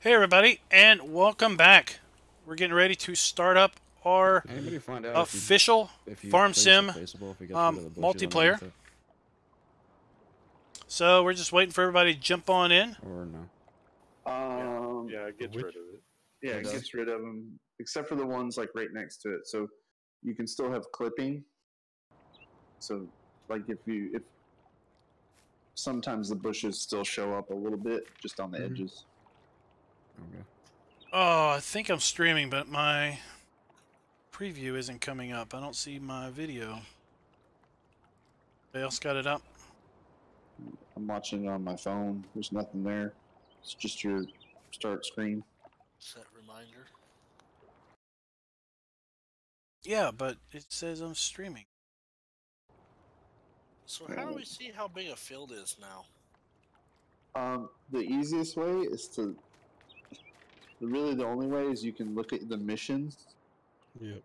Hey everybody, and welcome back. We're getting ready to start up our official Farm Sim multiplayer. So we're just waiting for everybody to jump on in. Or no? Yeah, it gets rid of it. Yeah, it gets rid of them, except for the ones like right next to it. So you can still have clipping. So, like if sometimes the bushes still show up a little bit just on the edges. Okay. Oh, I think I'm streaming, but my preview isn't coming up. I don't see my video. Anybody else got it up? I'm watching it on my phone. There's nothing there. It's just your start screen. Set reminder. Yeah, but it says I'm streaming. So how do we see how big a field is now? The easiest way is to. Really, the only way is you can look at the missions. Yep.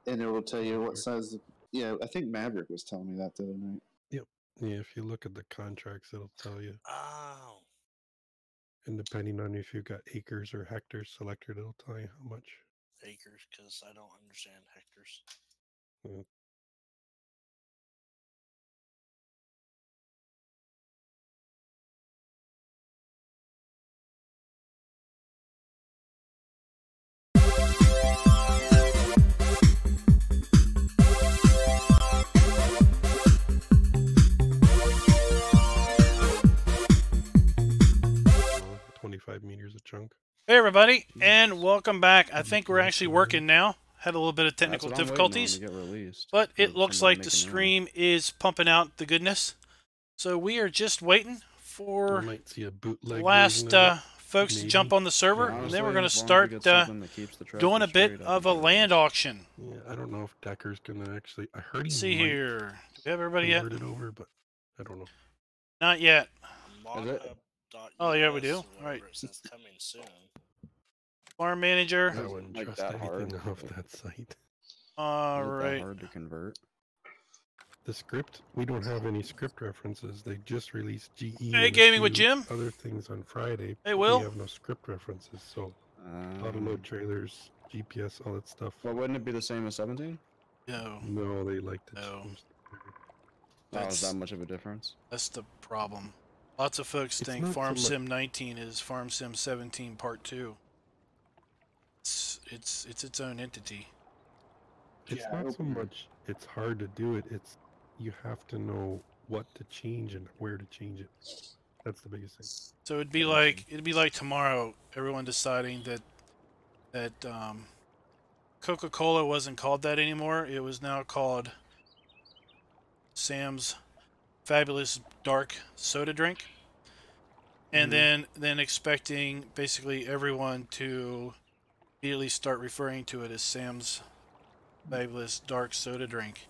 And it will tell you what size. Yeah, I think Maverick was telling me that the other night. Yep. Yeah, if you look at the contracts, it'll tell you. Oh. And depending on if you've got acres or hectares selected, it'll tell you how much. Acres, because I don't understand hectares. Yeah. Oh, 25 meters a chunk. Hey everybody, and welcome back. I think we're actually working now. Had a little bit of technical difficulties, but it looks like the stream is pumping out the goodness. So we are just waiting for the last folks to jump on the server, and then we're going to start doing a bit of a land auction. Yeah, I don't know if Decker's going to actually. I heard he Let's see here. Do we have everybody yet? It over, but I don't know. Not yet. Oh yeah, we do. All right. It's coming soon. Farm manager. I wouldn't trust anything off that site. All right. Hard to convert. The script, we don't have any script references. They just released GE. Hey, gaming with Jim. Other things on Friday. Hey, Will. We have no script references, so auto-load trailers, GPS, all that stuff. Well, wouldn't it be the same as 17? No. No, they like to change. Is that much of a difference? That's the problem. Lots of folks think Farm Sim 19 is Farm Sim 17 Part 2. It's its own entity. It's not so much it's hard to do it, it's you have to know what to change and where to change it. That's the biggest thing. So it'd be like tomorrow everyone deciding that Coca-Cola wasn't called that anymore. It was now called Sam's Fabulous Dark Soda Drink. And then expecting basically everyone to immediately start referring to it as Sam's Fabulous Dark Soda Drink,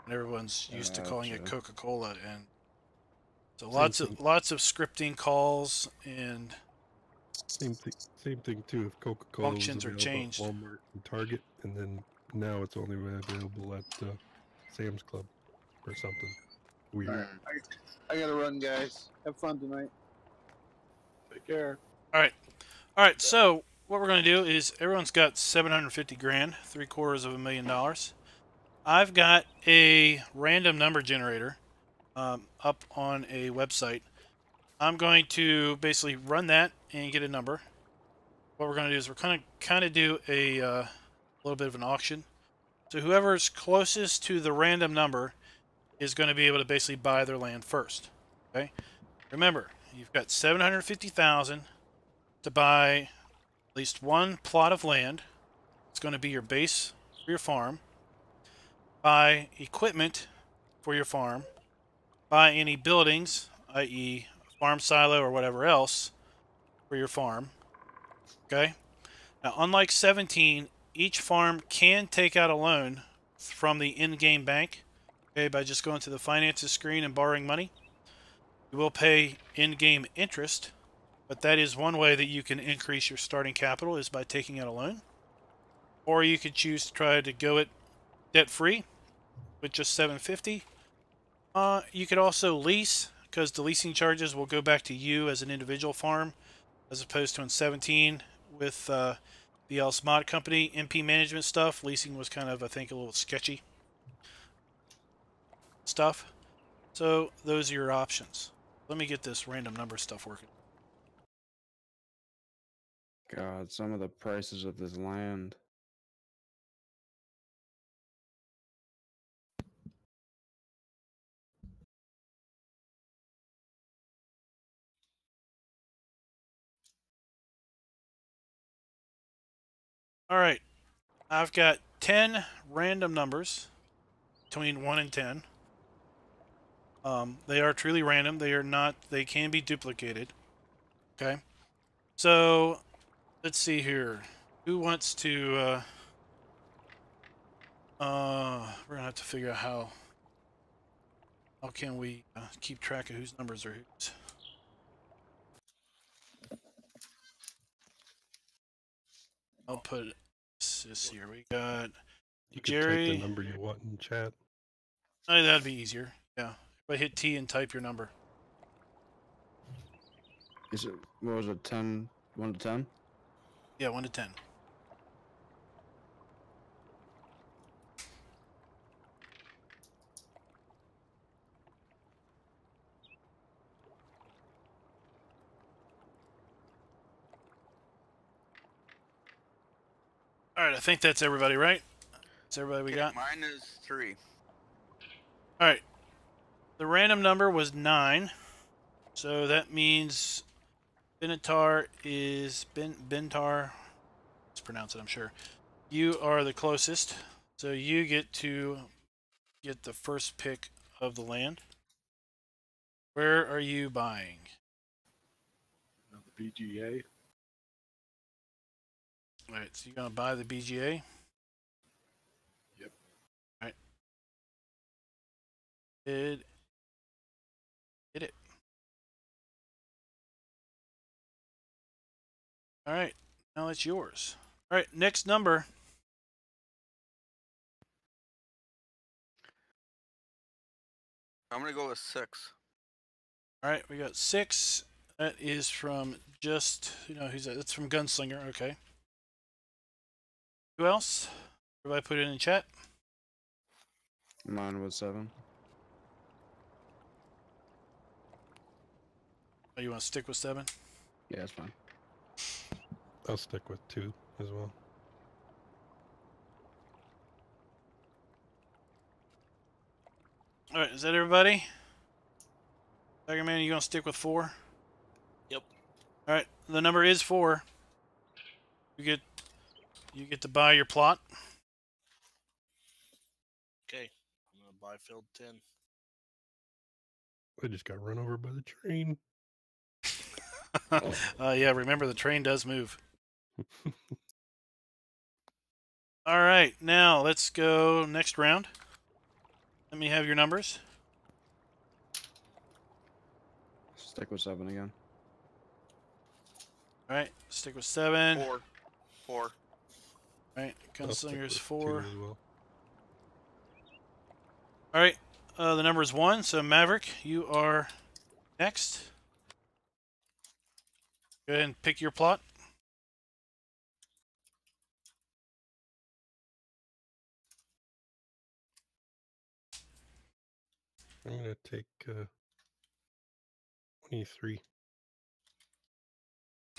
and everyone's used to calling it Coca-Cola, and so lots of scripting calls and same thing too. If Coca-Cola functions are changed, Walmart and Target, and then now it's only available at Sam's Club or something weird. All right. I gotta run, guys. Have fun tonight. Take care. All right. So what we're going to do is everyone's got 750 grand, $750,000. I've got a random number generator up on a website. I'm going to basically run that and get a number. What we're going to do is we're going to kind of do a little bit of an auction. So whoever's closest to the random number is going to be able to basically buy their land first. Okay. Remember, you've got 750,000 to buy at least one plot of land. It's going to be your base for your farm. Buy equipment for your farm. Buy any buildings, i.e. farm silo or whatever else, for your farm. Okay? Now, unlike 17, each farm can take out a loan from the in-game bank, okay, by just going to the finances screen and borrowing money. You will pay in-game interest, but that is one way that you can increase your starting capital, is by taking out a loan. Or you could choose to try to go it debt-free with just 750. You could also lease, because the leasing charges will go back to you as an individual farm, as opposed to in 17 with BL's Mod Company. MP management stuff. Leasing was kind of, I think, a little sketchy stuff. So those are your options. Let me get this random number stuff working. God, some of the prices of this land. All right. I've got 10 random numbers between 1 and 10. They are truly random. They are not, they can be duplicated. Okay. So let's see here. Who wants to, we're gonna have to figure out how can we keep track of whose numbers are whose. I'll put this here. We got You could Jerry. type the number you want in chat. Oh, that'd be easier. Yeah. If I hit T and type your number. Is it, what was it, 10? 1 to 10? Yeah, 1 to 10. All right, I think that's everybody, right? That's everybody we got? Mine is 3. All right. The random number was 9. So that means Benitar is Bentar. Let's pronounce it, I'm sure. You are the closest. So you get to get the first pick of the land. Where are you buying? The BGA. All right, so you're going to buy the BGA? Yep. All right. Hit it. All right, now it's yours. All right, next number. I'm going to go with 6. All right, we got 6. That is from just, who's that? That's from Gunslinger. Okay. Who else? Everybody put it in chat. Mine was 7. Oh, you want to stick with 7? Yeah, that's fine. I'll stick with 2 as well. All right, is that everybody? Tiger Man, you gonna stick with 4? Yep. All right, the number is 4. You get to buy your plot. Okay, I'm gonna buy field 10. I just got run over by the train. Yeah, remember the train does move. All right, now let's go next round. Let me have your numbers. Stick with 7 again. All right, stick with 7. 4. 4. All right, I'll stick Gunslinger's with 4. 2 as well. All right, the number is 1, so Maverick, you are next. Go ahead and pick your plot. I'm going to take 23.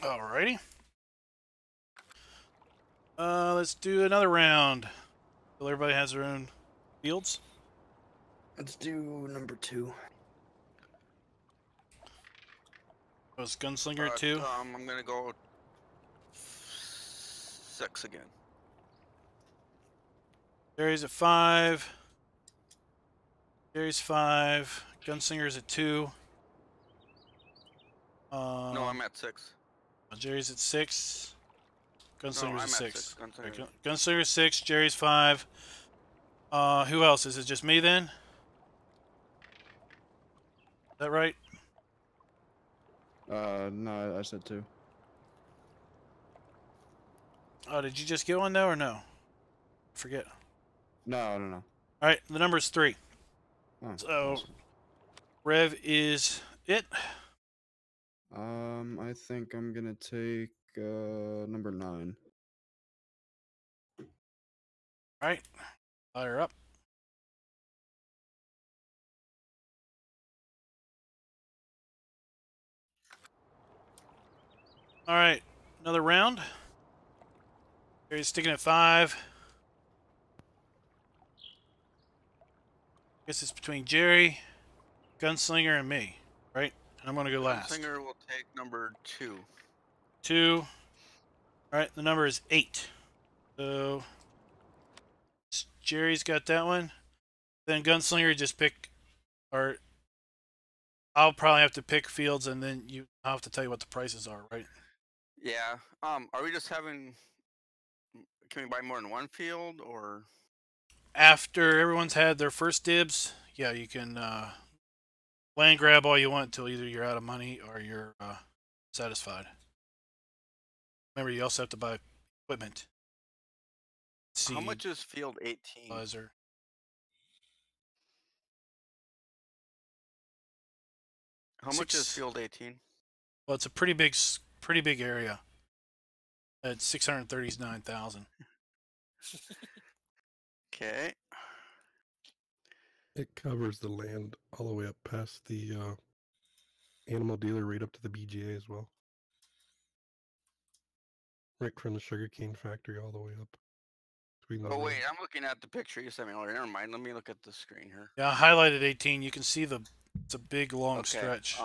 Alrighty. Let's do another round. So everybody has their own fields. Let's do number 2. Was Gunslinger 2? I'm going to go 6 again. Jerry's at 5. Jerry's 5. Gunslinger's at 2. No, I'm at 6. Jerry's at 6. Gunslinger's I'm at at 6. 6. Gunslinger. Okay, Gunslinger's 6. Jerry's 5. Who else? Is it just me then? Is that right? No, I said 2. Oh, did you just get one though, or no? I forget. No. All right, the number's 3. Oh, So, awesome. Rev is it. I think I'm gonna take number 9. All right, fire up. All right, another round. Jerry's sticking at 5. Guess it's between Jerry, Gunslinger, and me, right? And I'm gonna go last. Gunslinger will take number 2. 2. All right, the number is 8. So Jerry's got that one. Then Gunslinger just pick, or I'll probably have to pick fields, and then I'll have to tell you what the prices are, right? Yeah. Are we just having? Can we buy more than one field, or? After everyone's had their first dibs, yeah, you can land grab all you want until either you're out of money or you're satisfied. Remember, you also have to buy equipment. How much is field 18? Buzzer. How much is field 18? Well, it's a pretty big area. It's 639,000. Okay. It covers the land all the way up past the animal dealer, right up to the BGA as well. Right from the sugarcane factory all the way up. Oh wait, I'm looking at the picture you sent me earlier. Never mind. Let me look at the screen here. Yeah, I highlighted 18. You can see it's a big long stretch.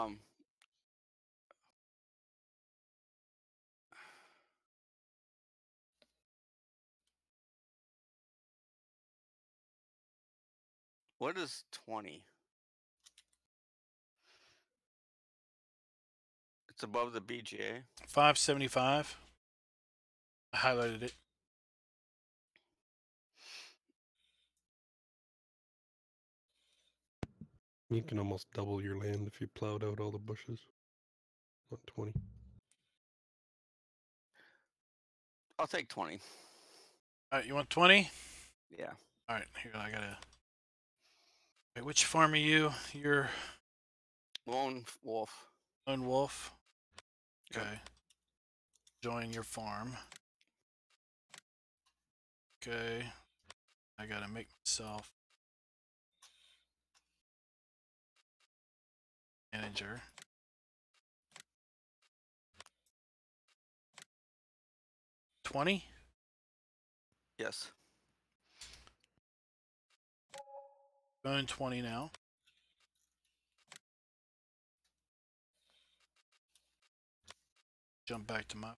What is 20? It's above the BGA. 575. I highlighted it. You can almost double your land if you plowed out all the bushes. 120. I'll take 20. All right, you want 20? Yeah. All right, here I gotta. Wait, which farm are you? You're Lone Wolf. Lone Wolf. Okay. Yep. Join your farm. Okay. I gotta make myself manager. $20? Yes. Going 20 now. Jump back to my.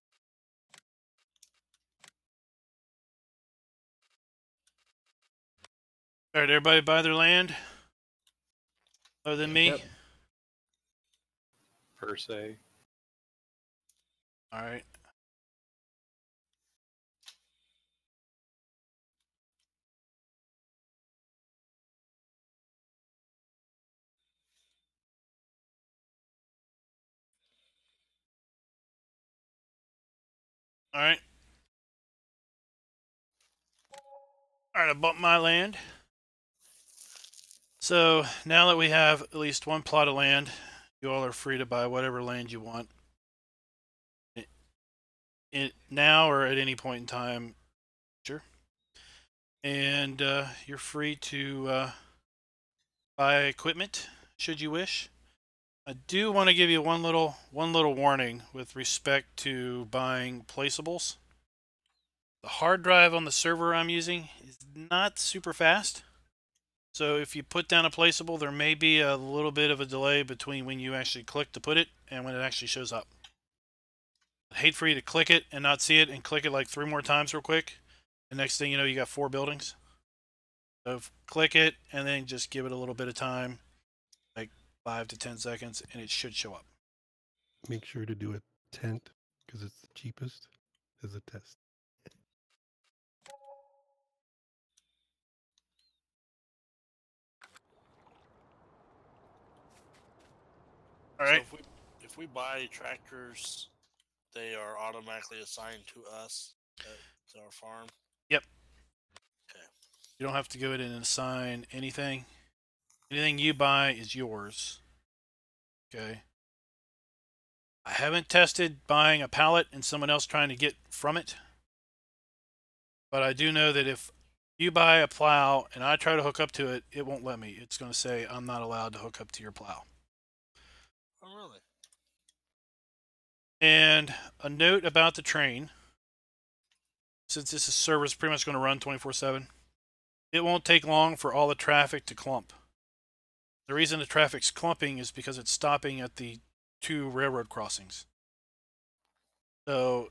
All right, everybody buy their land. Other than me. Yep. Per se. All right. All right. All right, I bought my land. So now that we have at least one plot of land, you all are free to buy whatever land you want. Now or at any point in time. Sure. And you're free to buy equipment should you wish. I do want to give you one little warning with respect to buying placeables. The hard drive on the server I'm using is not super fast. So if you put down a placeable, there may be a little bit of a delay between when you actually click to put it and when it actually shows up. I'd hate for you to click it and not see it and click it like 3 more times real quick. The next thing you know, you got 4 buildings. So click it and then just give it a little bit of time, like 5 to 10 seconds, and it should show up. Make sure to do a tent because it's the cheapest as a test. All right. So if we buy tractors, they are automatically assigned to us to our farm. Yep. Okay. You don't have to go in and assign anything. Anything you buy is yours. Okay. I haven't tested buying a pallet and someone else trying to get from it. But I do know that if you buy a plow and I try to hook up to it, it won't let me. It's going to say I'm not allowed to hook up to your plow. Oh, really? And a note about the train, since this server's pretty much going to run 24/7, it won't take long for all the traffic to clump. The reason the traffic's clumping is because it's stopping at the 2 railroad crossings. So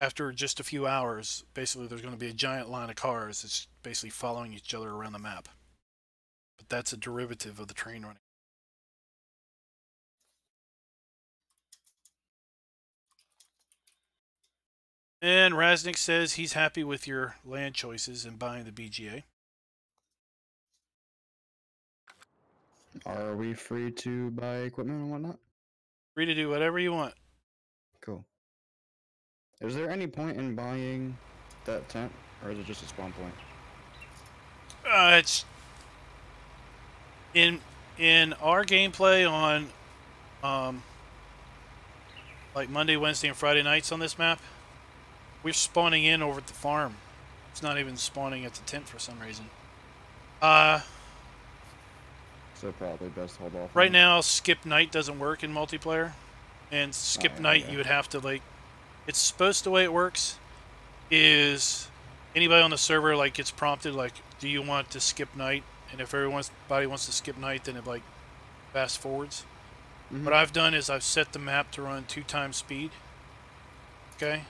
after just a few hours, basically there's going to be a giant line of cars that's basically following each other around the map. But that's a derivative of the train running. And Raznik says he's happy with your land choices and buying the BGA. Are we free to buy equipment and whatnot? Free to do whatever you want. Cool. Is there any point in buying that tent, or is it just a spawn point? It's in our gameplay on like Monday, Wednesday, and Friday nights on this map. We're spawning in over at the farm. It's not even spawning at the tent for some reason. So probably best hold off. Right now, skip night doesn't work in multiplayer, and skip night you would have to like. It's supposed the way it works is anybody on the server like gets prompted like, do you want to skip night? And if everybody wants to skip night, then it like fast forwards. What I've done is I've set the map to run 2 times speed. Okay.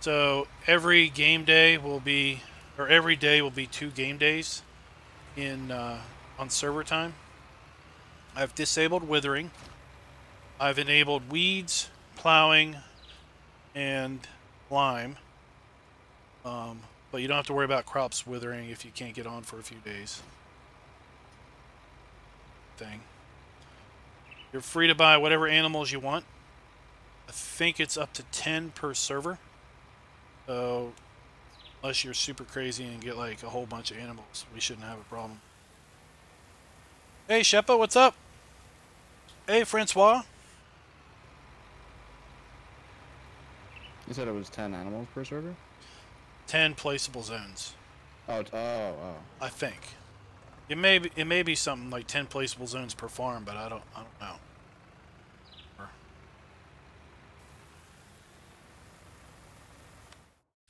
So every game day will be, or every day will be 2 game days in on server time. I've disabled withering. I've enabled weeds, plowing, and lime. But you don't have to worry about crops withering if you can't get on for a few days. You're free to buy whatever animals you want. I think it's up to 10 per server. So unless you're super crazy and get like a whole bunch of animals, we shouldn't have a problem. Hey Sheppa, what's up? Hey Francois. You said it was 10 animals per server? 10 placeable zones. Oh. I think. It may be something like 10 placeable zones per farm, but I don't know.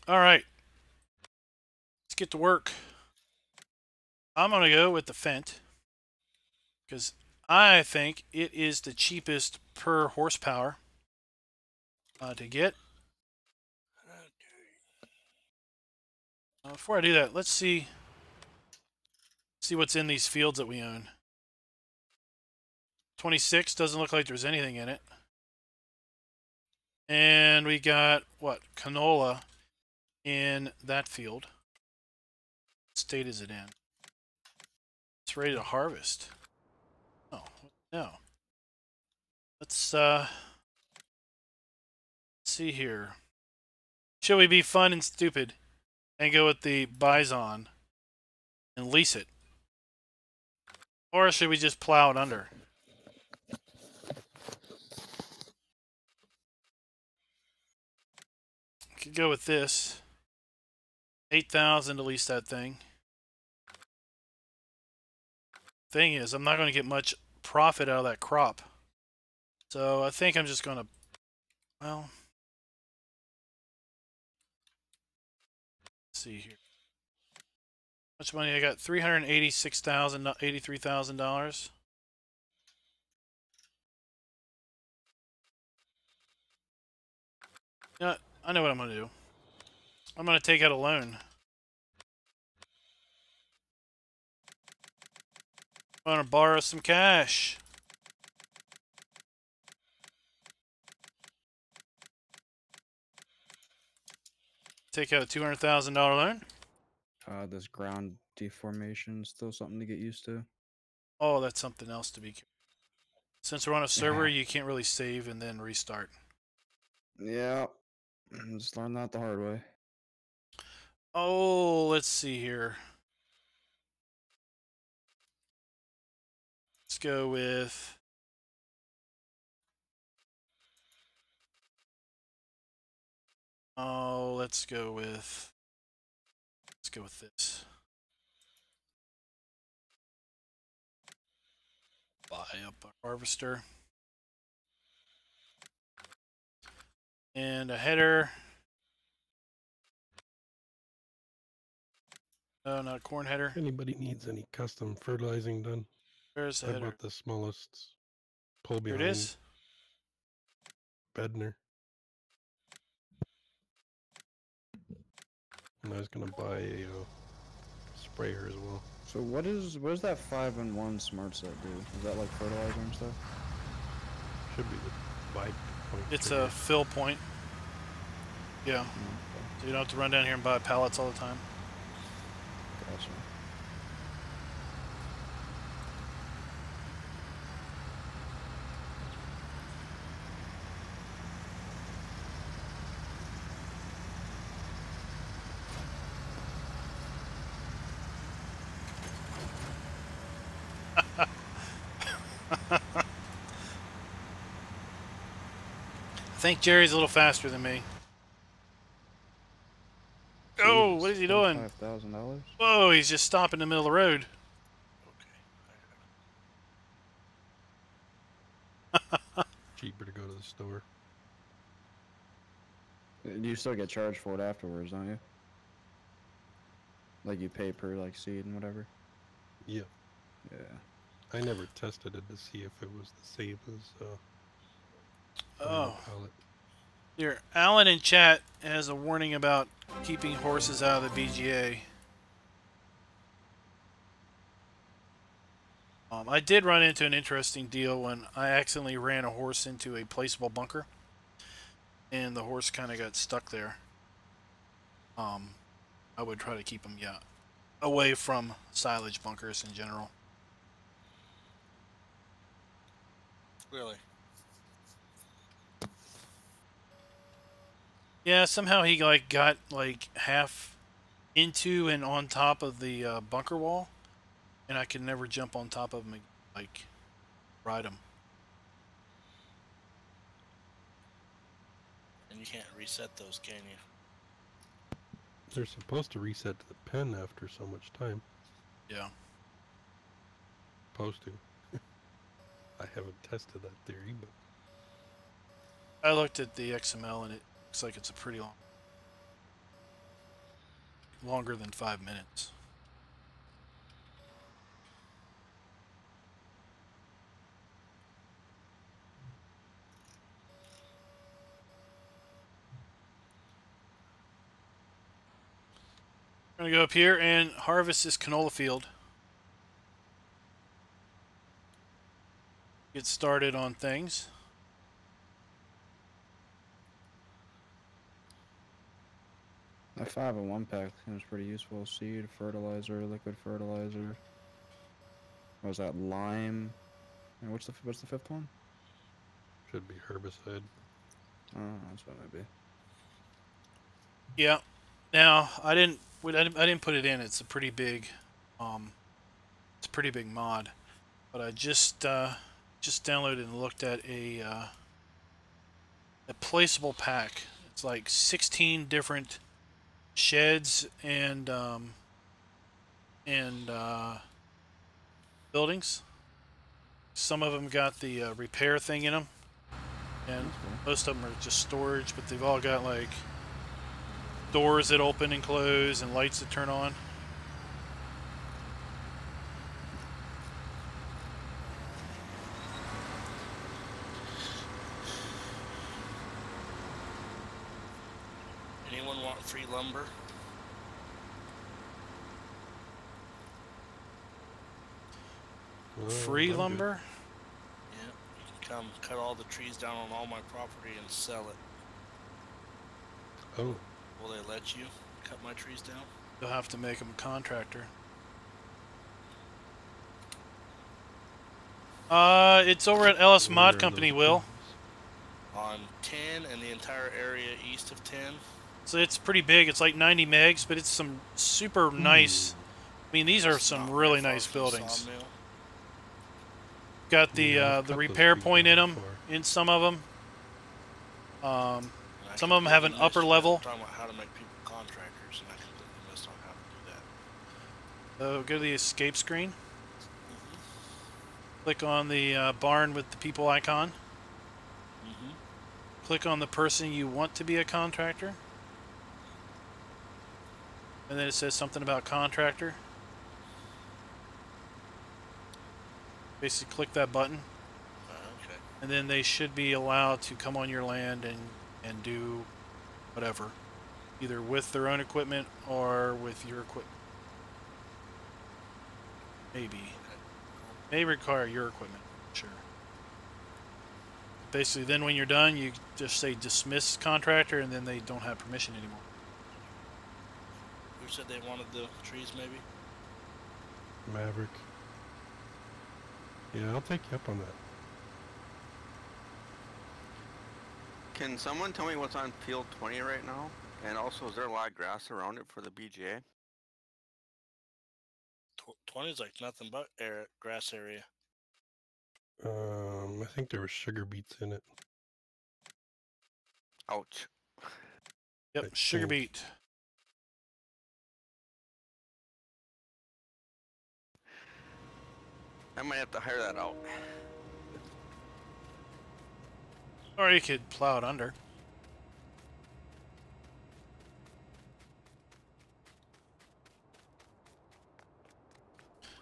All right. Let's get to work. I'm going to go with the Fent because I think it is the cheapest per horsepower to get. Before I do that, let's see what's in these fields that we own. 26 doesn't look like there's anything in it. And we got, what, canola in that field. What state is it in? It's ready to harvest. Oh, no. Let's see here. Should we be fun and stupid and go with the bison and lease it? Or should we just plow it under? Could go with this. 8,000 to lease that thing. Thing is, I'm not going to get much profit out of that crop. So I think I'm just going to, well, let's see here. How much money I got? $386,000, $83,000. You know what? I know what I'm going to do. I'm going to take out a loan. I'm going to borrow some cash. Take out a $200,000 loan. This ground deformation still something to get used to. Oh, that's something else to be. Since we're on a server, you can't really save and then restart. Yeah, just learned that the hard way. Oh, let's see here. Let's go with Oh, let's go with this. Buy up a harvester and a header. No, not a corn header. If anybody needs any custom fertilizing done, Where's the I header? bought the smallest pull Here behind it is. Bedner. And I was gonna buy a sprayer as well. So what does that 5-in-1 smart set do? Is that like fertilizer and stuff? Should be the buy point. It's trigger. a fill point. Yeah. So you don't have to run down here and buy pallets all the time. Gotcha. I think Jerry's a little faster than me. Oh, what is he doing? $5,000. Whoa, he's just stopping in the middle of the road. Cheaper to go to the store. You still get charged for it afterwards, don't you? Like you pay per like seed and whatever. Yeah. Yeah. I never tested it to see if it was the same as Oh. pallet. Here, Alan in chat has a warning about keeping horses out of the BGA. I did run into an interesting deal when I accidentally ran a horse into a placeable bunker, and the horse kind of got stuck there. I would try to keep him, away from silage bunkers in general. Really? Yeah, somehow he got half into and on top of the bunker wall, and I could never jump on top of him, ride him. And you can't reset those, can you? They're supposed to reset to the pen after so much time. Yeah. Supposed to. I haven't tested that theory, but I looked at the XML and it looks like it's a pretty longer than 5 minutes. I'm gonna go up here and harvest this canola field. Get started on things. That 5-in-1 pack seems pretty useful. Seed, fertilizer, liquid fertilizer. What was that? Lime. And what's the fifth one? should be herbicide. Oh, that's what it might be. Yeah. Now I didn't put it in. It's a pretty big, mod. But I just downloaded and looked at a placeable pack. It's like 16 different sheds and buildings. Some of them got the repair thing in them, and most of them are just storage. But they've all got like doors that open and close and lights that turn on. Anyone want free lumber? Free lumber? Yeah, you can come cut all the trees down on all my property and sell it. Oh. Will they let you cut my trees down? You'll have to make them a contractor. It's over at Ellis Mod Company, Will. On 10 and the entire area east of 10. So it's pretty big. It's like 90 megs, but it's some super nice. I mean, these are some really nice buildings. Got the repair point in them, in some of them. I Some of them have an upper level. I'm talking about how to make people contractors, and I completely missed on how to do that. So go to the escape screen. Click on the barn with the people icon. Click on the person you want to be a contractor. And then it says something about contractor. Basically click that button. Okay. And then they should be allowed to come on your land and do whatever. Either with their own equipment or with your equipment. Maybe. May require your equipment, sure. Basically, then when you're done, you just say dismiss contractor, and then they don't have permission anymore. Who said they wanted the trees, maybe? Maverick. Yeah, I'll take you up on that. Can someone tell me what's on field 20 right now? And also, is there a lot of grass around it for the BGA? 20 is like nothing but grass area. I think there was sugar beets in it. Ouch. Yep, sugar beet. I might have to hire that out. Or you could plow it under.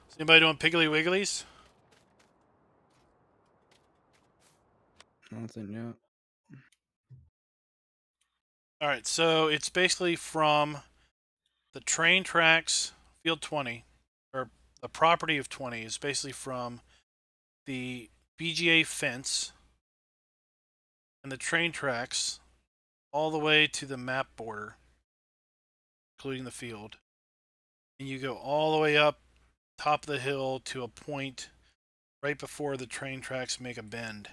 Is anybody doing Piggly Wigglies? Nothing yet. Alright, so it's basically from the train tracks, field 20, or the property of 20 is basically from the BGA fence and the train tracks all the way to the map border, including the field. And you go all the way up top of the hill to a point right before the train tracks make a bend.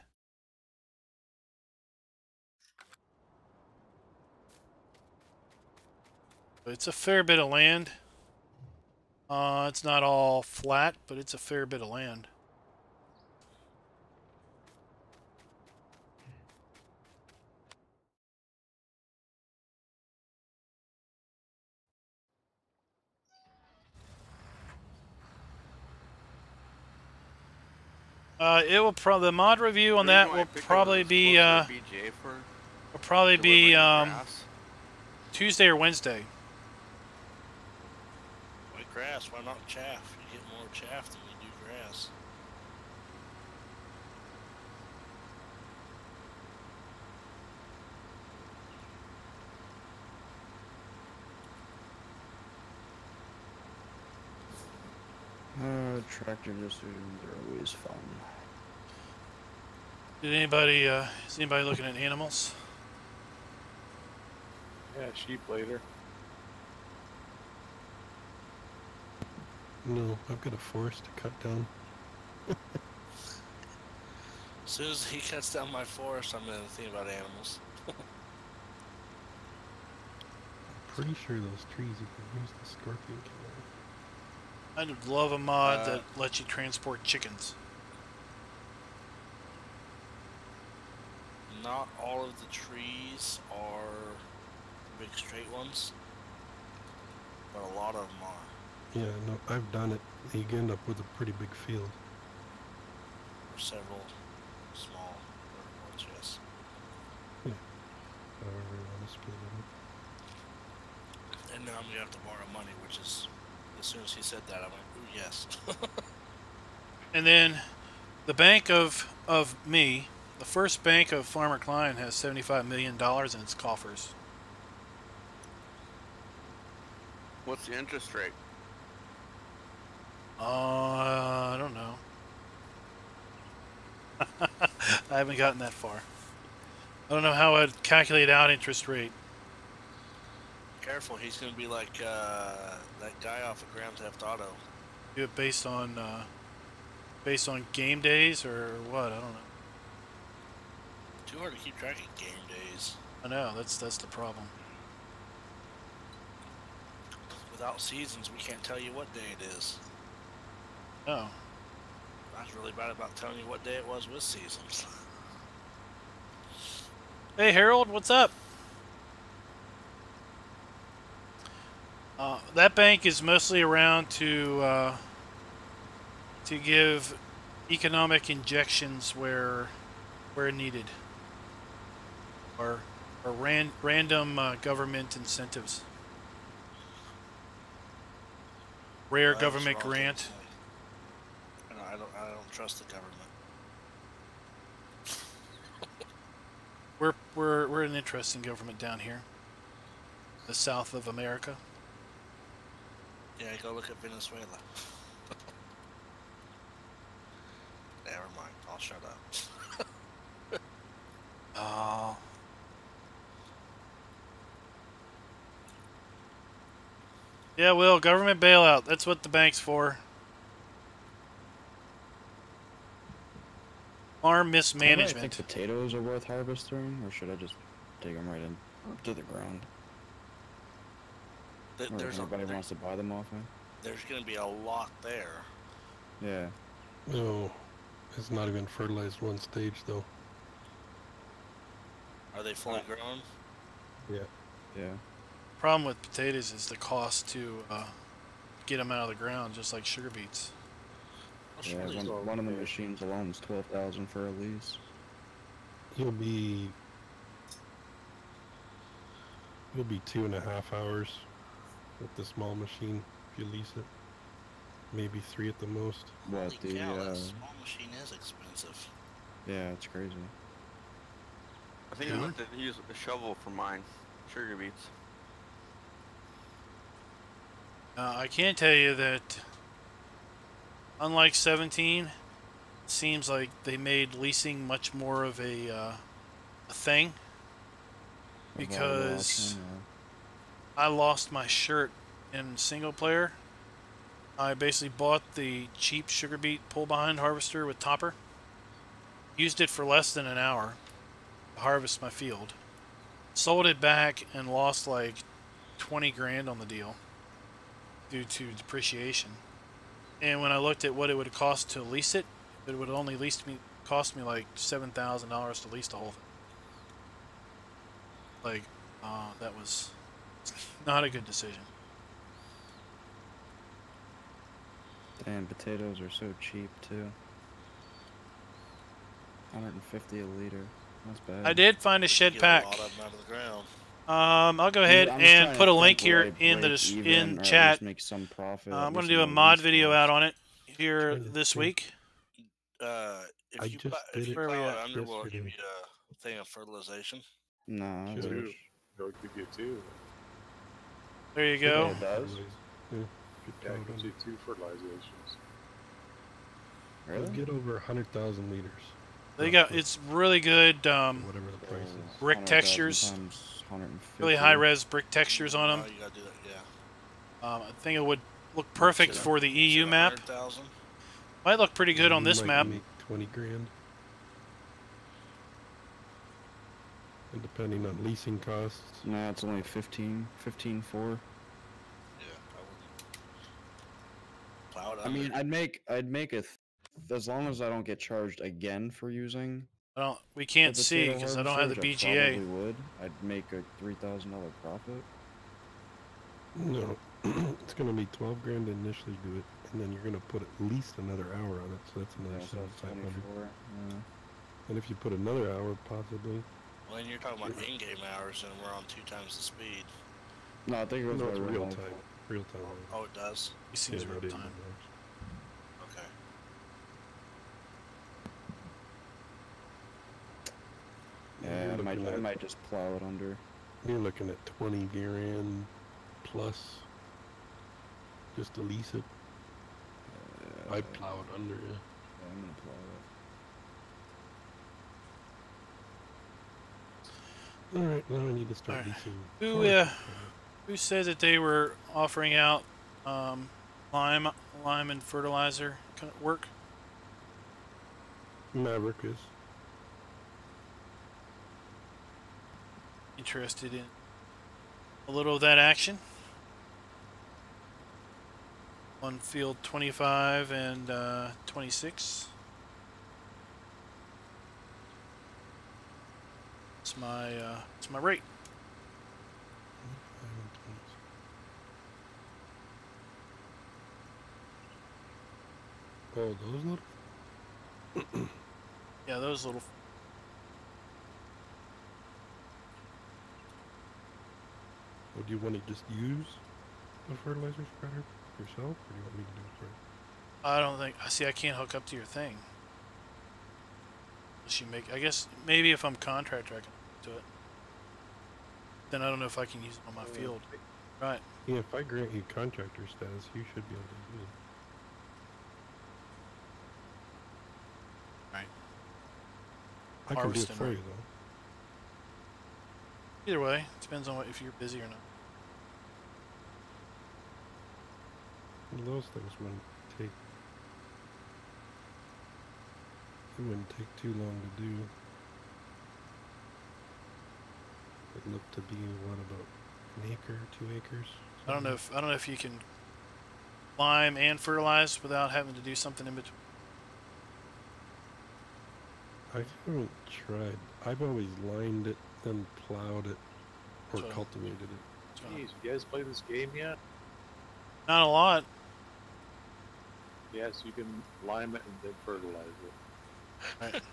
It's a fair bit of land. It's not all flat, but it's a fair bit of land. It will probably, the mod review on that will probably be Tuesday or Wednesday. Why grass? Why not chaff? You get more chaff than you do grass. Tractor decisions are always fun. Did anybody, is anybody looking at animals? Yeah, sheep later. No, I've got a forest to cut down. As soon as he cuts down my forest, I'm going to think about animals. Pretty sure those trees you can use the scorpion killer. I'd love a mod that lets you transport chickens. Not all of the trees are big straight ones, but a lot of them are. Yeah, no, I've done it. You end up with a pretty big field. Or several small ones, yes. Yeah. However you want to split it up. And now I'm going to have to borrow money, which is, as soon as he said that, I went, ooh, yes. And then the bank of me, the first bank of Farmer Klein has $75 million in its coffers. What's the interest rate? I don't know. I haven't gotten that far. I don't know how I'd calculate out interest rate. Careful, he's going to be like that guy off of Grand Theft Auto. Do it based on game days or what? I don't know. Too hard to keep track of game days. I know, that's the problem. Without seasons, we can't tell you what day it is. No. I was really bad about telling you what day it was with seasons. Hey Harold, what's up? That bank is mostly around to give economic injections where needed, or random government incentives. Rare Well, that was the government wrong thing to grant. say. And I don't trust the government. We're an interesting government down here, the south of America. Yeah, go look at Venezuela. Never mind. I'll shut up. Oh. Yeah, well, government bailout. That's what the bank's for. Farm I mismanagement. think potatoes are worth harvesting, or should I just take them right into the ground? Or if anybody wants to buy them off me? There's going to be a lot there. Yeah. No, it's not even fertilized one stage though. Are they fully grown? Yeah. Yeah. Problem with potatoes is the cost to get them out of the ground, just like sugar beets. Yeah, one of the machines alone is 12,000 for a lease. You'll be 2.5 hours with the small machine if you lease it. Maybe 3 at the most. What, Holy cow, that small machine is expensive. Yeah, it's crazy. I think I looked at use a shovel for mine. Sugar beets. I can tell you that, unlike 17, it seems like they made leasing much more of a thing. Because I lost my shirt in single player. I basically bought the cheap sugar beet pull behind harvester with topper. Used it for less than an hour to harvest my field. Sold it back and lost like 20 grand on the deal due to depreciation. And when I looked at what it would cost to lease it, it would only cost me like $7,000 to lease the whole thing. Like, that was not a good decision. Damn, potatoes are so cheap too. 150 a liter. That's bad. I did find a shed pack. A lot of them out of the ground. I'll go ahead and put a link here in the chat. Make some profit. I'm going to do a mod video out on it here this week. If you plow it under, will it give you a thing of fertilization? No, It'll give you 2. There you go. It does? Yeah, it gives you 2 fertilizations. Really? You'll get over 100,000 liters. They got, it's really good whatever the price is. brick textures. Really high res brick textures on them. Oh, you gotta do that, yeah. I think it would look perfect for the EU map. Might look pretty good on this map. Make 20 grand. And depending on leasing costs. No, it's only 15.4. Yeah, plow it I mean, I'd make as long as I don't get charged again for using. We can't see because I don't have the BGA. I probably would. I'd make a $3,000 profit. No, it's gonna be 12 grand to initially do it, and then you're gonna put at least another hour on it, so that's another 7,500. Yeah. And if you put another hour, possibly. Well, and you're talking about in-game hours, and we're on 2 times the speed. No, I think it was real time. Real time. Oh, it does? It seems real time. Okay. Yeah, I might just plow it under. You're looking at 20 grand plus just to lease it. I'd plow it under, yeah. Yeah, I'm gonna plow it. Alright, now I need to start leasing. Who said that they were offering out lime and fertilizer work? Maverick is. Interested in a little of that action on field 25 and 26. It's my rate. Oh, those little. Yeah, those little. Or do you want to just use the fertilizer spreader yourself, or do you want me to do it for you? I don't think. I see. I can't hook up to your thing. Unless you make. I guess maybe if I'm contractor, I can hook to it. Then I don't know if I can use it on my field. Right. Yeah, if I grant you contractor status, you should be able to use it. Right. I can do it for you though. Either way, depends on what, if you're busy or not. Those things wouldn't take. It wouldn't take too long to do. It looked to be what, about an acre, 2 acres? I don't know if you can lime and fertilize without having to do something in between. I haven't tried. I've always lined it, then plowed it, or cultivated it. Jeez, you guys play this game yet? Not a lot. Yes, you can lime it and then fertilize it. Right.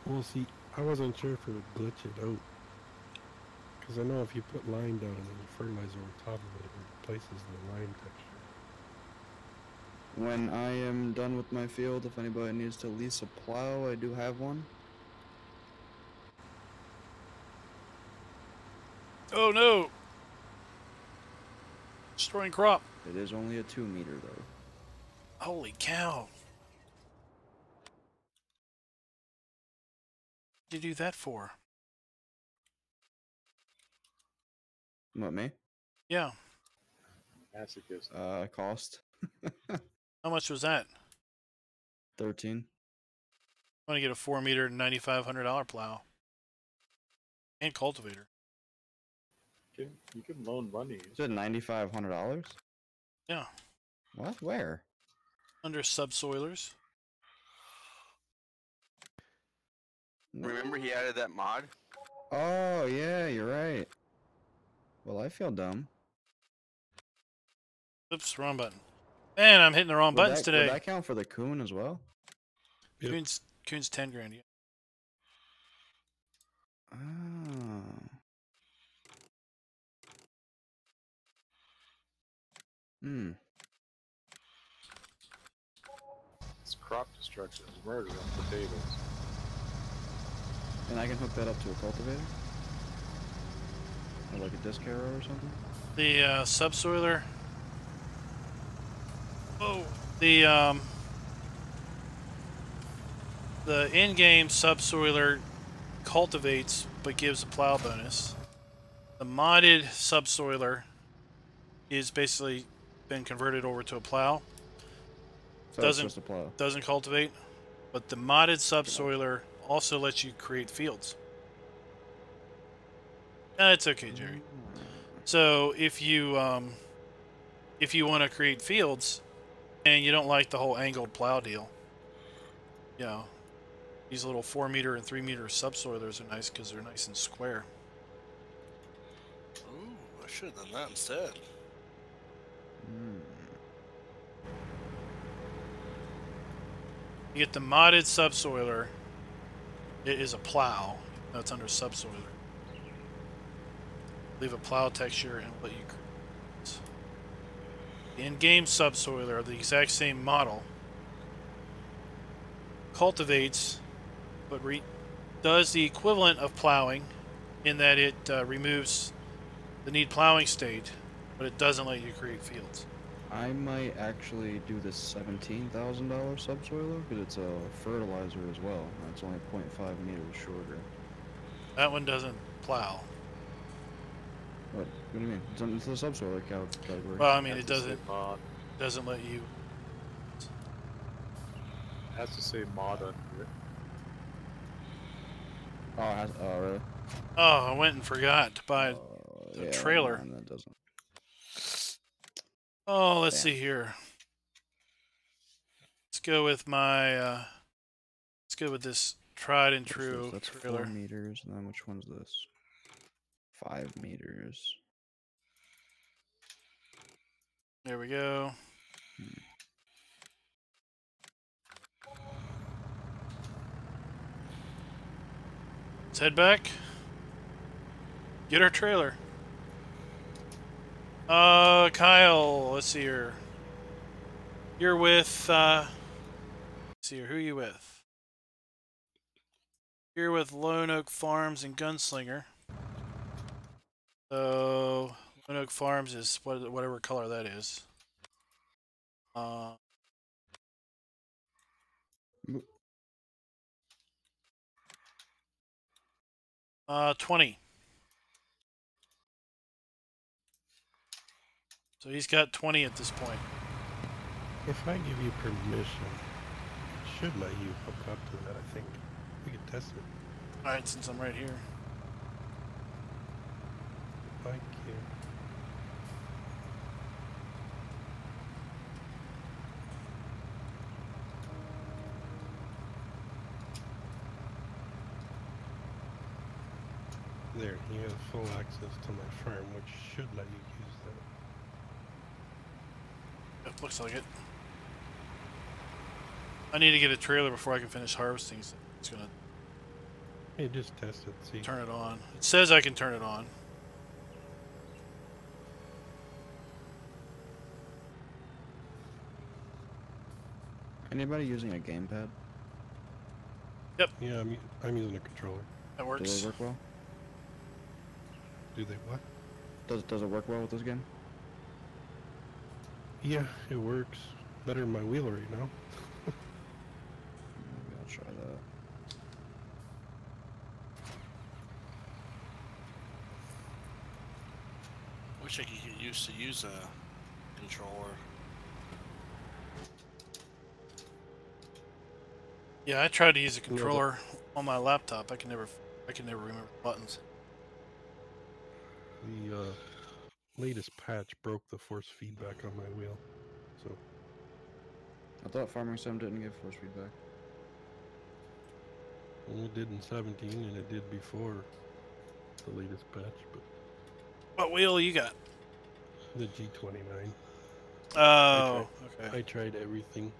Well, see, I wasn't sure if it would glitch it out. Because I know if you put lime down and then you fertilize over top of it, it replaces the lime texture. When I am done with my field, if anybody needs to lease a plow, I do have one. Oh no! Destroying crop. It is only a 2-meter though. Holy cow! What did you do that for? What, me? Yeah. Masochist. Cost. How much was that? 13. I want to get a 4-meter $9,500 plow and cultivator. You can loan money. You said $9,500? Yeah. What? Where? Under subsoilers. Remember he added that mod? Oh, yeah, you're right. Well, I feel dumb. Oops, wrong button. Man, I'm hitting the wrong buttons today. Would that count for the coon as well? Yep. Coon's 10 grand. Yeah. Oh. Hmm. It's crop destruction. It's murder on potatoes. And I can hook that up to a cultivator? Or like a disc harrow or something? The subsoiler. Oh, the in-game subsoiler cultivates but gives a plow bonus. The modded subsoiler is basically been converted over to a plow. So it's just a plow. Doesn't cultivate, but the modded subsoiler also lets you create fields. It's okay, Jerry. So if you want to create fields and you don't like the whole angled plow deal, you know, these little 4-meter and 3-meter subsoilers are nice because they're nice and square. Ooh, I should have done that instead. You get the modded subsoiler. It is a plow. No, it's under subsoiler. Leave a plow texture and let you create. The in-game subsoiler, the exact same model, cultivates, but does the equivalent of plowing in that it removes the need plowing state, but it doesn't let you create fields. I might actually do the $17,000 subsoiler because it's a fertilizer as well. It's only 0.5 meters shorter. That one doesn't plow. What do you mean? It's the subsoiler category. Well, I mean, it doesn't let you. It has to say mod under it. Oh, really? Oh, I went and forgot to buy the trailer. No, that doesn't. Oh, let's see here. Let's go with my. Let's go with this tried and true That's trailer. 4 meters. And then which one's this? 5 meters. There we go. Let's head back. Get our trailer. Kyle, let's see here. You're with, let's see here, who are you with? You're with Lone Oak Farms and Gunslinger. So, Lone Oak Farms is whatever color that is. 20. So he's got 20 at this point. If I give you permission, it should let you hook up to that, I think. We can test it. Alright, since I'm right here. Thank you. There, you have full access to my farm, which should let you use that. It looks like it. I need to get a trailer before I can finish harvesting. So it's gonna. Hey, just test it, see. Turn it on. It says I can turn it on. Anybody using a gamepad? Yep. Yeah, I'm using a controller. That works. Does it work well? Do they what? Does it work well with this game? Yeah, it works. Better than my wheel right now. Maybe I'll try that. Wish I could get used to use a controller. Yeah, I tried to use a controller on my laptop. I can never remember the buttons. The latest patch broke the force feedback on my wheel, so. I thought Farming Sim didn't give force feedback. Well, it did in 17, and it did before the latest patch, but. What wheel you got? The G29. Oh, okay. I tried everything.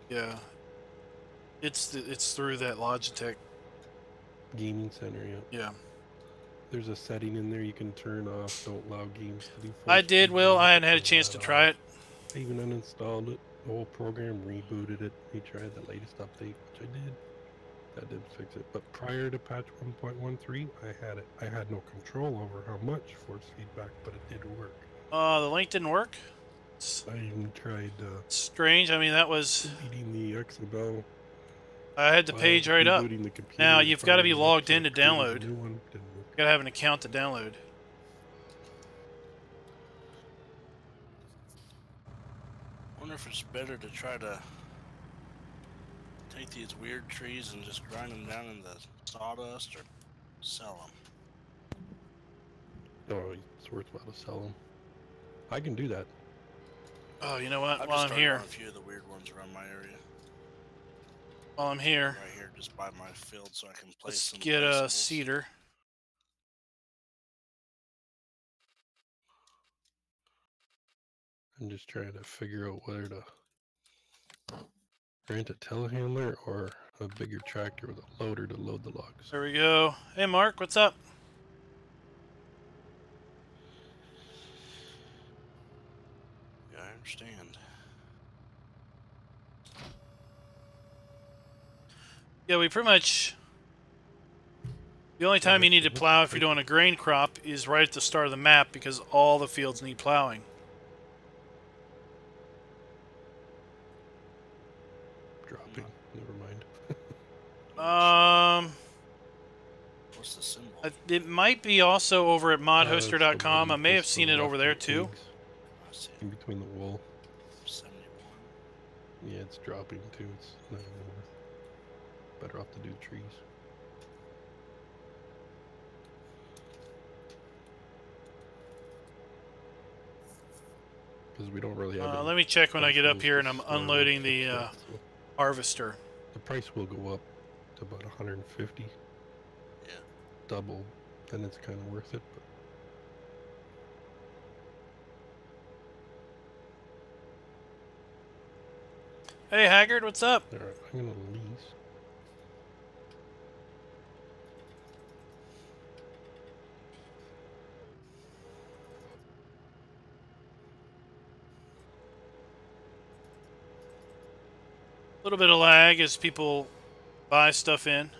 Yeah. It's through that Logitech Gaming center, yeah. Yeah. There's a setting in there you can turn off, don't allow games to do force I did, feedback. Will. I hadn't had a chance to try it. I even uninstalled it, the whole program, rebooted it, retried the latest update, which I did. That did fix it. But prior to patch 1.13, I had no control over how much force feedback, but it did work. The link didn't work? I even tried strange. I mean, that was beating the XML. I had the page right up. Now you've got to be logged in to download. You got to have an account to download. I wonder if it's better to try to take these weird trees and just grind them down into sawdust, or sell them. Oh, it's worthwhile to sell them. I can do that. Oh, you know what? I've While just I'm here, on a few of the weird ones around my area. while I'm here, Right here, just by my field, so I can place let's some get a placeables. cedar. I'm just trying to figure out whether to rent a telehandler or a bigger tractor with a loader to load the logs. There we go. Hey, Mark, what's up? Yeah, I understand. Yeah, we pretty much. The only time you need to plow if you're doing a grain crop is right at the start of the map because all the fields need plowing. Dropping. Never mind. What's the symbol? It might be also over at modhoster.com. I may have seen it over there too. In between the wool. 71. Yeah, it's dropping too. It's not anymore. Better off to do trees. Because we don't really have. Let me check when I get up here and I'm unloading the harvester. The price will go up to about 150. Yeah. Double, then it's kind of worth it. But Hey, Haggard, what's up? All right, I'm gonna lease. A little bit of lag as people buy stuff in.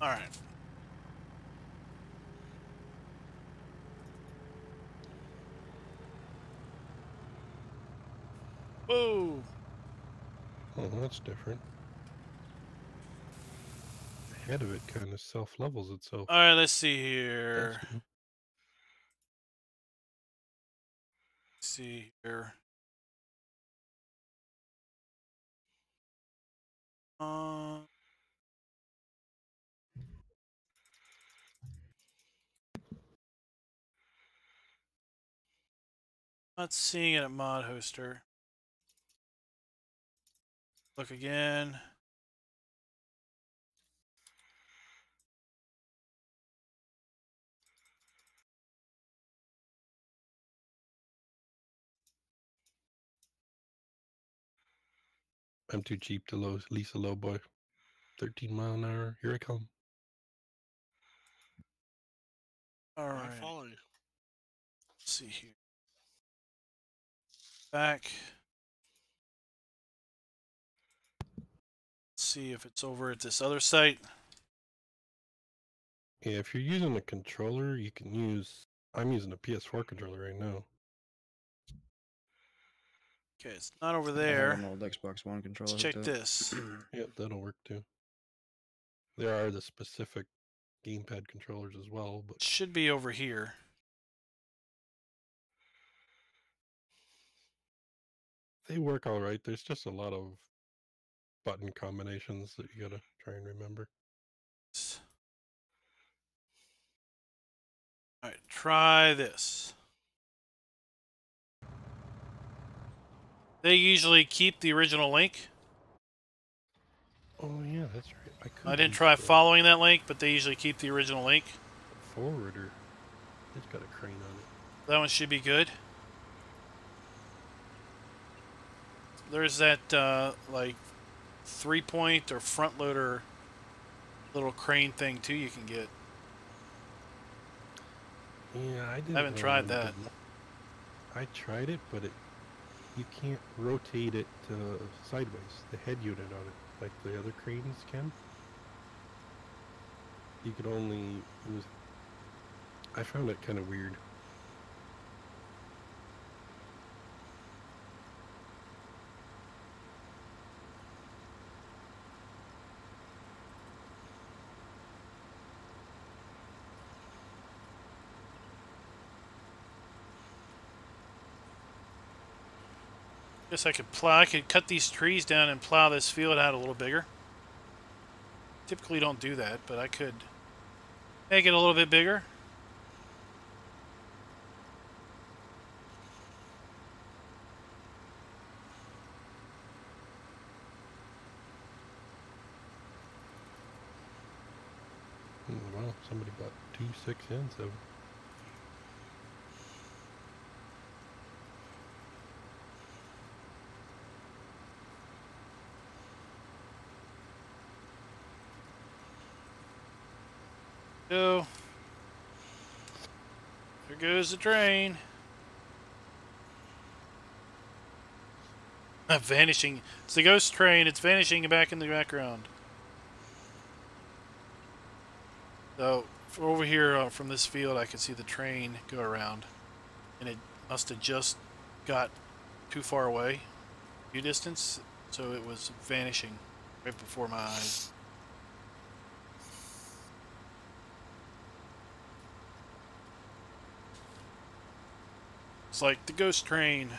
All right. Whoa. Oh, that's different. The head of it kind of self-levels itself. All right, let's see here. That's new. Let's see here. Not seeing it at Mod Hoster. Look again. I'm too cheap to lease a low boy. 13 mile an hour. Here I come. All I right. follow you. Let's see here. Back. Let's see if it's over at this other site. Yeah, if you're using a controller, you can use. I'm using a PS4 controller right now. Okay, it's not over I have there. an old Xbox One controller. Let's check hooked up. this. Yep, that'll work too. There are the specific gamepad controllers as well, but It should be over here. they work all right. There's just a lot of button combinations that you gotta try and remember. All right, try this. They usually keep the original link. Oh yeah, that's right. I didn't try following that link, but they usually keep the original link. Forwarder. It's got a crane on it. That one should be good. There's that like 3-point or front loader little crane thing too you can get. Yeah, I didn't. I haven't tried that. I tried it, but you can't rotate it sideways. The head unit on it, like the other cranes can. You could only. I found it kind of weird. Guess I could plow. I could cut these trees down and plow this field out a little bigger. Typically don't do that, but I could make it a little bit bigger. Wow, somebody bought 2, 6, and 7. Go. There goes the train. Vanishing. It's the ghost train. It's vanishing back in the background. So, over here from this field, I can see the train go around. And it must have just got too far away, a few distance, so it was vanishing right before my eyes. It's like the ghost train.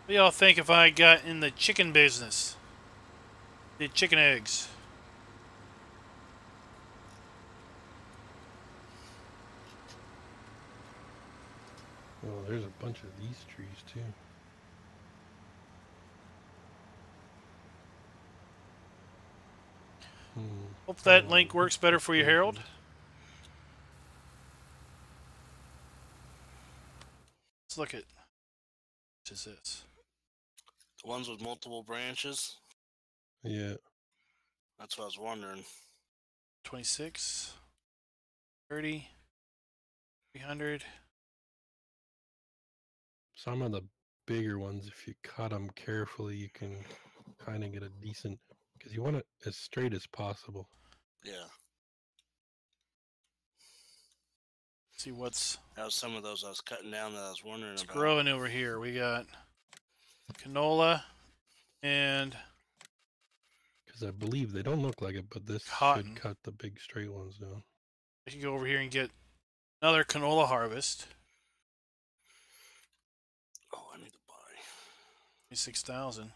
What do y'all think if I got in the chicken business? The chicken eggs. Oh, there's a bunch of these trees too. Hope that link works better for you, Harold. Let's look at. What is this? The ones with multiple branches? Yeah. That's what I was wondering. 26, 30, 300. Some of the bigger ones, if you cut them carefully, you can kind of get a decent, because you want it as straight as possible. Yeah. See what's. That was some of those I was cutting down that I was wondering It's about. growing over here. We got canola and. Because I believe they don't look like it, but this cotton. should cut the big straight ones down. I can go over here and get another canola harvest. Oh, I need to buy 26,000.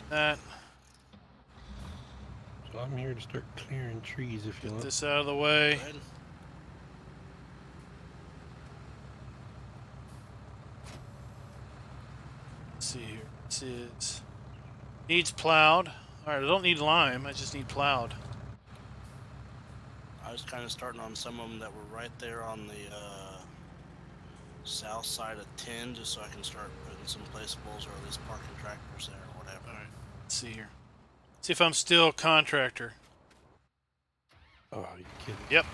That. So I'm here to start clearing trees if you Get want. this out of the way. Let's see here. This is needs plowed. All right, I don't need lime. I just need plowed. I was kind of starting on some of them that were right there on the south side of 10, just so I can start putting some placeables or at least parking tractors there or whatever. All right, let's see here. See if I'm still contractor. Oh, you kidding? Yep.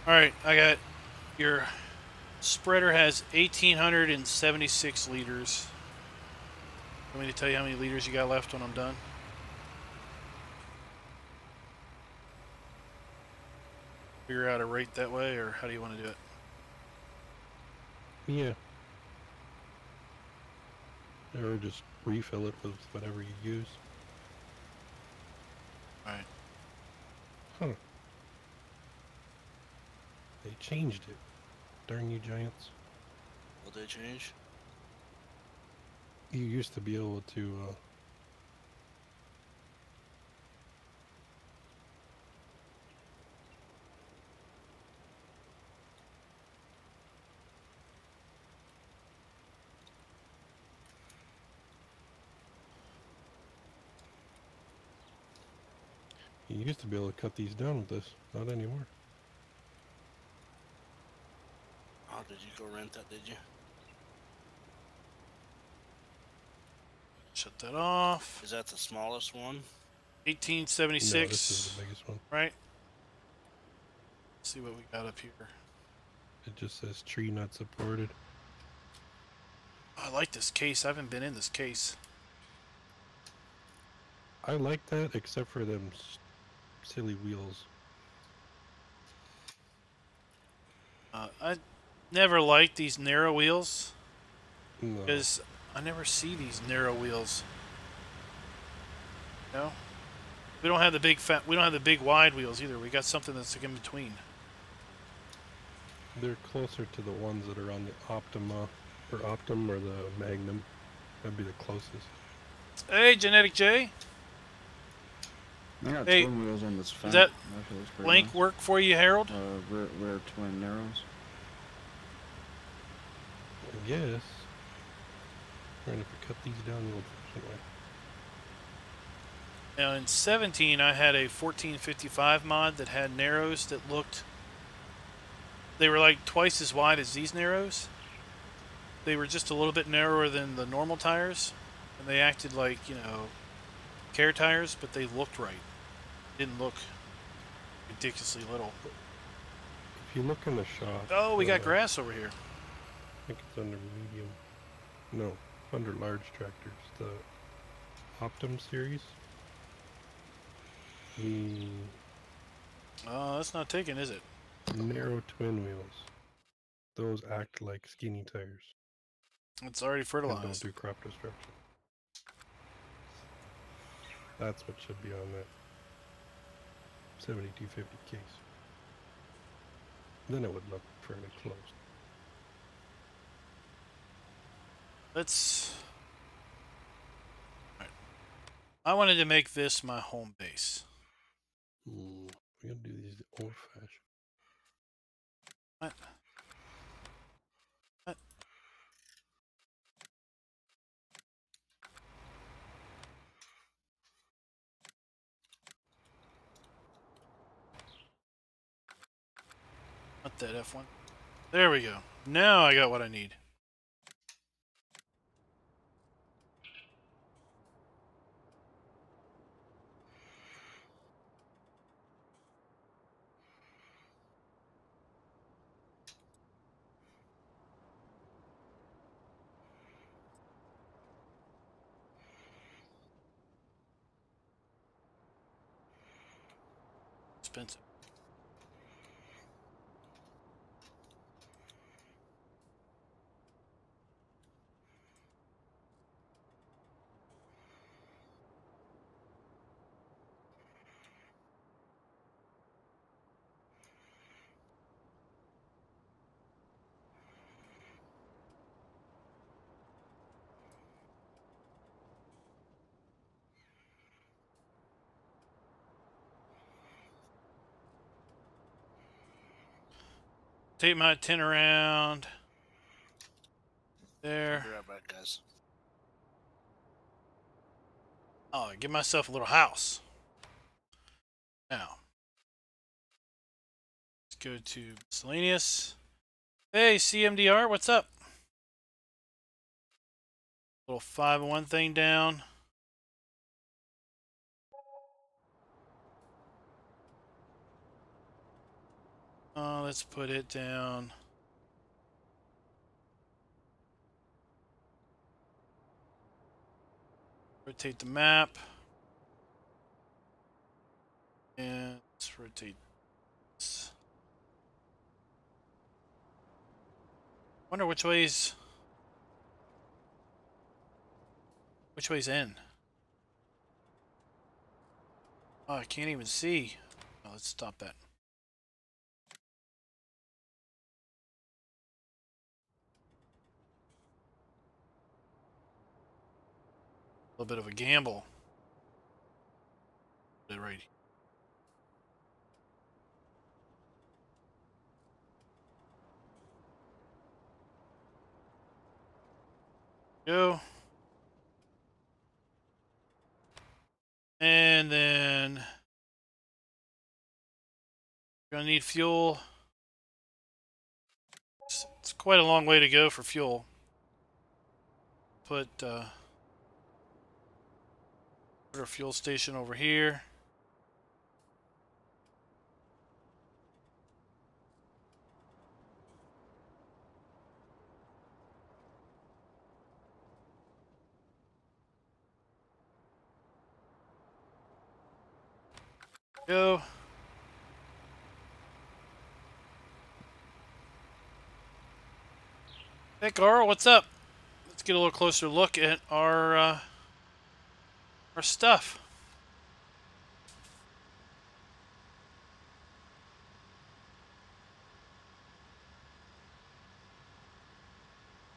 All right, I got your spreader has 1,876 liters. Want me to tell you how many liters you got left when I'm done? Figure out a rate that way, or how do you want to do it? Yeah. Or just refill it with whatever you use. Alright. Huh. They changed it. Darn you, giants. Will they change? You used to be able to, you used to be able to cut these down with this. Not anymore. Oh, did you go rent that, did you? Shut that off. Is that the smallest one? 1876. No, this is the biggest one. Right? Let's see what we got up here. It just says tree not supported. I like this case. I haven't been in this case. I like that, except for them silly wheels. I never liked these narrow wheels No. because I never see these narrow wheels. No, we don't have the big fat. We don't have the big wide wheels either. We got something that's like in between. They're closer to the ones that are on the Optima, or Optum, or the Magnum. That'd be the closest. Hey, Genetic J. I got Hey, twin wheels on this fence. Does that Actually, looks pretty blank nice. work for you, Harold? Rear twin narrows. I guess. Trying to cut these down the old-fashioned way. Now in 17, I had a 1455 mod that had narrows that looked. They were like twice as wide as these narrows. They were just a little bit narrower than the normal tires, and they acted like, you know, care tires, but they looked right. Didn't look ridiculously little. If you look in the shop... Oh, we got grass over here. I think it's under medium. No, under large tractors. The Optum series. The Oh, that's not taken, is it? narrow twin wheels. those act like skinny tires It's already and fertilized. don't do crop destruction. That's what should be on that 7250 case. Then it would look fairly close. Let's... Alright. I wanted to make this my home base. We're gonna do these the old-fashioned. What? What? Not that F1. There we go. Now I got what I need. Expensive. Take my 10 around. There. Be right back, guys. Oh, give myself a little house. Now. Let's go to miscellaneous. Hey, CMDR, what's up? Little 501 thing down. Let's put it down. Rotate the map. And let's rotate this. Wonder which way's in. Oh, I can't even see. Oh, let's stop that. A little bit of a gamble. Put it right here. Go. And then you're gonna need fuel. It's quite a long way to go for fuel. Put our fuel station over here. Go. Hey Carl, what's up? Let's get a little closer look at our stuff.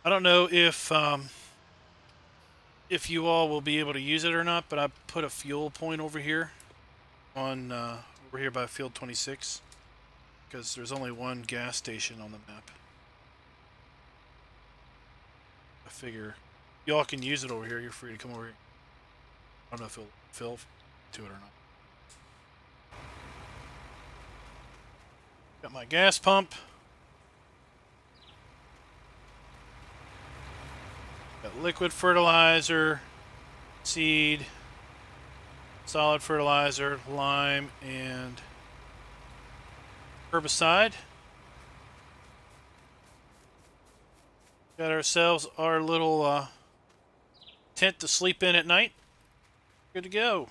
I don't know if you all will be able to use it or not, but I put a fuel point over here on over here by field 26 because there's only one gas station on the map. I figure y'all can use it over here. You're free to come over here. I don't know if it'll fill to it or not. Got my gas pump. Got liquid fertilizer, seed, solid fertilizer, lime, and herbicide. Got ourselves our little tent to sleep in at night. Good to go.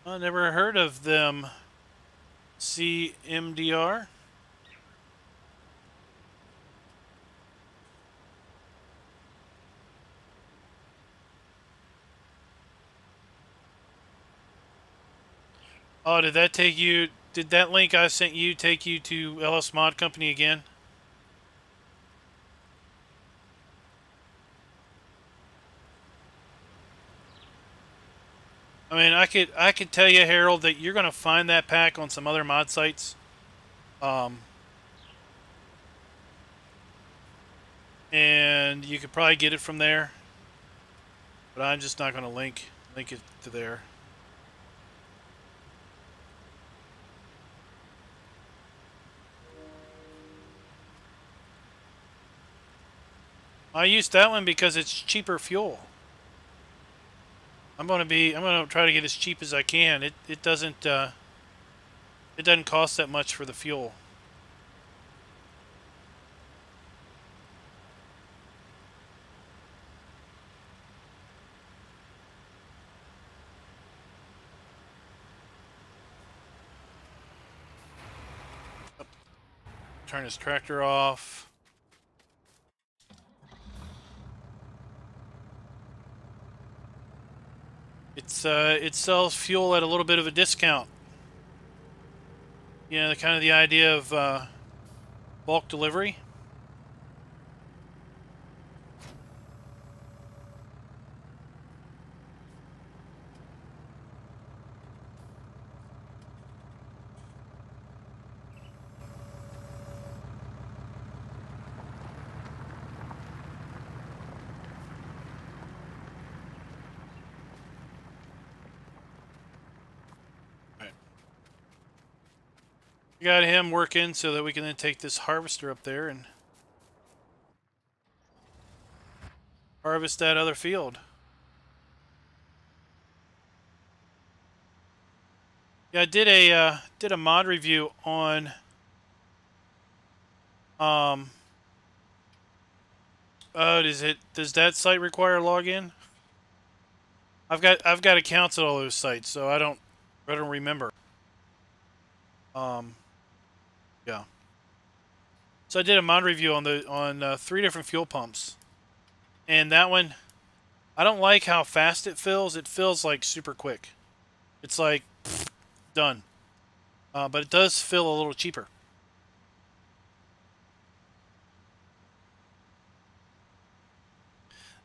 I never heard of them. CMDR. Oh, did that take you? Did that link I sent you take you to LS Mod Company again? I mean, I could tell you, Harold, that you're gonna find that pack on some other mod sites. And you could probably get it from there. But I'm just not gonna link it to there. I used that one because it's cheaper fuel. I'm gonna try to get as cheap as I can. It doesn't cost that much for the fuel. Turn his tractor off. It sells fuel at a little bit of a discount. You know, kind of the idea of bulk delivery. We got him working so that we can then take this harvester up there and harvest that other field. Yeah, I did a mod review on does that site require login? I've got accounts at all those sites, so I don't remember. Yeah. So I did a mod review on 3 different fuel pumps, and that one, I don't like how fast it fills. It fills like super quick. It's like done, but it does fill a little cheaper.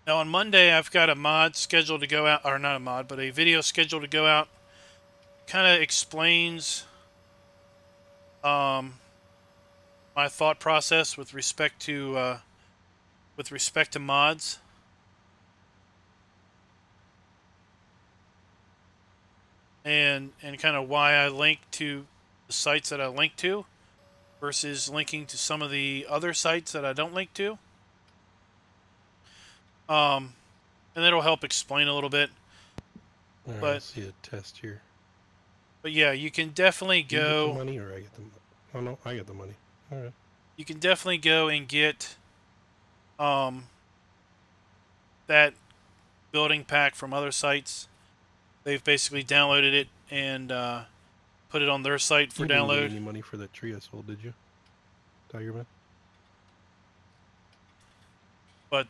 Now on Monday, I've got a mod scheduled to go out, or not a mod, but a video scheduled to go out. Kind of explains my thought process with respect to mods. And kind of why I link to the sites that I link to versus linking to some of the other sites that I don't link to. And it'll help explain a little bit. Right, But I see a test here. But yeah, you can definitely go. You get the money, or I get the money? Oh no, I get the money. All right. You can definitely go and get that building pack from other sites. They've basically downloaded it and put it on their site for you download. Didn't get any money for that tree I sold, did you, Tigerman? But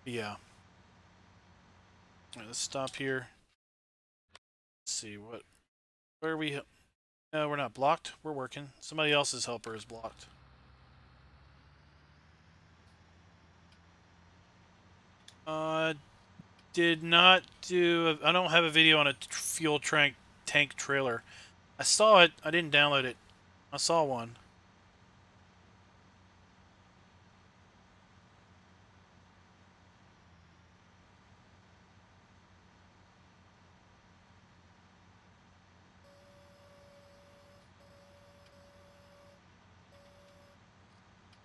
yeah. All right, let's stop here. Let's see where are we. No, we're not blocked. We're working. Somebody else's helper is blocked. Did not do. I don't have a video on a fuel tank trailer. I saw it. I didn't download it. I saw one.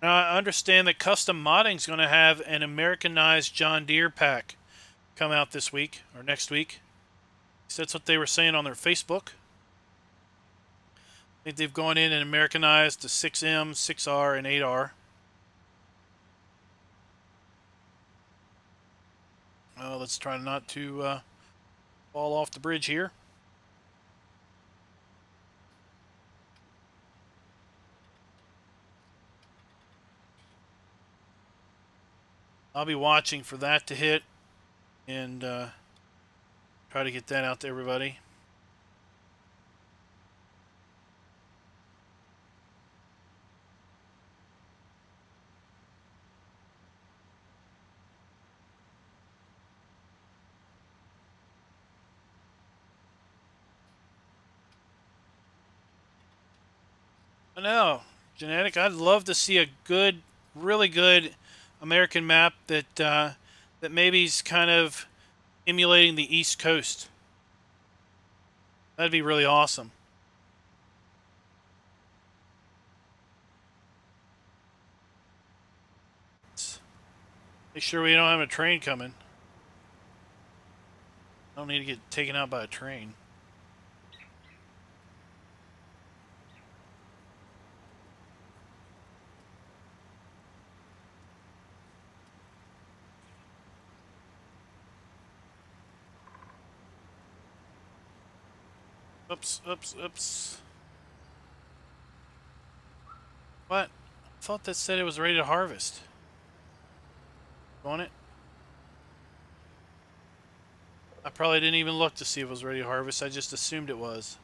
Now, I understand that custom modding is going to have an Americanized John Deere pack come out this week or next week. So that's what they were saying on their Facebook. I think they've gone in and Americanized the 6M, 6R, and 8R. Let's try not to fall off the bridge here. I'll be watching for that to hit and try to get that out to everybody. I know, Genetic. I'd love to see a good, really good American map that that maybe's kind of emulating the East Coast. That'd be really awesome. Make sure we don't have a train coming. I don't need to get taken out by a train. Oops, oops, oops. What? I thought that said it was ready to harvest. On it? I probably didn't even look to see if it was ready to harvest. I just assumed it was.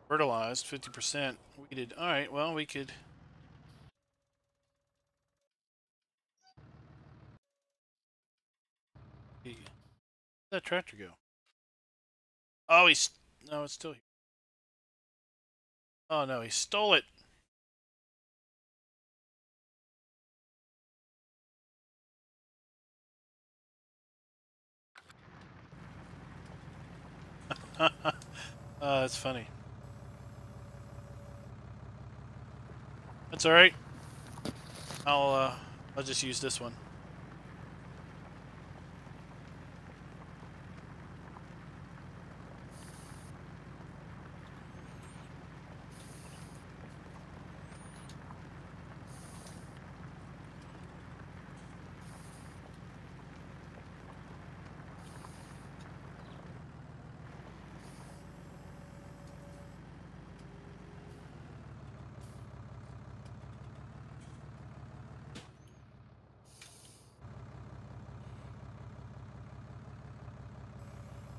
Fertilized, 50%. Weeded. Alright, well, we could... Where'd that tractor go? Oh, he's... No, it's still here. Oh, no, he stole it. That's funny. That's alright. I'll just use this one.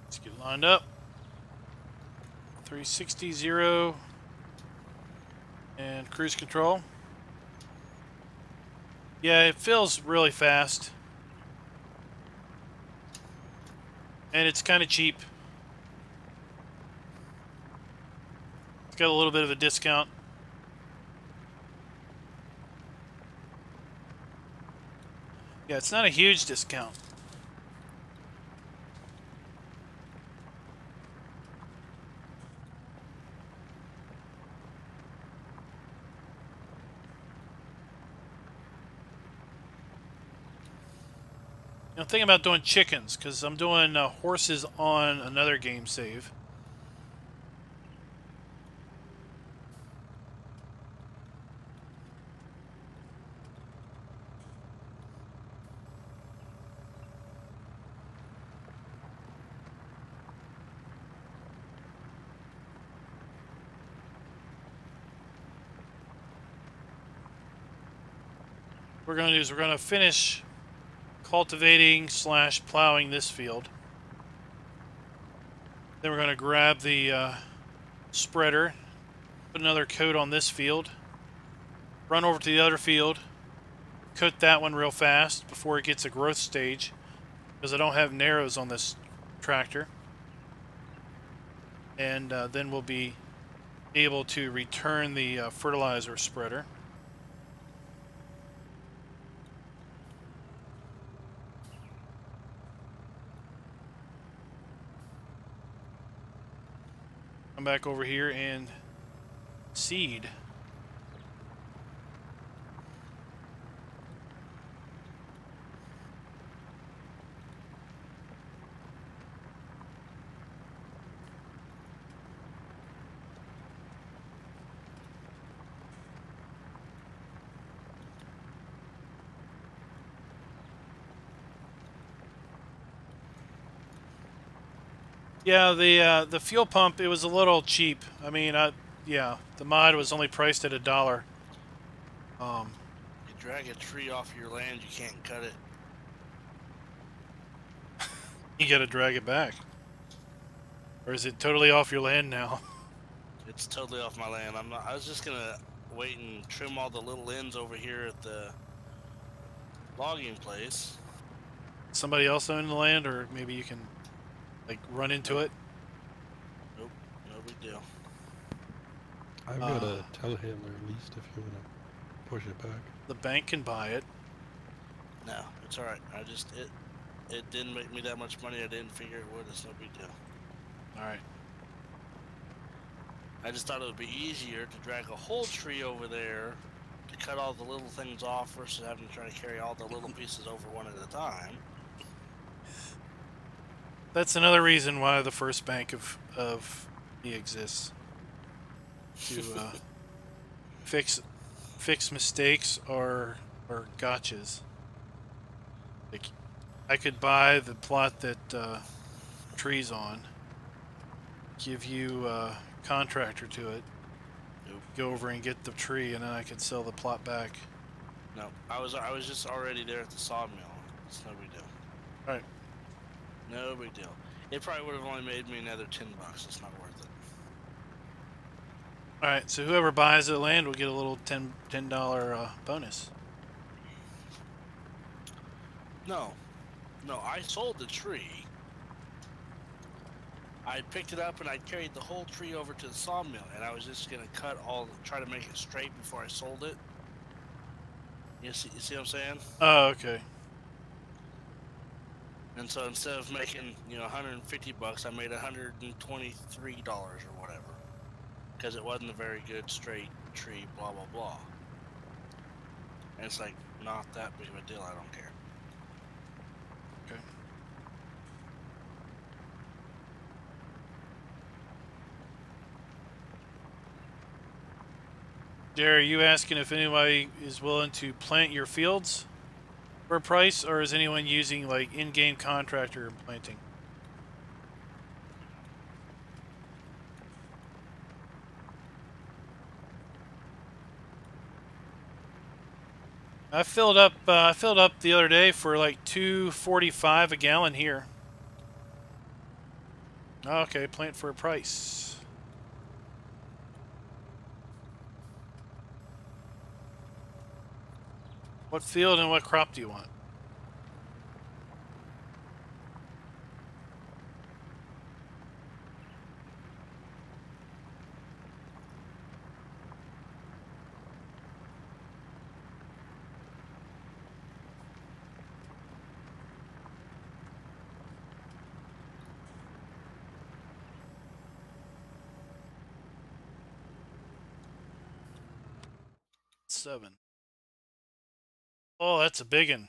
Let's get lined up. 360, 0, and cruise control. Yeah, it fills really fast. And it's kind of cheap. It's got a little bit of a discount. Yeah, it's not a huge discount. I'm thinking about doing chickens, because I'm doing horses on another game save. What we're going to do is we're going to finish cultivating / plowing this field. Then we're going to grab the spreader, put another coat on this field, run over to the other field, coat that one real fast before it gets a growth stage, because I don't have narrows on this tractor. And then we'll be able to return the fertilizer spreader. Come back over here and seed. Yeah, the fuel pump, it was a little cheap. I mean, yeah, the mod was only priced at $1. You drag a tree off your land, you can't cut it. You gotta drag it back. Or is it totally off your land now? It's totally off my land. I was just gonna wait and trim all the little ends over here at the logging place. Somebody else own the land, or maybe you can, like, run into it? Nope, no big deal. I've got a telehandler leased if you want to push it back. The bank can buy it. No, it's alright. It didn't make me that much money. I didn't figure it would. It's no big deal. Alright. I just thought it would be easier to drag a whole tree over there to cut all the little things off versus having to try to carry all the little pieces over one at a time. That's another reason why the first bank of me exists. To fix mistakes or gotchas. Like, I could buy the plot that tree's on, give you a contractor to it, go over and get the tree, and then I could sell the plot back. No, I was just already there at the sawmill. It's no big deal. All right. No big deal. It probably would have only made me another $10. It's not worth it. All right. So whoever buys the land will get a little $10 bonus. No, I sold the tree. I picked it up and I carried the whole tree over to the sawmill, and I was just gonna try to make it straight before I sold it. You see what I'm saying? Oh, okay. And so instead of making, $150, I made $123 or whatever, because it wasn't a very good straight tree. Blah blah blah. And it's like not that big of a deal. I don't care. Okay. Jerry, are you asking if anybody is willing to plant your fields for a price, or is anyone using like in-game contractor planting? I filled up the other day for like $2.45 a gallon here. Okay, plant for a price. What field and what crop do you want? Seven. Oh, that's a big one.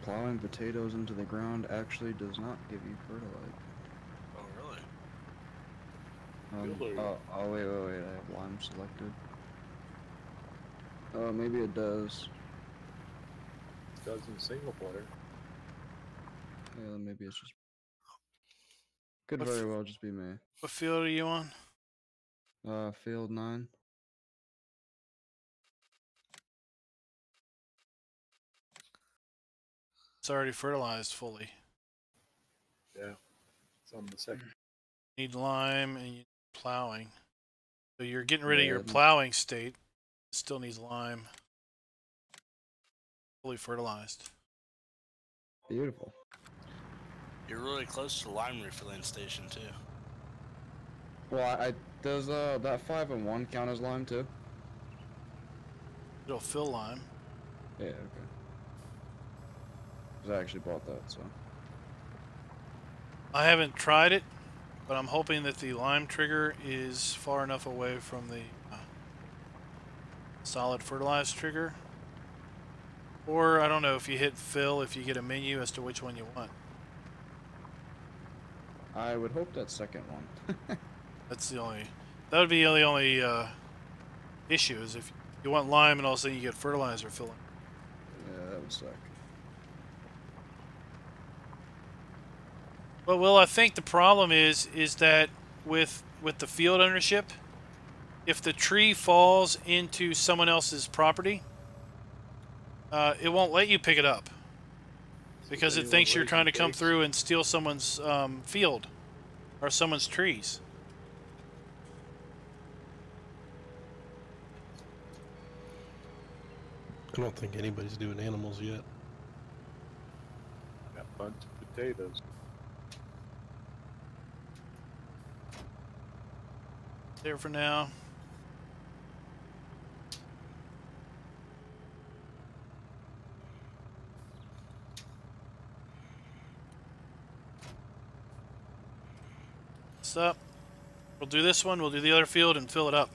Plowing potatoes into the ground actually does not give you fertilizer. Oh, really? Oh, wait, I have lime selected. Oh, maybe it does. It does in single player. Yeah, maybe it's just... Could very well just be me. What field are you on? Field 9. It's already fertilized fully. Yeah, it's on the second. You need lime and you need plowing. So you're getting rid of your plowing state. It still needs lime. Fully fertilized. Beautiful. You're really close to the lime refilling station too. Well, does that 5 and 1 count as lime too? It'll fill lime. Yeah, okay. Because I actually bought that, so. I haven't tried it, but I'm hoping that the lime trigger is far enough away from the solid fertilized trigger Or, I don't know, if you hit fill, if you get a menu as to which one you want. I would hope that second one. That's the only... That would be the only issue, is if you want lime and all of a sudden you get fertilizer filling. Yeah, that would suck. But, Will, I think the problem is that with the field ownership, if the tree falls into someone else's property, it won't let you pick it up. Because it thinks you're trying to come through and steal someone's field or someone's trees. I don't think anybody's doing animals yet. Got a bunch of potatoes. There for now. What's up? We'll do this one, we'll do the other field and fill it up.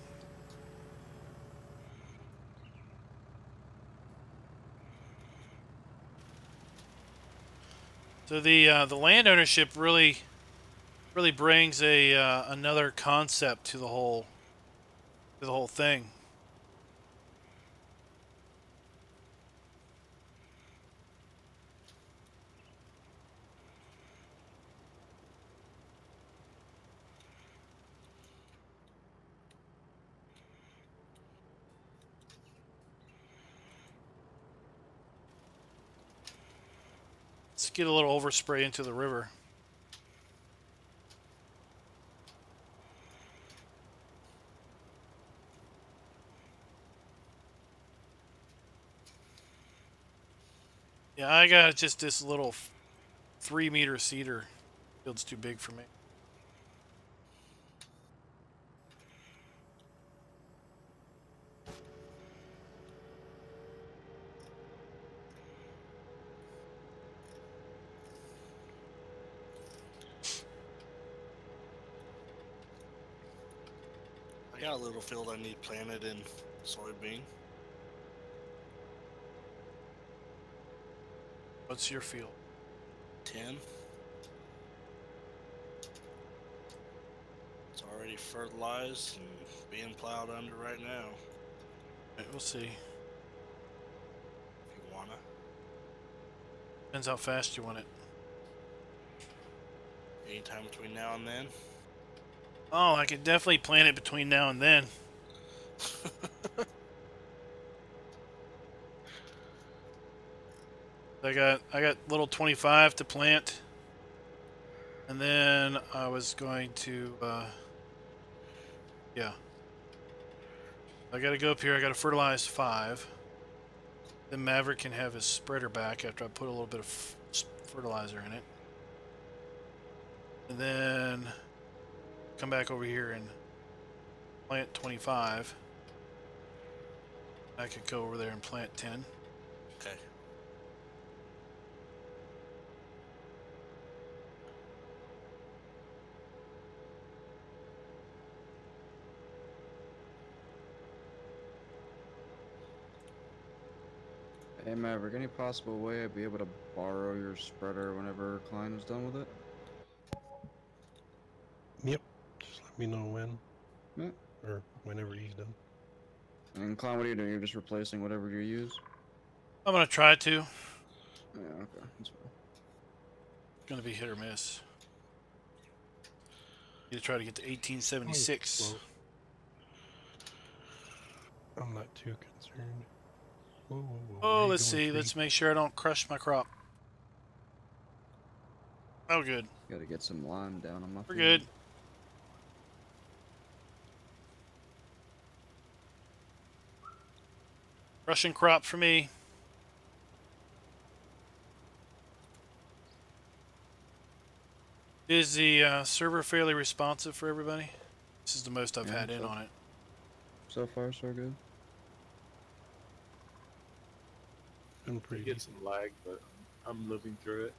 So the land ownership really brings a another concept to the whole thing. Let's get a little overspray into the river. Yeah, I got just this little 3-meter cedar. Field's too big for me. I got a little field I need planted in soybean. What's your field? 10. It's already fertilized and being plowed under right now. Right, we'll see. If you wanna. Depends how fast you want it. Anytime between now and then. Oh, I could definitely plant it between now and then. I got little 25 to plant, and then I was going to yeah. I got to go up here. I got to fertilize 5. Then Maverick can have his spreader back after I put a little bit of fertilizer in it, and then come back over here and plant 25. I could go over there and plant 10. Okay. Hey Maverick, any possible way I'd be able to borrow your spreader whenever Klein is done with it? Yep. Just let me know when. Yeah. Or whenever he's done. And Klein, what are you doing? You're just replacing whatever you use? I'm gonna try to. Yeah, okay. That's fine. It's gonna be hit or miss. You to try to get to 1876. I'm not too concerned. Whoa, whoa, whoa. Oh, let's see. Let's make sure I don't crush my crop. Oh, good. Gotta get some lime down on my We're field. good. Russian crop for me. Is the server fairly responsive for everybody? This is the most I've had in on it. So far, so good. Been pretty Get some lag, but I'm living through it.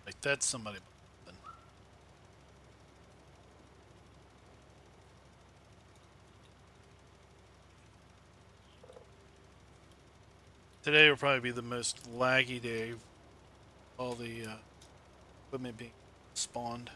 Like that's somebody. Today will probably be the most laggy day. All the equipment being spawned.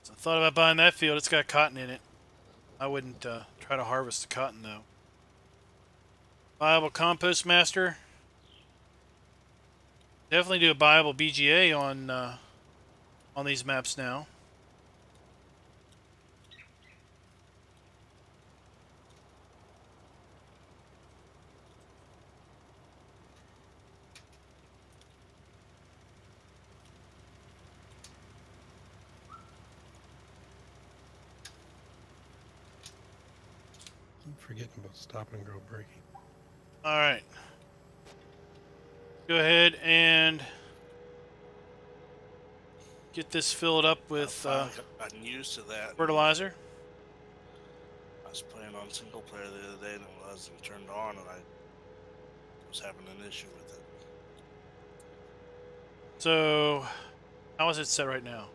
So I thought about buying that field. It's got cotton in it. I wouldn't try to harvest the cotton though. Viable compost master. Definitely do a viable BGA on these maps now. Keep forgetting about stop and go braking. All right. Go ahead and get this filled up with gotten used to that. fertilizer. I was playing on single player the other day and it wasn't turned on, and I was having an issue with it. So, how is it set right now?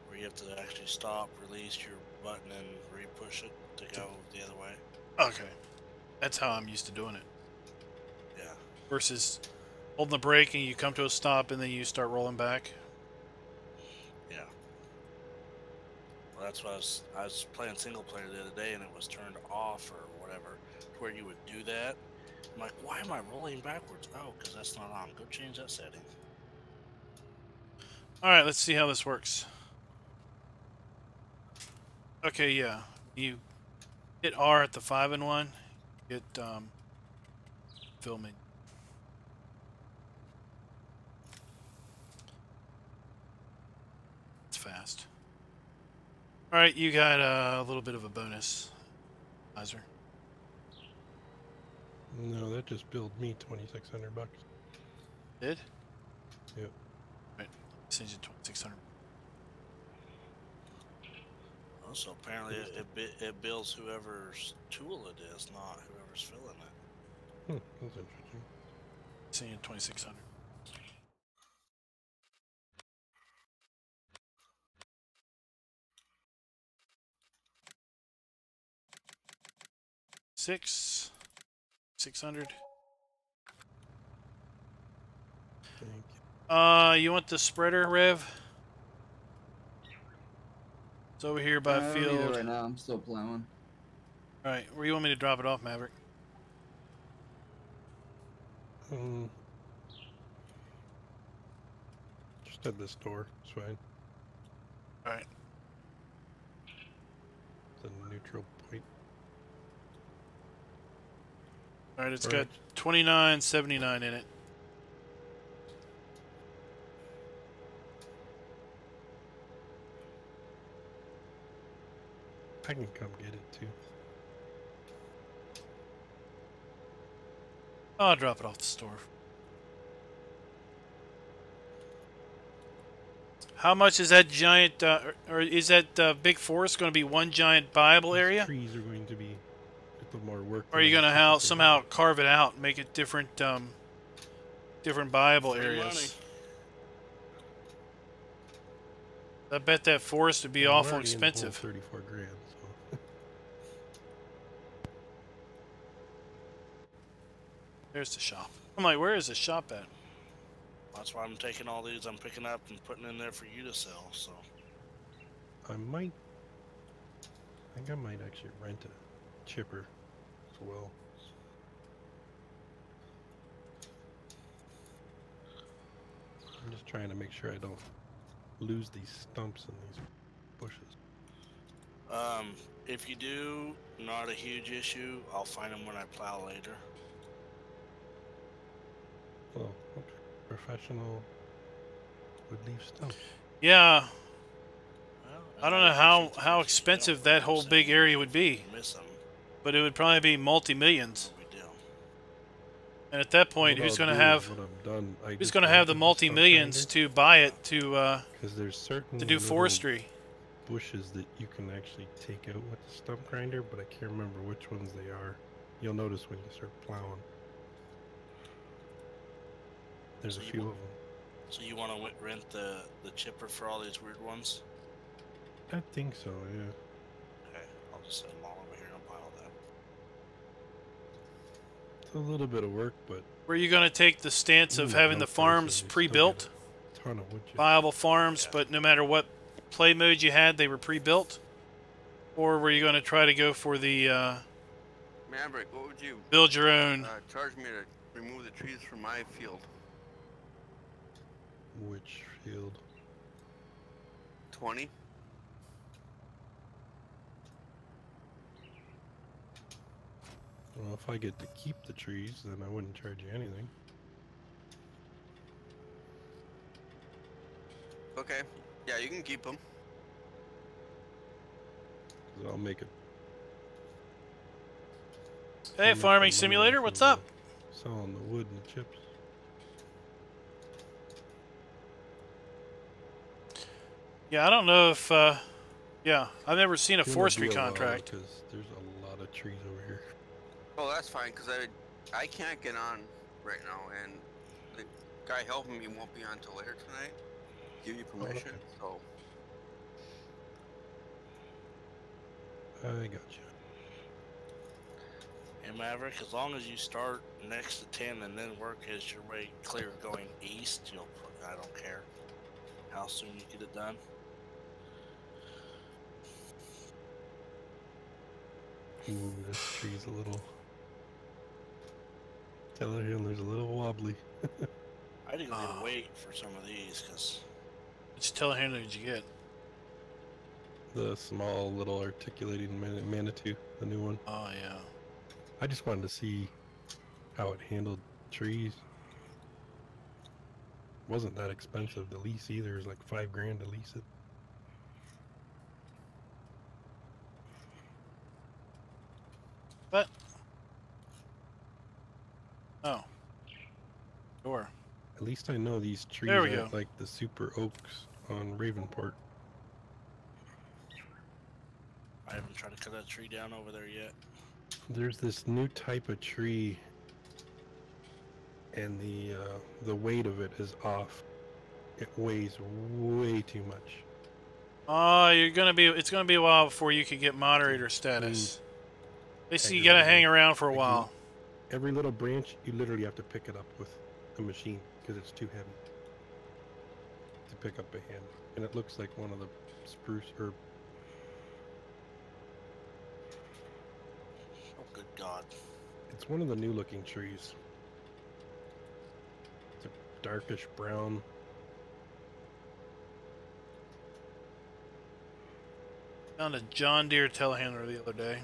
Where you have to actually stop, release your button, and re-push it to go the other way. Okay. That's how I'm used to doing it. Yeah. Versus holding the brake and you come to a stop and then you start rolling back. Yeah. Well, that's what I was playing single player the other day and it was turned off or whatever, to where you would do that. I'm like, why am I rolling backwards? Oh, because that's not on. Go change that setting. Alright, let's see how this works. Okay, yeah. You hit R at the 5-in-1. Get filming. It's fast. Alright, you got a little bit of a bonus. Advisor. No, that just billed me $2,600. Did? Yep. Right. Send you 2,600. Also, apparently it bills whoever's tool it is, not whoever's filling it. That's interesting. Send you 2,600. $600. Thank you. You want the spreader, Rev? It's over here by I don't need it field. right now. I'm still plowing. All right, where you want me to drop it off, Maverick? Just at this door. It's fine. All right. The neutral point. All right, it's All got right. 2979 in it. I can come get it too. I'll drop it off the store. How much is that giant, or is that big forest going to be one giant viable area? Trees are going to be a little more work. Or are you going to somehow carve it out and make it different, different viable areas? I bet that forest would be awful expensive. 34 grand. So. There's the shop. I'm like, where is the shop at? That's why I'm taking all these I'm picking up and putting in there for you to sell. So I think I might actually rent a chipper as well. I'm just trying to make sure I don't lose these stumps and these bushes. if you do, not a huge issue. I'll find them when I plow later. Oh, okay. Professional would leave stumps. Yeah. Well, I don't know how expensive that whole big area would be. Miss them. But it would probably be multi-millions. We do. And at that point, who's going to have the multi-millions to buy it to there's certain to do forestry? Bushes that you can actually take out with the stump grinder, but I can't remember which ones they are. You'll notice when you start plowing. There's So a you few wa- of them. So you want to rent the chipper for all these weird ones? I think so, yeah. Okay, I'll just send them all over here and I'll buy all that. It's a little bit of work, but... Were you going to take the stance of having the farms pre-built? Ton of wood chips. Viable farms, Yeah. but no matter what play mode you had, they were pre-built? Or were you going to try to go for the Maverick, what would you build your own? charge me to remove the trees from my field? Which field? 20. Well, if I get to keep the trees, then I wouldn't charge you anything. Okay. Yeah, you can keep them. 'Cause I'll make it. Hey, Farming Simulator, what's up? Selling the wood and the chips. Yeah, I don't know if, yeah, I've never seen a It'll forestry be a while, contract. because there's a lot of trees over here. Oh, that's fine, because I can't get on right now, and the guy helping me won't be on until later tonight. Give you permission, so... I got you. And Maverick, as long as you start next to 10 and then work as your way clear going east, I don't care how soon you get it done. Ooh, this tree's a little... Telehandler's a little wobbly. I didn't even wait for some of these, because... Which telehandler did you get? The small little articulating Manitou, the new one. Oh, yeah. I just wanted to see how it handled trees. Wasn't that expensive to lease either. It was like $5 grand to lease it. What? Oh. Sure. At least I know these trees There we aren't go. like the super oaks on Ravenport. I haven't tried to cut that tree down over there yet. There's this new type of tree, and the weight of it is off. It weighs way too much. Oh, it's gonna be a while before you can get moderator status. Basically, you gotta hang around for a while. Every little branch, you literally have to pick it up with a machine because it's too heavy to pick up a hand. And it looks like one of the spruce or... Oh, good God. It's one of the new looking trees. It's a darkish brown. Found a John Deere telehandler the other day.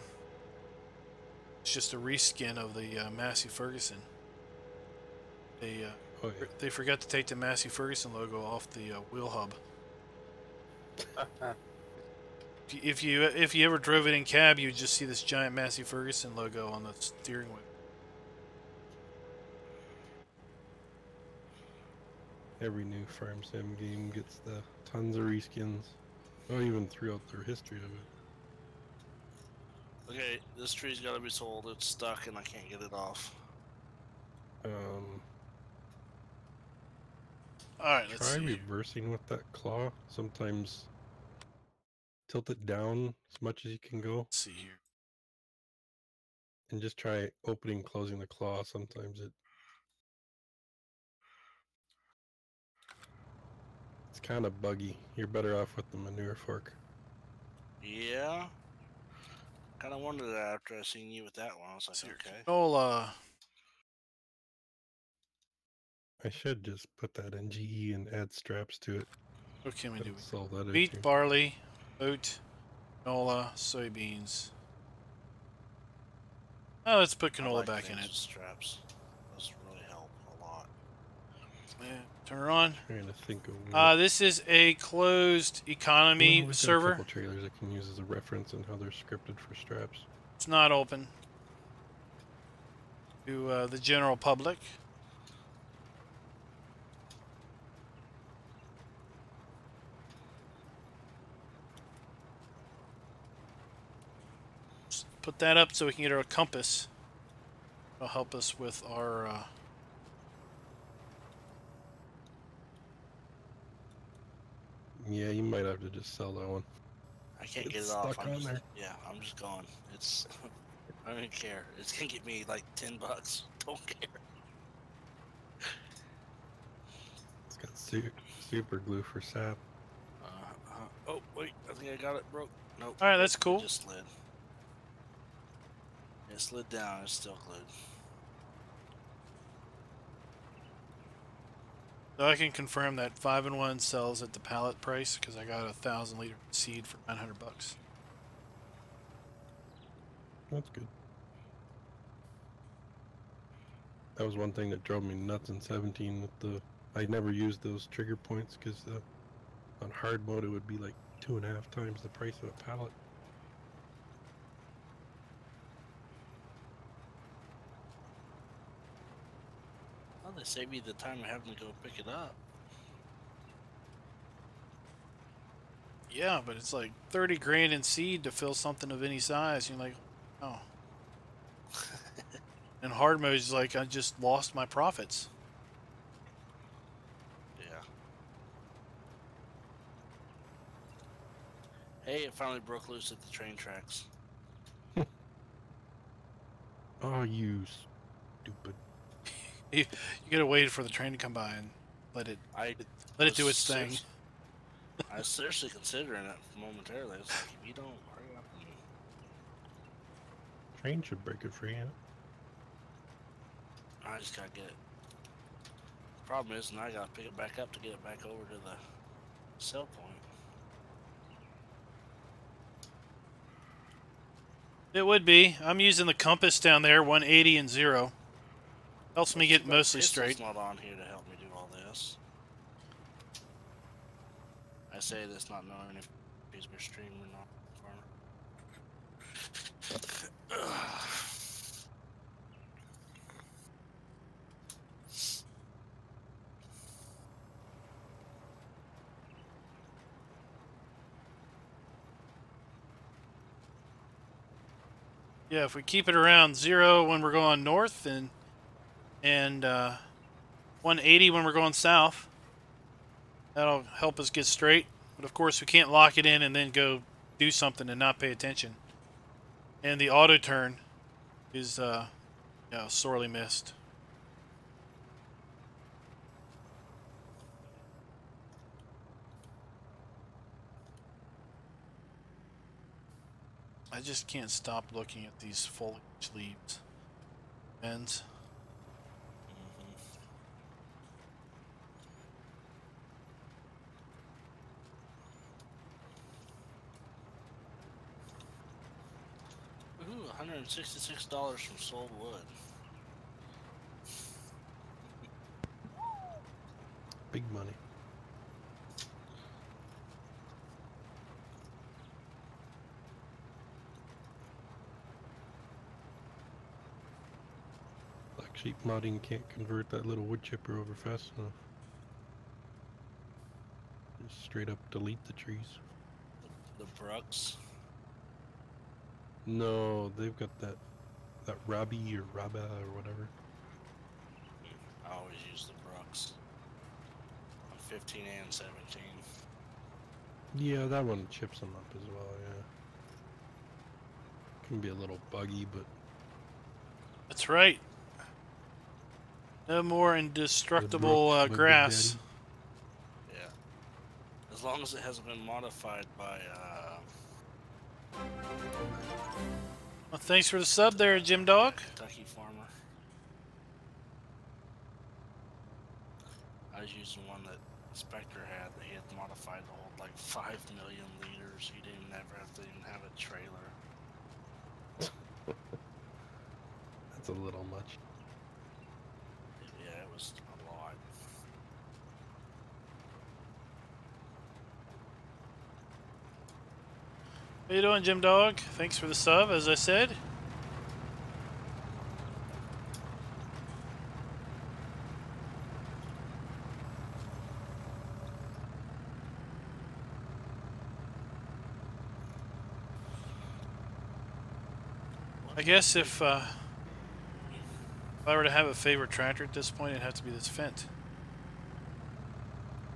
It's just a reskin of the Massey Ferguson. They forgot to take the Massey Ferguson logo off the wheel hub. If you ever drove it in cab, you'd just see this giant Massey Ferguson logo on the steering wheel. Every new Farm Sim game gets the tons of reskins. Oh, even throughout their history of it. Okay, this tree's gotta be sold. It's stuck and I can't get it off. Alright, let's Try see. reversing with that claw. Sometimes tilt it down as much as you can go. Let's see here. And just try opening and closing the claw. Sometimes it's kind of buggy. You're better off with the manure fork. Yeah. Kinda wondered that after I seen you with that one. I was like, okay. Canola. I should just put that in GE and add straps to it. What can we do? Solve that Wheat, issue. barley, oat, canola, soybeans. Oh, let's put canola back in it. Straps. Those really help a lot. Yeah, turn her on. Trying to think of this is a closed economy we've got server. a couple trailers I can use as a reference on how they're scripted for straps. It's not open to the general public. Just put that up so we can get our compass. It'll help us with our Yeah, you might have to just sell that one. I can't get It's it off. stuck on there. Yeah, I'm just going. It's. I don't even care. It's gonna get me like $10. Don't care. It's got super glue for sap. Oh wait, I think I got it broke. Nope. All right, that's cool. It just slid. It slid down. It's still glued. So I can confirm that 5-in-1 sells at the pallet price because I got a 1,000-liter seed for $900. That's good. That was one thing that drove me nuts in 17 with the. I never used those trigger points because on hard mode it would be like 2.5 times the price of a pallet. Well, they save you the time of having to go pick it up. Yeah, but it's like 30 grand in seed to fill something of any size. You're like, oh. And hard mode is like, I just lost my profits. Yeah. Hey, it finally broke loose at the train tracks. Oh, you stupid. You gotta wait for the train to come by and let it do its thing. I was seriously considering it momentarily. It's like, if you don't hurry up and... Train should break it free, huh? I just gotta get it. Problem is, now I gotta pick it back up to get it back over to the sell point. It would be. I'm using the compass down there, 180 and 0. Helps me get mostly straight. Not on here to help me do all this. I say this not knowing if he's been streaming or not. Yeah, if we keep it around 0 when we're going north and 180 when we're going south, that'll help us get straight. But of course, we can't lock it in and then go do something and not pay attention. And the auto turn is sorely missed. I just can't stop looking at these foliage leaves. Ends. Ooh, $166 from sold wood. Big money. Black sheep modding can't convert that little wood chipper over fast enough. Just straight up delete the trees. The Brooks. No, they've got that Robbie or Rabba or whatever. I always use the Brooks. On 15 and 17. Yeah, that one chips them up as well, yeah. Can be a little buggy, but... That's right. No more indestructible grass. Yeah. As long as it hasn't been modified by, Well, thanks for the sub there, Jim Dog. Kentucky farmer. I was using one that Spectre had. They had modified to hold like 5 million liters. You didn't ever have to even have a trailer. That's a little much. Yeah, it was a lot. How you doing, Jim Dog? Thanks for the sub, as I said. I guess if I were to have a favorite tractor at this point, it'd have to be this Fendt.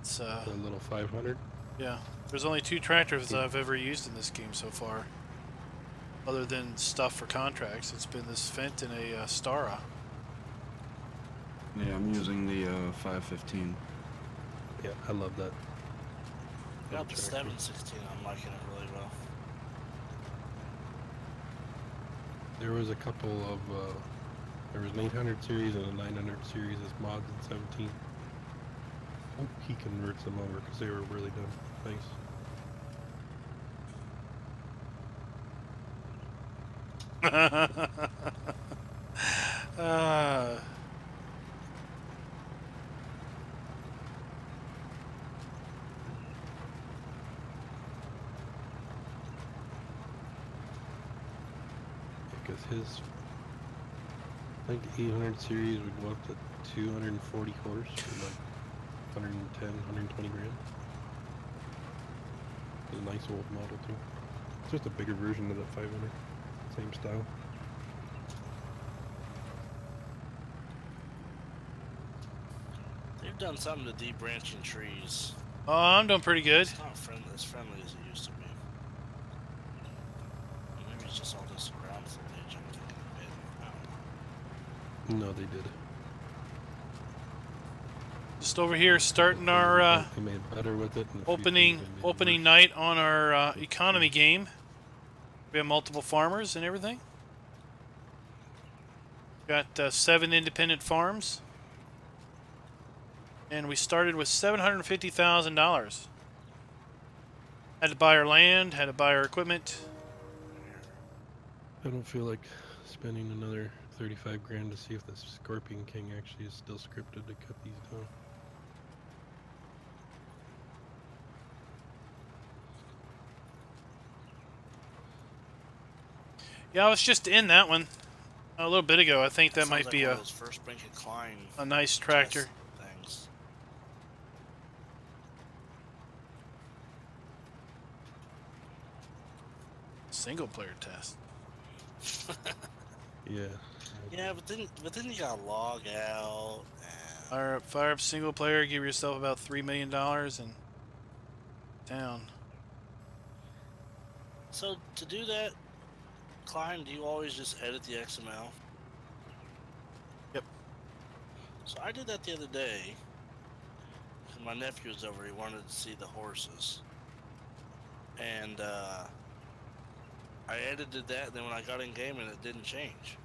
It's The little 500? Yeah, there's only 2 tractors I've ever used in this game so far. Other than stuff for contracts, it's been this Fent and a Stara. Yeah, I'm using the 515. Yeah, I love that. Got the 716. I'm liking it really well. There was a couple of there was an 800 series and a 900 series as mods in 17. Hope he converts them over because they were really done nice. Because his, I think the 800 series would go up to 240 horse for like 110, 120 grand. It's a nice old model too. It's just a bigger version of the 500. Same style. They've done something to debranching trees. Oh, I'm doing pretty good. It's not as friendly as it used to be. Maybe it's just all this ground footage. I'm thinking of it. I don't know. No, they did. Just over here, starting our they made better with it. And opening night on our economy game. We have multiple farmers and everything. Got 7 independent farms, and we started with $750,000. Had to buy our land, had to buy our equipment. I don't feel like spending another 35 grand to see if the Scorpion King actually is still scripted to cut these down. Yeah, I was just in that one a little bit ago. I think that might like be one a of those first bank of Klein nice tractor. Things. Single player test. Yeah. Yeah, but then you gotta log out. And... Fire up single player. Give yourself about $3 million and down. So to do that, Klein, do you always just edit the XML? Yep. So I did that the other day. My nephew was over. He wanted to see the horses, and I edited that. And then when I got in game, and it didn't change.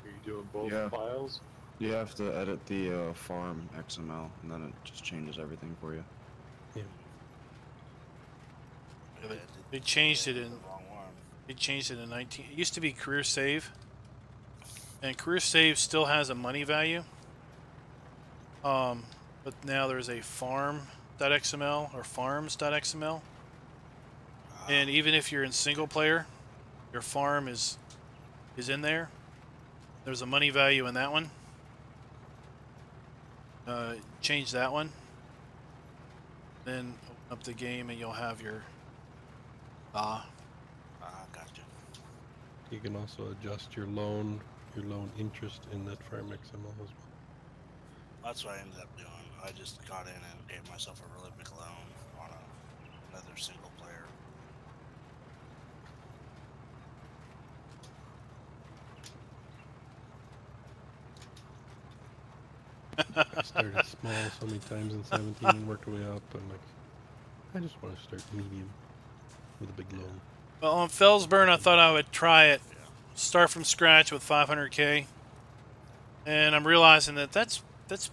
Are you doing both files? You have to edit the farm XML, and then it just changes everything for you. Yeah. They changed it in. They changed it in 19. It used to be career save, and career save still has a money value. But now there's a farm.xml or farms.xml, and even if you're in single player, your farm is in there. There's a money value in that one. Change that one, then open up the game, and you'll have your Gotcha. You can also adjust your loan interest in that farm XML as well. That's what I ended up doing. I just got in and gave myself a really big loan on another single player. I started small so many times in 17 and worked way up. I'm like, I just want to start medium with a big loan. Well, on Felsburn, I thought I would try it. Start from scratch with 500K, and I'm realizing that that's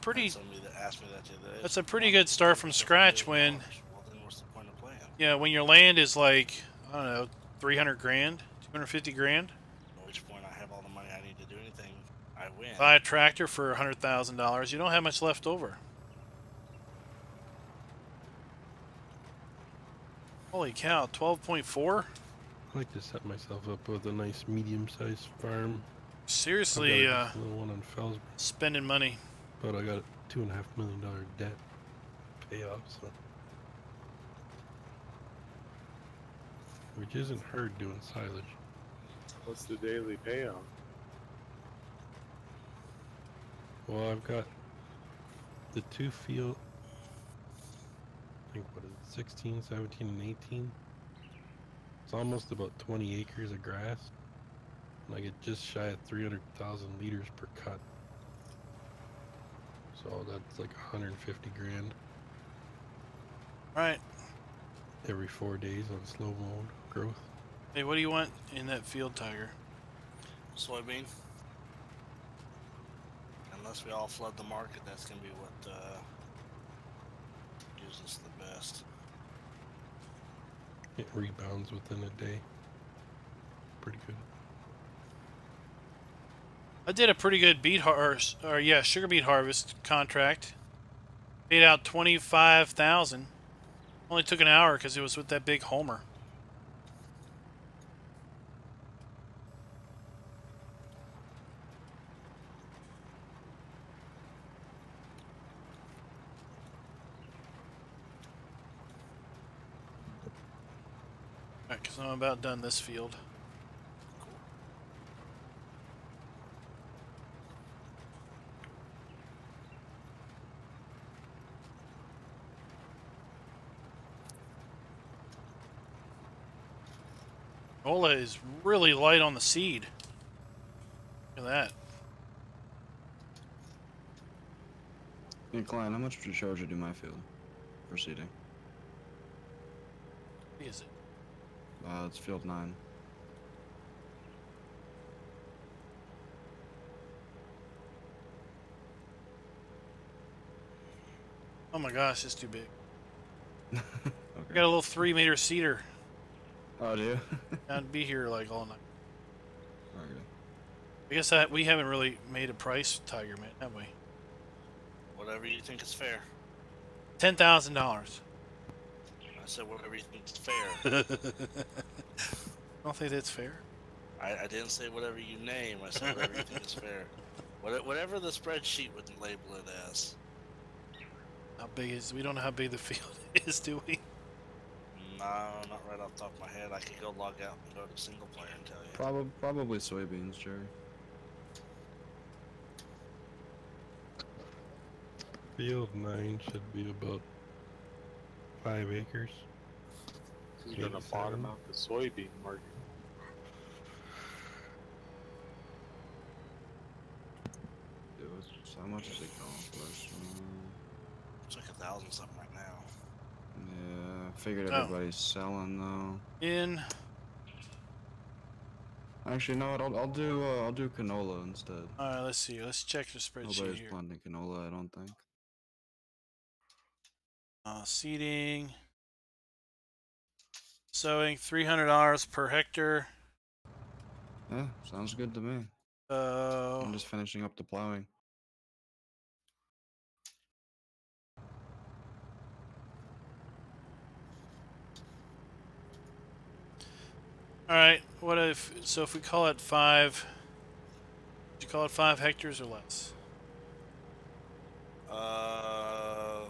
pretty. Somebody that asked me that the other day. That's a pretty good start from scratch when. Well, then what's the point of playing? Yeah, when your land is like, I don't know, 300 grand, 250 grand. At which point I have all the money I need to do anything. I win. Buy a tractor for $100,000. You don't have much left over. Holy cow, 12.4. I like to set myself up with a nice medium-sized farm. Seriously, I've got a little one on Felsburn, spending money. but I got a $2.5 million debt payoff, so which isn't hard doing silage. What's the daily payout? Well, I've got the 2 field. think, what is it, 16, 17, and 18. It's almost about 20 acres of grass. And I get just shy of 300,000 liters per cut. So that's like 150 grand. Alright. Every 4 days on slow mode growth. Hey, what do you want in that field, Tiger? Soybean. Unless we all flood the market, that's gonna be what gives us the best. It rebounds within a day. Pretty good. I did a pretty good sugar beet harvest contract. Paid out $25,000. Only took an hour because it was with that big Homer. Alright, because I'm about done this field. Ola is really light on the seed. Look at that. Hey, Klein, how much would you charge to do my field for seeding? What is it? It's field 9. Oh my gosh, it's too big. Okay. I got a little 3-meter seeder. Oh, do you? I'd be here like all night. Okay. I guess we haven't really made a price, Tiger Man, have we? Whatever you think is fair. $10,000. I said whatever you think is fair. I don't think that's fair. I didn't say whatever you name. I said whatever you think is fair. Whatever the spreadsheet would label it as. How big is? We don't know how big the field is, do we? No, not right off the top of my head. I could go log out and go to single player and tell you. Probably soybeans, Jerry. Field 9 should be about 5 acres. You're gonna bottom out the soybean market. Dude, how much is it going for? It's like 1,000 something right now. Yeah, I figured everybody's selling though. Actually, no, I'll do canola instead. All right, let's see. Let's check the spreadsheet Nobody's here. planting canola, I don't think. Seeding. Sowing $300 per hectare. Yeah, sounds good to me. I'm just finishing up the plowing. All right. What if? So if we call it 5, would you call it 5 hectares or less? Oh,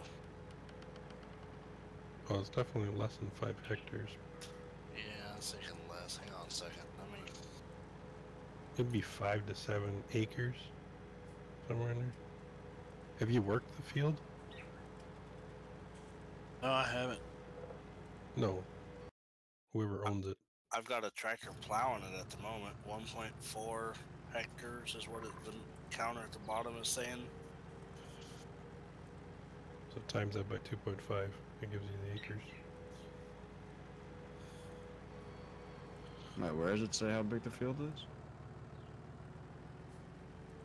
it's definitely less than 5 hectares. Yeah, I was thinking less. Hang on a second. It'd be 5 to 7 acres, somewhere in there. Have you worked the field? No, I haven't. No. Whoever owns it. I've got a tractor plowing it at the moment. 1.4 hectares is what the counter at the bottom is saying. So times that by 2.5, it gives you the acres. Wait, where does it say how big the field is?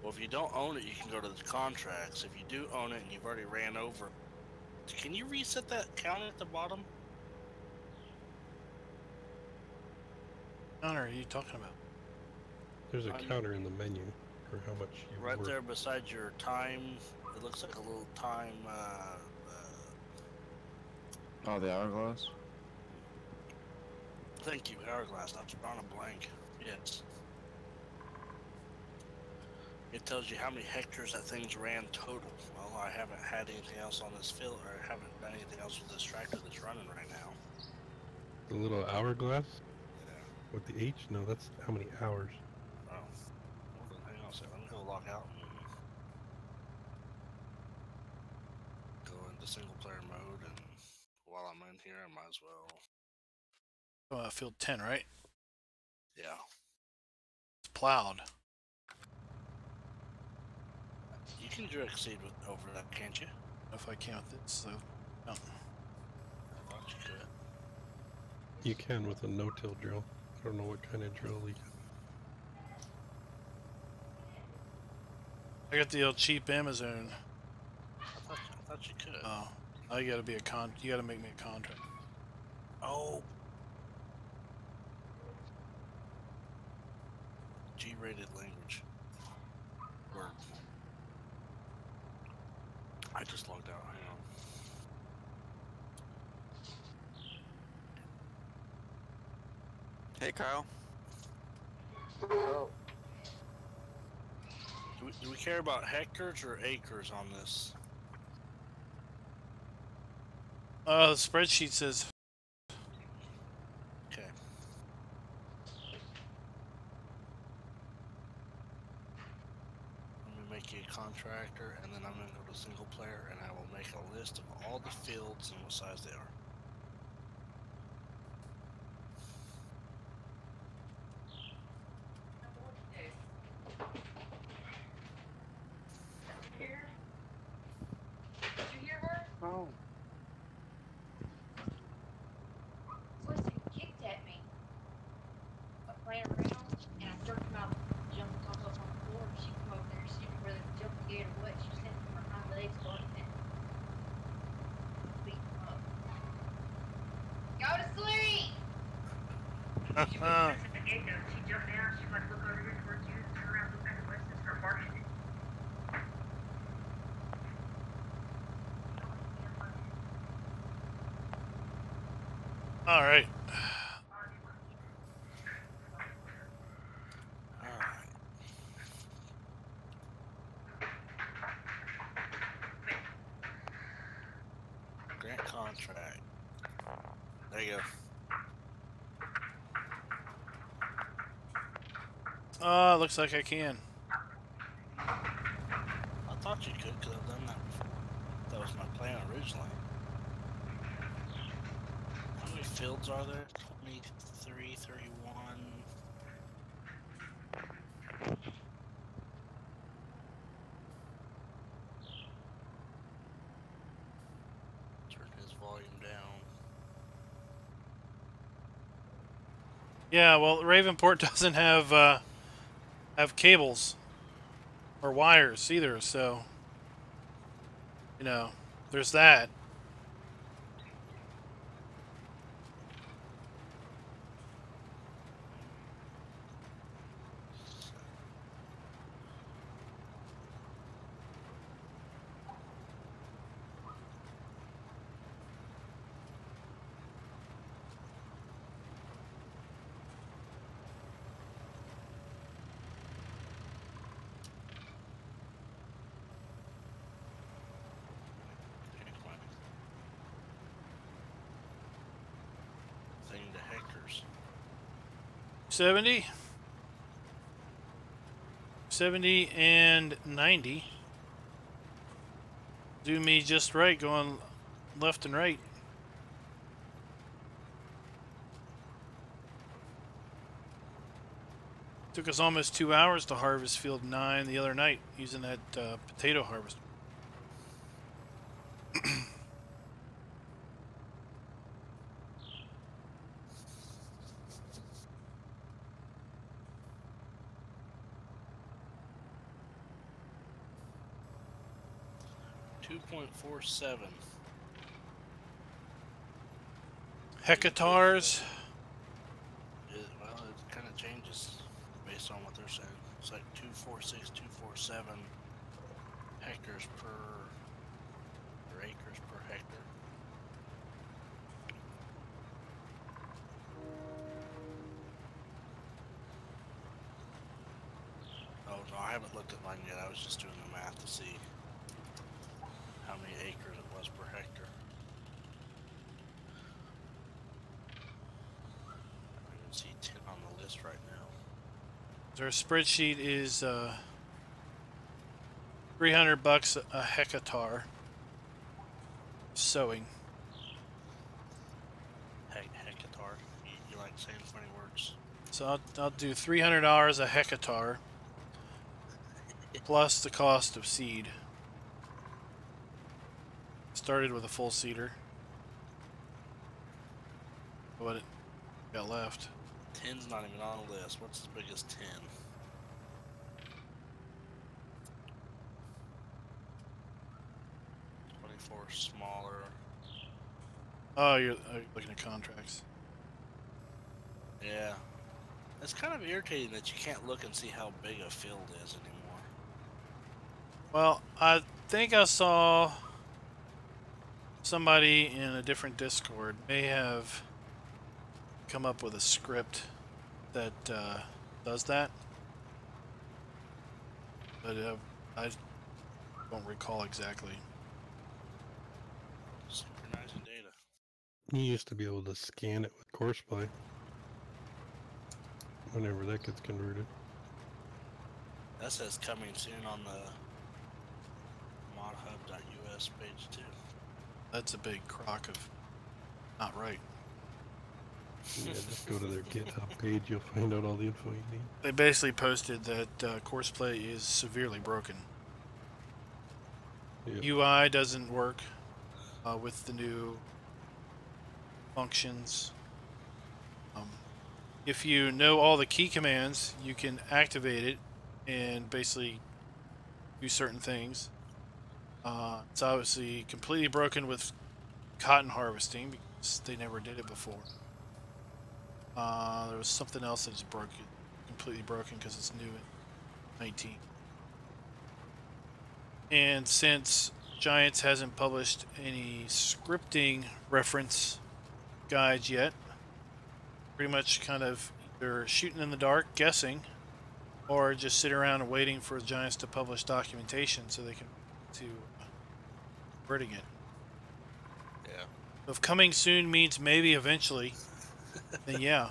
Well, if you don't own it, you can go to the contracts. If you do own it and you've already ran over, can you reset that counter at the bottom? What counter are you talking about? There's a counter in the menu for how much you Right work. there beside your time, it looks like a little time. Oh, the hourglass? Thank you, hourglass. I'm drawing a blank. Yes. It tells you how many hectares that thing's ran total. Well, I haven't had anything else on this field, or I haven't done anything else with this tractor that's running right now. The little hourglass? Yeah. With the H? No, that's how many hours. Oh. Well, hang on a second. Let me go log out and go into single player mode and While I'm in here, I might as well. Field 10, right? Yeah. It's plowed. You can direct seed over that, can't you? If I can with it, so no. I thought you could. You can with a no-till drill. I don't know what kind of drill you got. I got the old cheap Amazon. I thought you could. Oh, now you gotta be you gotta make me a contract. Oh. G-rated language. Word. I just logged out. Hang on. Hey, Kyle. Oh, Do we care about hectares or acres on this? The spreadsheet says. Okay. I'm gonna make you a contractor, and then I'm gonna go to single player, and I will make a list of all the fields and what size they are. oh. Listen, kicked at me. I ran around and I jerked him out, jumped on top on the floor. She come over there and see me whether the jump to get or what. She sent me my hind legs starting and beat him up. Go to sleep! She was at the gate though. She jumped down. She like look over here towards you, turn around, look back west and start barking it. All right. Alright. Grant contract. There you go. Looks like I can. I thought you could, because I've done that before. That was my plan originally. How many fields are there? 23, 31. Turn his volume down. Yeah, well, Ravenport doesn't have cables or wires either, so you know, there's that. Thing to hectares. 70, 70 and 90. Do me just right, going left and right. Took us almost 2 hours to harvest field 9 the other night using that potato harvester. .47 hectares. Well, it kind of changes based on what they're saying. It's like 246, 247 hectares per, or acres per hectare. Oh no, I haven't looked at mine yet. I was just doing the math to see how many acres it was per hectare. I can see 10 on the list right now. Our spreadsheet is $300 a hectare sowing. Saying funny words. So I'll do $300 a hectare plus the cost of seed. Started with a full seeder. What it got left? 10's not even on the list. What's the biggest 10? Smaller. Oh, you're looking at contracts. Yeah. It's kind of irritating that you can't look and see how big a field is anymore. Well, I think I saw somebody in a different Discord may have come up with a script that does that. But I don't recall exactly. Synchronizing data. You used to be able to scan it with Courseplay. Whenever that gets converted. That says coming soon on the modhub.us page too. That's a big crock of not right. Yeah, just go to their GitHub page. You'll find out all the info you need. They basically posted that Courseplay is severely broken. Yep. UI doesn't work with the new functions. If you know all the key commands, you can activate it and basically do certain things. It's obviously completely broken with cotton harvesting because they never did it before. There was something else that is broken, completely broken because it's new in 19. And since Giants hasn't published any scripting reference guides yet, pretty much kind of either shooting in the dark, guessing, or just sit around and waiting for Giants to publish documentation so they can converting it. Yeah. If coming soon means maybe eventually, then yeah.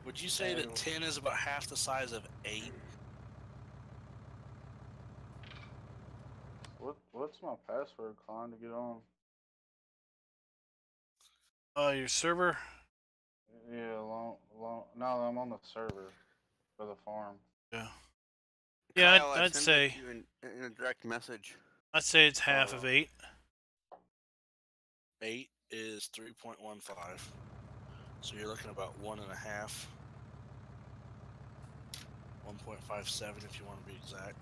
Would you say that 10 is about half the size of 8? What's my password, Klein, to get on? Your server? Yeah, no, I'm on the server for the farm. Yeah. Yeah, Kyle, I'd say you in a direct message. I'd say it's half of 8. 8 is 3.15. So you're looking about 1.5. 1.57 if you want to be exact.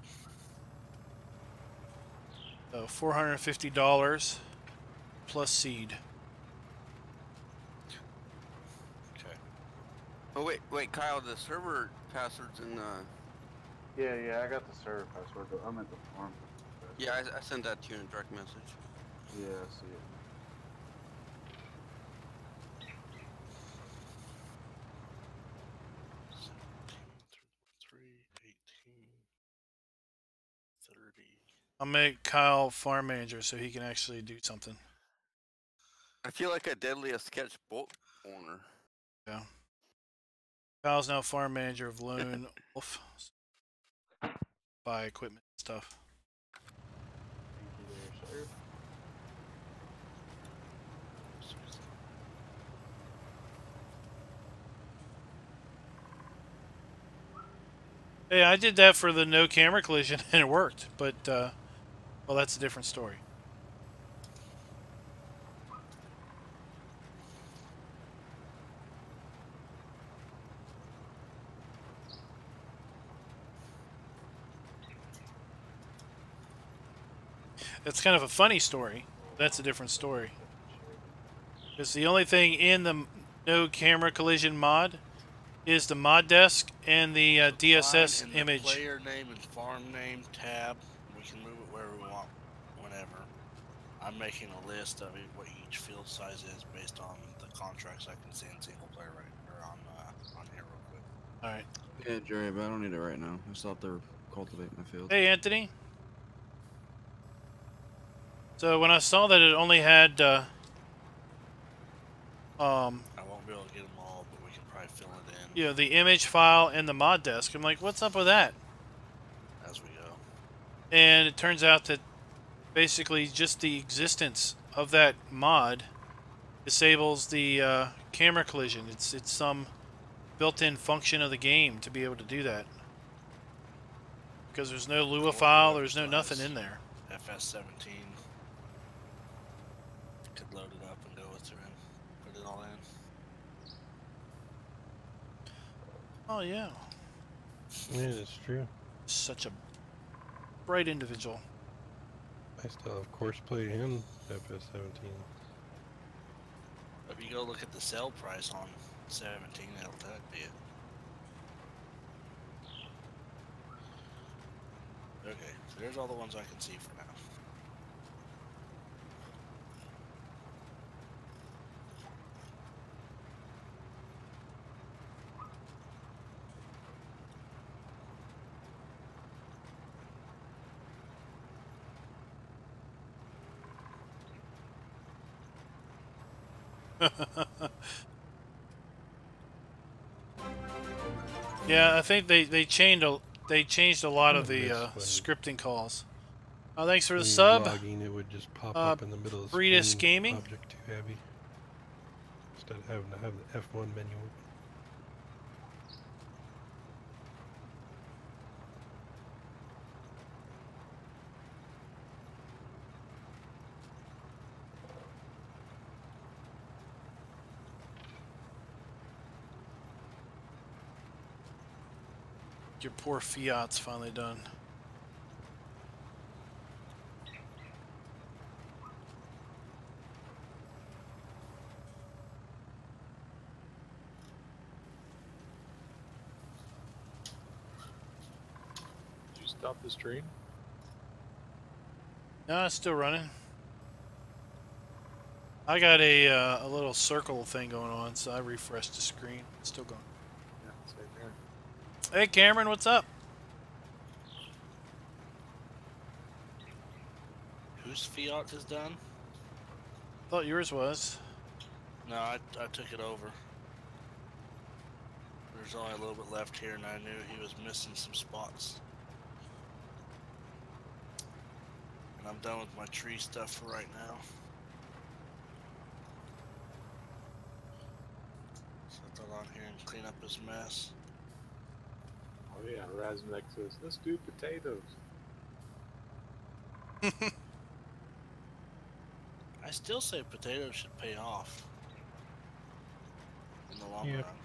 So $450 plus seed. Okay. Oh wait, Kyle, the server password's in the. Yeah, I got the server password, but I'm at the farm. Yeah, I sent that to you in a direct message. Yeah, I see it. I'll make Kyle farm manager so he can actually do something. I feel like a Deadly Sketch boat owner. Yeah. Kyle's now farm manager of Lone Wolf. Buy equipment and stuff. Thank you there, sir. Hey, I did that for the no camera collision and it worked, but well, that's a different story. That's kind of a funny story. That's a different story. Because the only thing in the no camera collision mod is the mod desk and the DSS in image. The player name and farm name tab. We can move it wherever we want, whenever. I'm making a list of it, what each field size is based on the contracts I can see in single player on here real quick. All right. Yeah, Jerry, but I don't need it right now. I still have to cultivate my field. Hey, Anthony. So when I saw that it only had I won't be able to get them all, but we can probably fill it in. you know, the image file and the mod desk, I'm like, what's up with that? As we go. And it turns out that basically just the existence of that mod disables the camera collision. It's some built-in function of the game to be able to do that. Because there's no Lua file, there's no nothing in there. FS17. Could load it up and go through and put it all in. Oh yeah. Yeah, it's true. Such a bright individual. I still have Courseplay and FS17. If you go look at the sell price on 17, that'll tell you. Okay, so there's all the ones I can see for now. Yeah, I think they changed a lot of the scripting calls. Oh, thanks for the sub. Logging, it would just pop up in the middle of the Breedis screen. Gaming. Object too heavy. Instead of having to have the F1 menu open. Your poor Fiat's finally done. Did you stop the stream? No, it's still running. I got a little circle thing going on, so I refreshed the screen. It's still going. Yeah, same here. Hey Cameron, what's up? Whose Fiat is done? Thought yours was. No, I took it over. There's only a little bit left here, and I knew he was missing some spots. And I'm done with my tree stuff for right now. Set that on here and clean up his mess. Oh yeah, Raznek says, let's do potatoes. I still say potatoes should pay off in the long Yeah. run.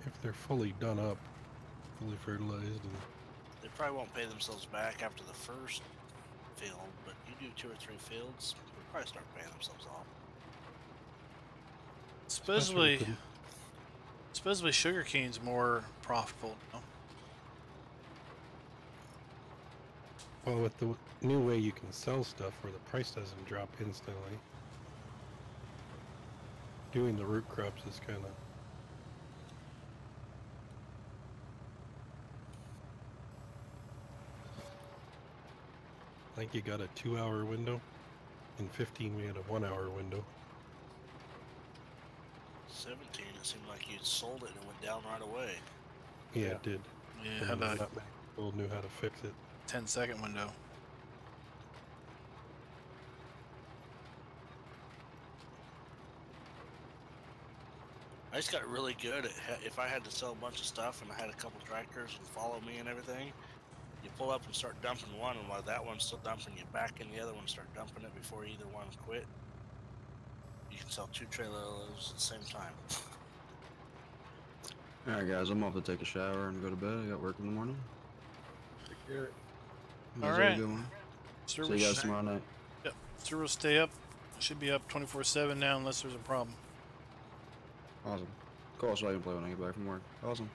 If they're fully done up, fully fertilized, and They probably won't pay themselves back after the first field, but you do 2 or 3 fields, they'll probably start paying themselves off. Supposedly sugarcane's more profitable now. well, with the new way you can sell stuff where the price doesn't drop instantly, doing the root crops is kind of like you got a 2-hour window. In 15 we had a 1-hour window. 17, it seemed like you'd sold it and it went down right away. Yeah, it did. Yeah, And how about not many people knew how to fix it. 10-second window? I just got really good at if I had to sell a bunch of stuff and I had a couple tractors and follow me and everything, you pull up and start dumping one, and while that one's still dumping, you back in the other one, start dumping it before either one quit. You can sell 2 trailer loads at the same time. Alright guys, I'm off to take a shower and go to bed. I got work in the morning. Take care. Alright. See you guys tomorrow night. Yep. Server will stay up. Should be up 24/7 now unless there's a problem. Awesome. Cool, so I can play when I get back from work. Awesome.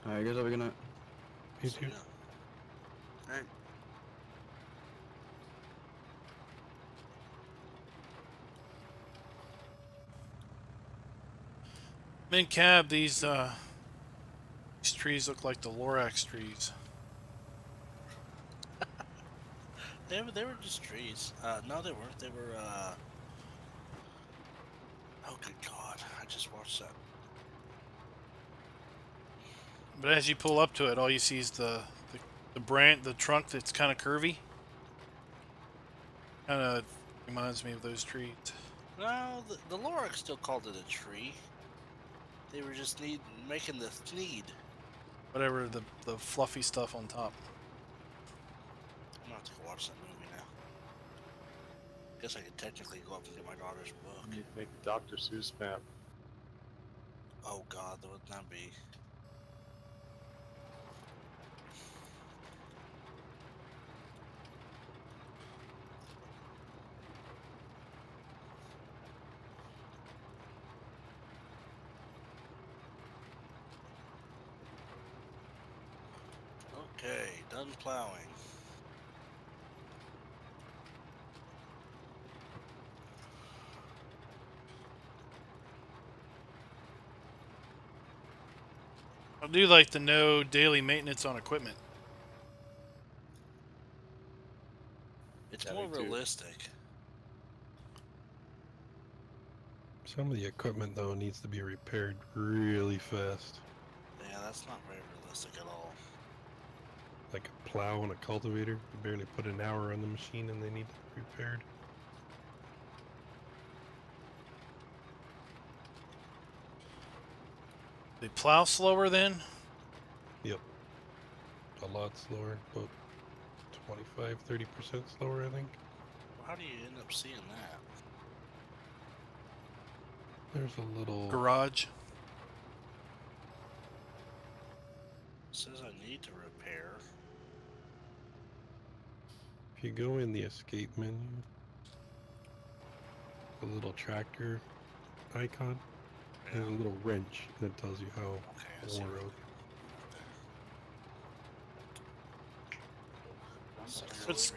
Alright, you guys have a good night. You too. Alright. In cab, these trees look like the Lorax trees. They were just trees. No, they weren't. They were, oh, good God. I just watched that. But as you pull up to it, all you see is the trunk that's kind of curvy. Kind of Reminds me of those trees. No, the Lorax still called it a tree. They were just making the sneed. Whatever, the fluffy stuff on top. I'm gonna have to go watch that movie now. Guess I could technically go up and get my daughter's book. Make a Dr. Seuss map. Oh God, that would not be. Okay, done plowing. I do like the no daily maintenance on equipment. It's Yeah, more me too. realistic. Some of the equipment though needs to be repaired really fast. Yeah, that's not very realistic at all. Like a plow and a cultivator. You barely put an hour on the machine and they need to be repaired. They plow slower then? Yep. A lot slower, about 25-30% slower, I think. Well, how do you end up seeing that? There's a little Garage. It says I need to repair. If you go in the escape menu, the little tractor icon, there's a little wrench that tells you how Okay, I see. wore out.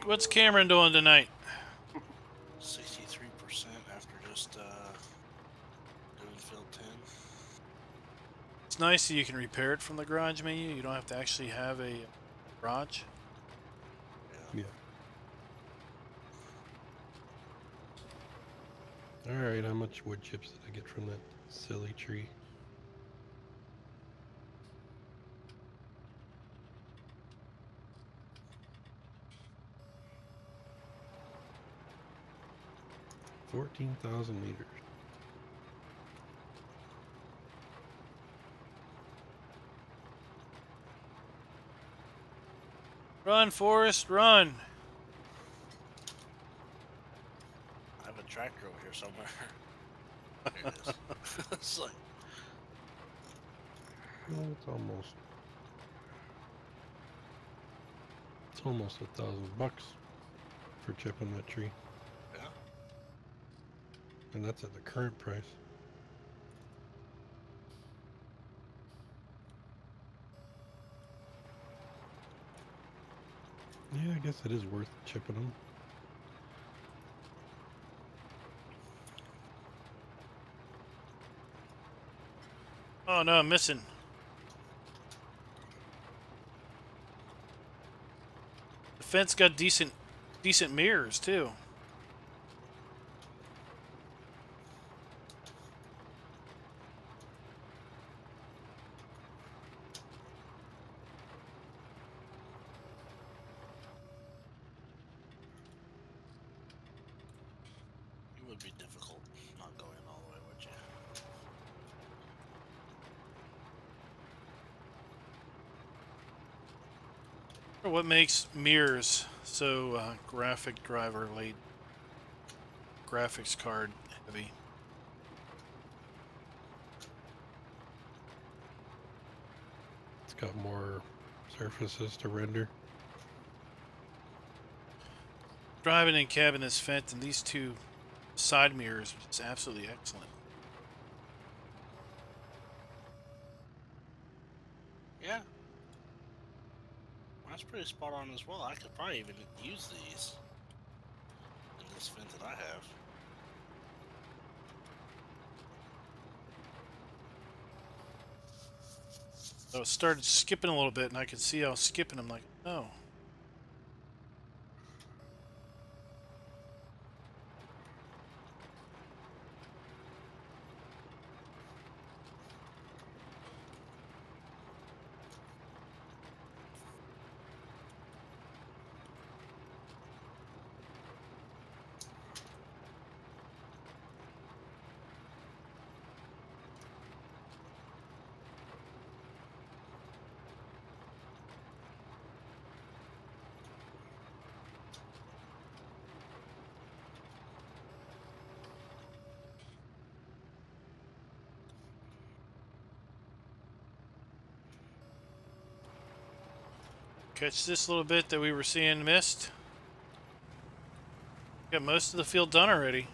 What's Cameron doing tonight? 63% after just doing field 10. It's nice that you can repair it from the garage menu. You don't have to actually have a garage. Yeah. Alright, how much wood chips did I get from that silly tree? $14,000 meters. Run, Forrest, run! I have a tractor over here somewhere. There it is. It's like, Well, it's almost $1,000 for chipping that tree. yeah. And that's at the current price. Yeah, I guess it is worth chipping them. Oh no, I'm missing. The fence got decent mirrors too. It would be difficult not going all the way, would you? What makes mirrors so graphic driver late graphics card heavy? It's got more surfaces to render. Driving in cabin is fent, and these two side mirrors is absolutely excellent. Yeah. That's pretty spot on as well. I could probably even use these in this fence that I have. So it started skipping a little bit, and I could see I was skipping. I'm like, oh. Catch this little bit that we were seeing missed. Got most of the field done already.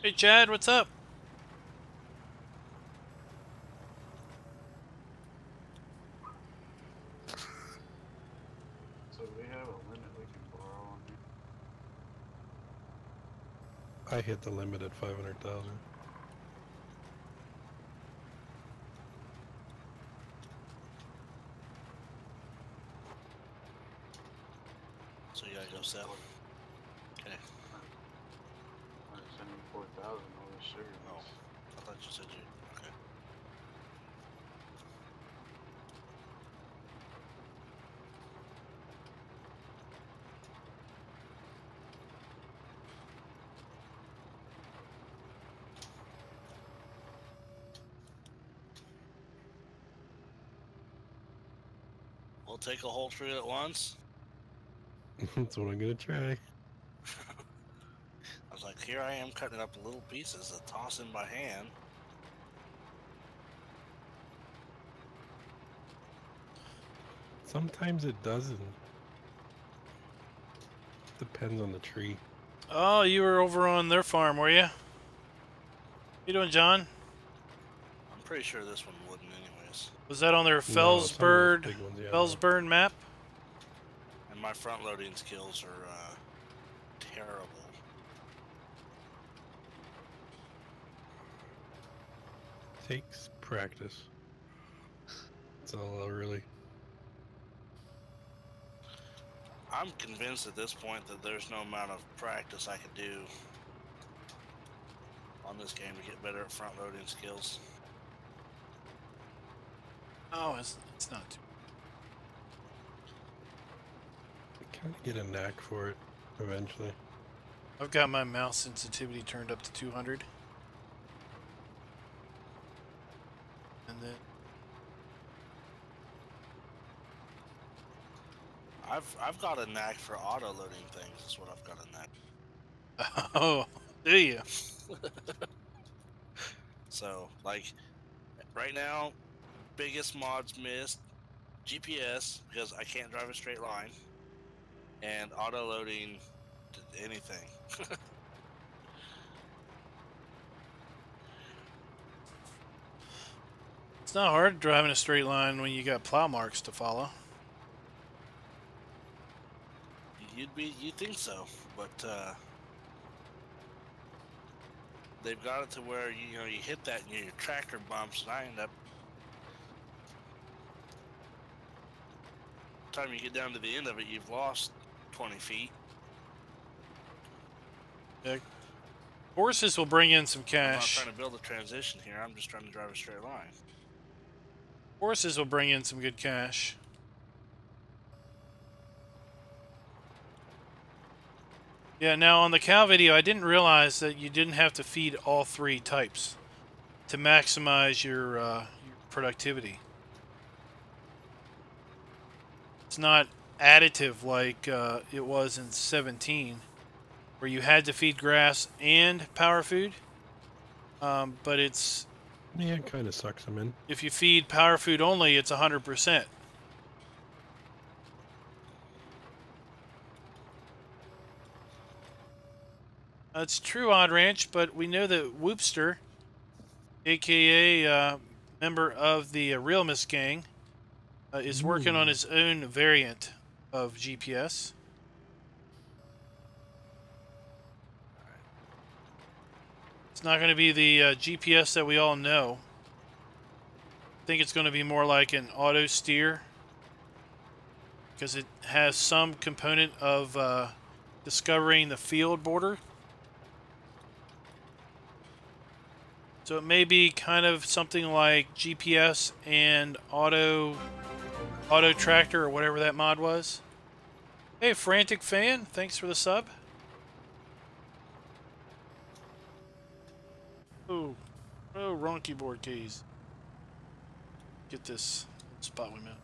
Hey Chad, what's up? So we have a limit we can borrow on here. I hit the limit at 500,000. So you gotta go sell. Okay. 174,000 on the sugar. Oh, I thought you said you. Okay. We'll take a whole tree at once. That's what I'm gonna try. I was like, here I am cutting it up in little pieces to toss in by hand. Sometimes it doesn't. Depends on the tree. Oh, you were over on their farm, were you? You doing, John? I'm pretty sure this one wouldn't anyways. Was that on their No, some of those Fellsburg big ones, yeah, Fellsburg map? And my front loading skills are terrible. Takes practice. That's all really. I'm convinced at this point that there's no amount of practice I could do on this game to get better at front loading skills. Oh, it's not too. Kind of get a knack for it eventually. I've got my mouse sensitivity turned up to 200. And then I've got a knack for auto loading things. That's what I've got a knack. oh, do you? So like right now, biggest mods missed GPS because I can't drive a straight line, and auto loading anything. It's not hard driving a straight line when you got plow marks to follow. You'd think so, but they've got it to where you hit that and your tractor bumps, and I end up. By the time you get down to the end of it, you've lost 20 feet. Yeah. Horses will bring in some I'm not cash. trying to build a transition here. I'm just trying to drive a straight line. Horses will bring in some good cash. Yeah, now on the cow video, I didn't realize that you didn't have to feed all three types to maximize your productivity. It's not additive like it was in 17, where you had to feed grass and power food. But it's... Yeah, it kind of sucks them in. If you feed power food only, it's 100%. It's true, Odd Ranch, but we know that Whoopster, aka member of the Realmus gang, is working on his own variant of GPS. It's not going to be the GPS that we all know. I think it's going to be more like an auto steer, because it has some component of discovering the field border. So it may be kind of something like GPS and auto tractor or whatever that mod was. Hey, Frantic Fan, thanks for the sub. Oh, wrong keyboard keys. Get this spot we met.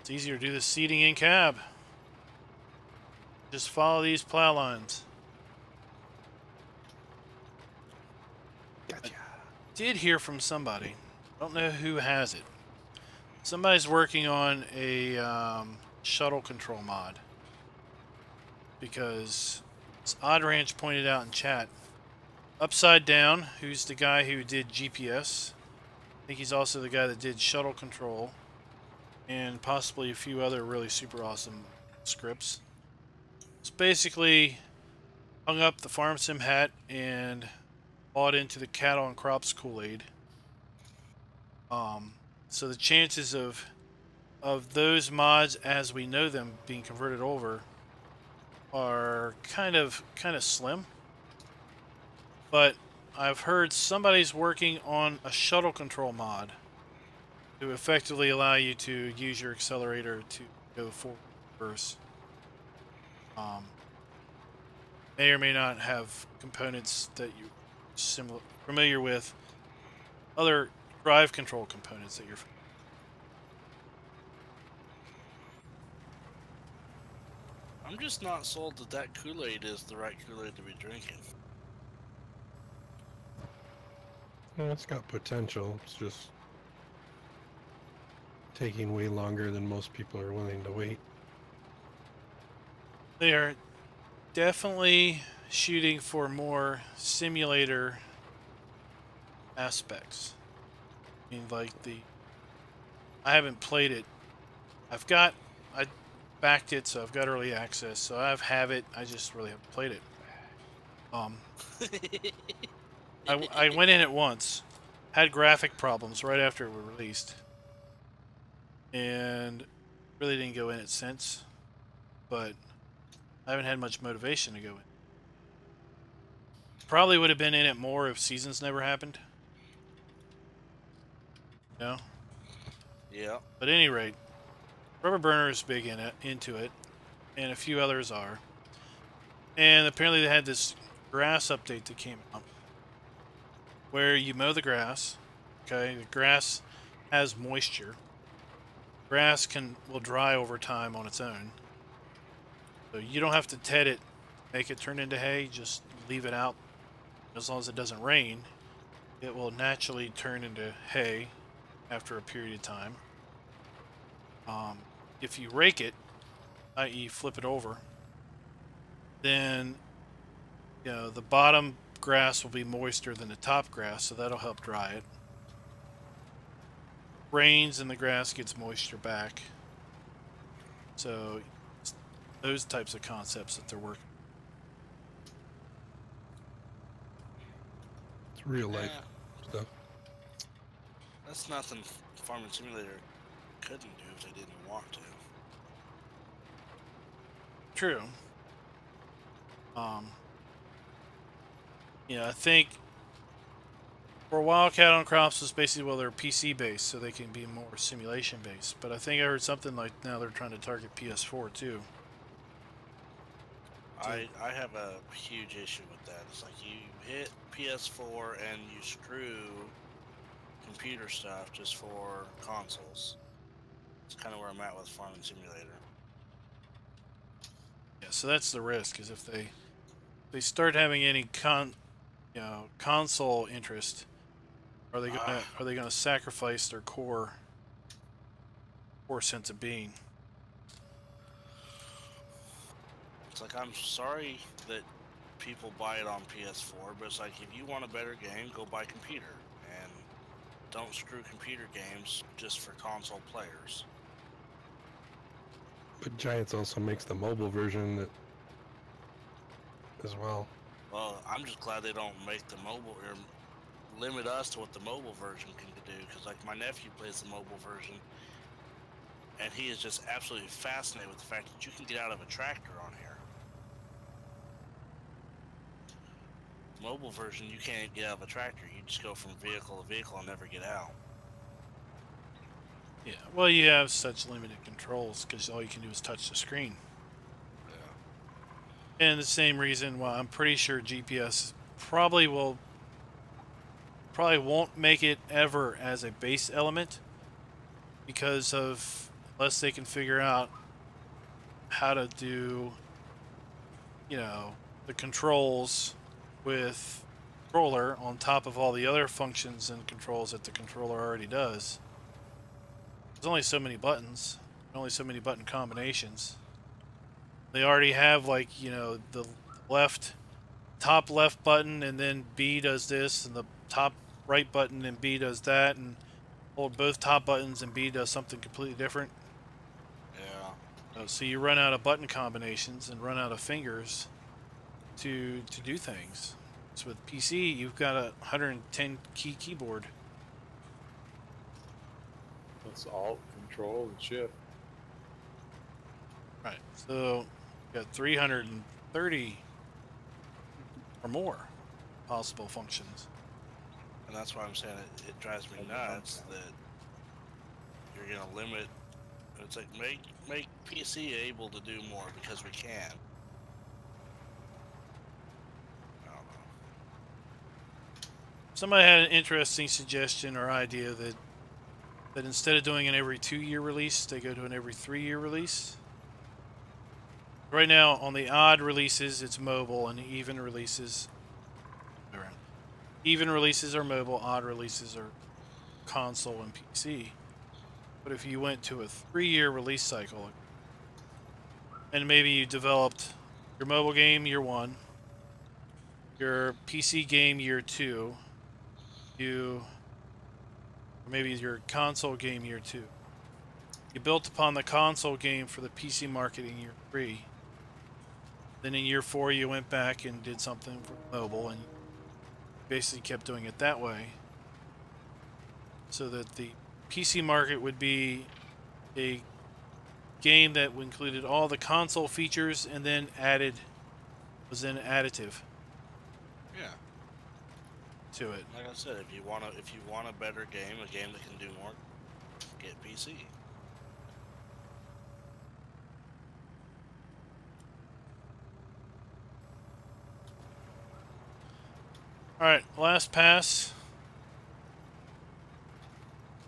It's easier to do the seating in cab. Just follow these plow lines. Gotcha. I did hear from somebody. I don't know who has it. Somebody's working on a shuttle control mod. Because, as Odd Ranch pointed out in chat, Upside Down, who's the guy who did GPS, I think he's also the guy that did shuttle control, and possibly a few other really super awesome scripts. It's basically hung up the farm sim hat and bought into the cattle and crops Kool-Aid. So the chances of those mods as we know them being converted over are kind of slim. But I've heard somebody's working on a shuttle control mod to effectively allow you to use your accelerator to go forward reverse. May or may not have components that you're familiar with, other drive control components that you're familiar with. I'm just not sold that that Kool-Aid is the right Kool-Aid to be drinking. Well, it's got potential. It's just taking way longer than most people are willing to wait. They are definitely shooting for more simulator aspects. I mean, like I haven't played it. I backed it, so I've got early access, so I have it. I just really haven't played it. I went in it once, had graphic problems right after it was released, and really didn't go in it since. But I haven't had much motivation to go in. Probably would have been in it more if Seasons never happened. No. Yeah. But at any rate, Rubber Burner is big into it, and a few others are. And apparently they had this grass update that came out, where you mow the grass. Okay, the grass has moisture. Grass will dry over time on its own. So you don't have to ted it, make it turn into hay. Just leave it out. As long as it doesn't rain, it will naturally turn into hay after a period of time. If you rake it, i.e. flip it over, then the bottom grass will be moister than the top grass, so that'll help dry it. Rains and the grass gets moisture back. So it's those types of concepts that they're working. It's real life stuff. That's nothing Farming Simulator couldn't do if they didn't want to. True. I think for a while, Cattle and Crops was basically, they're PC based, so they can be more simulation based. But I think I heard something like now they're trying to target PS4 too. I have a huge issue with that. It's like you hit PS4 and you screw computer stuff just for consoles. It's kind of where I'm at with Farming Simulator. Yeah, so that's the risk, is if they start having any console interest, are they gonna sacrifice their core sense of being? It's like, I'm sorry that people buy it on PS4, but it's like, if you want a better game, go buy computer, and don't screw computer games just for console players. But Giants also makes the mobile version as well. Well, I'm just glad they don't make the mobile, or limit us to what the mobile version can do, because like my nephew plays the mobile version, and he is just absolutely fascinated with the fact that you can get out of a tractor on here. Mobile version, you can't get out of a tractor. You just go from vehicle to vehicle and never get out. Yeah, well, you have such limited controls because all you can do is touch the screen. Yeah. And the same reason why I'm pretty sure GPS probably won't make it ever as a base element because of unless they can figure out how to do, you know, the controls with controller on top of all the other functions and controls that the controller already does. There's only so many buttons, only so many button combinations. They already have, like, you know, the top left button, and then B does this, and the top right button and B does that, and hold both top buttons and B does something completely different. Yeah. So you run out of button combinations and run out of fingers to do things. So with PC, you've got a 110 key keyboard. That's Alt, Control, and Shift. Right. So you got 330 or more possible functions. And that's why I'm saying it drives me nuts that you're gonna limit. It's like make PC able to do more because we can. I don't know. Somebody had an interesting suggestion or idea that instead of doing an every 2-year release, they go to an every 3-year release. Right now, on the odd releases, it's mobile, and even releases are mobile, odd releases are console and PC. But if you went to a 3-year release cycle, and maybe you developed your mobile game year 1, your PC game year 2, or maybe your console game year 2. You built upon the console game for the PC market in year 3. Then in year 4, you went back and did something for mobile, and you basically kept doing it that way. So that the PC market would be a game that included all the console features and then was then additive. Yeah. To it. Like I said, if you want a better game, a game that can do more, get PC. Alright, last pass.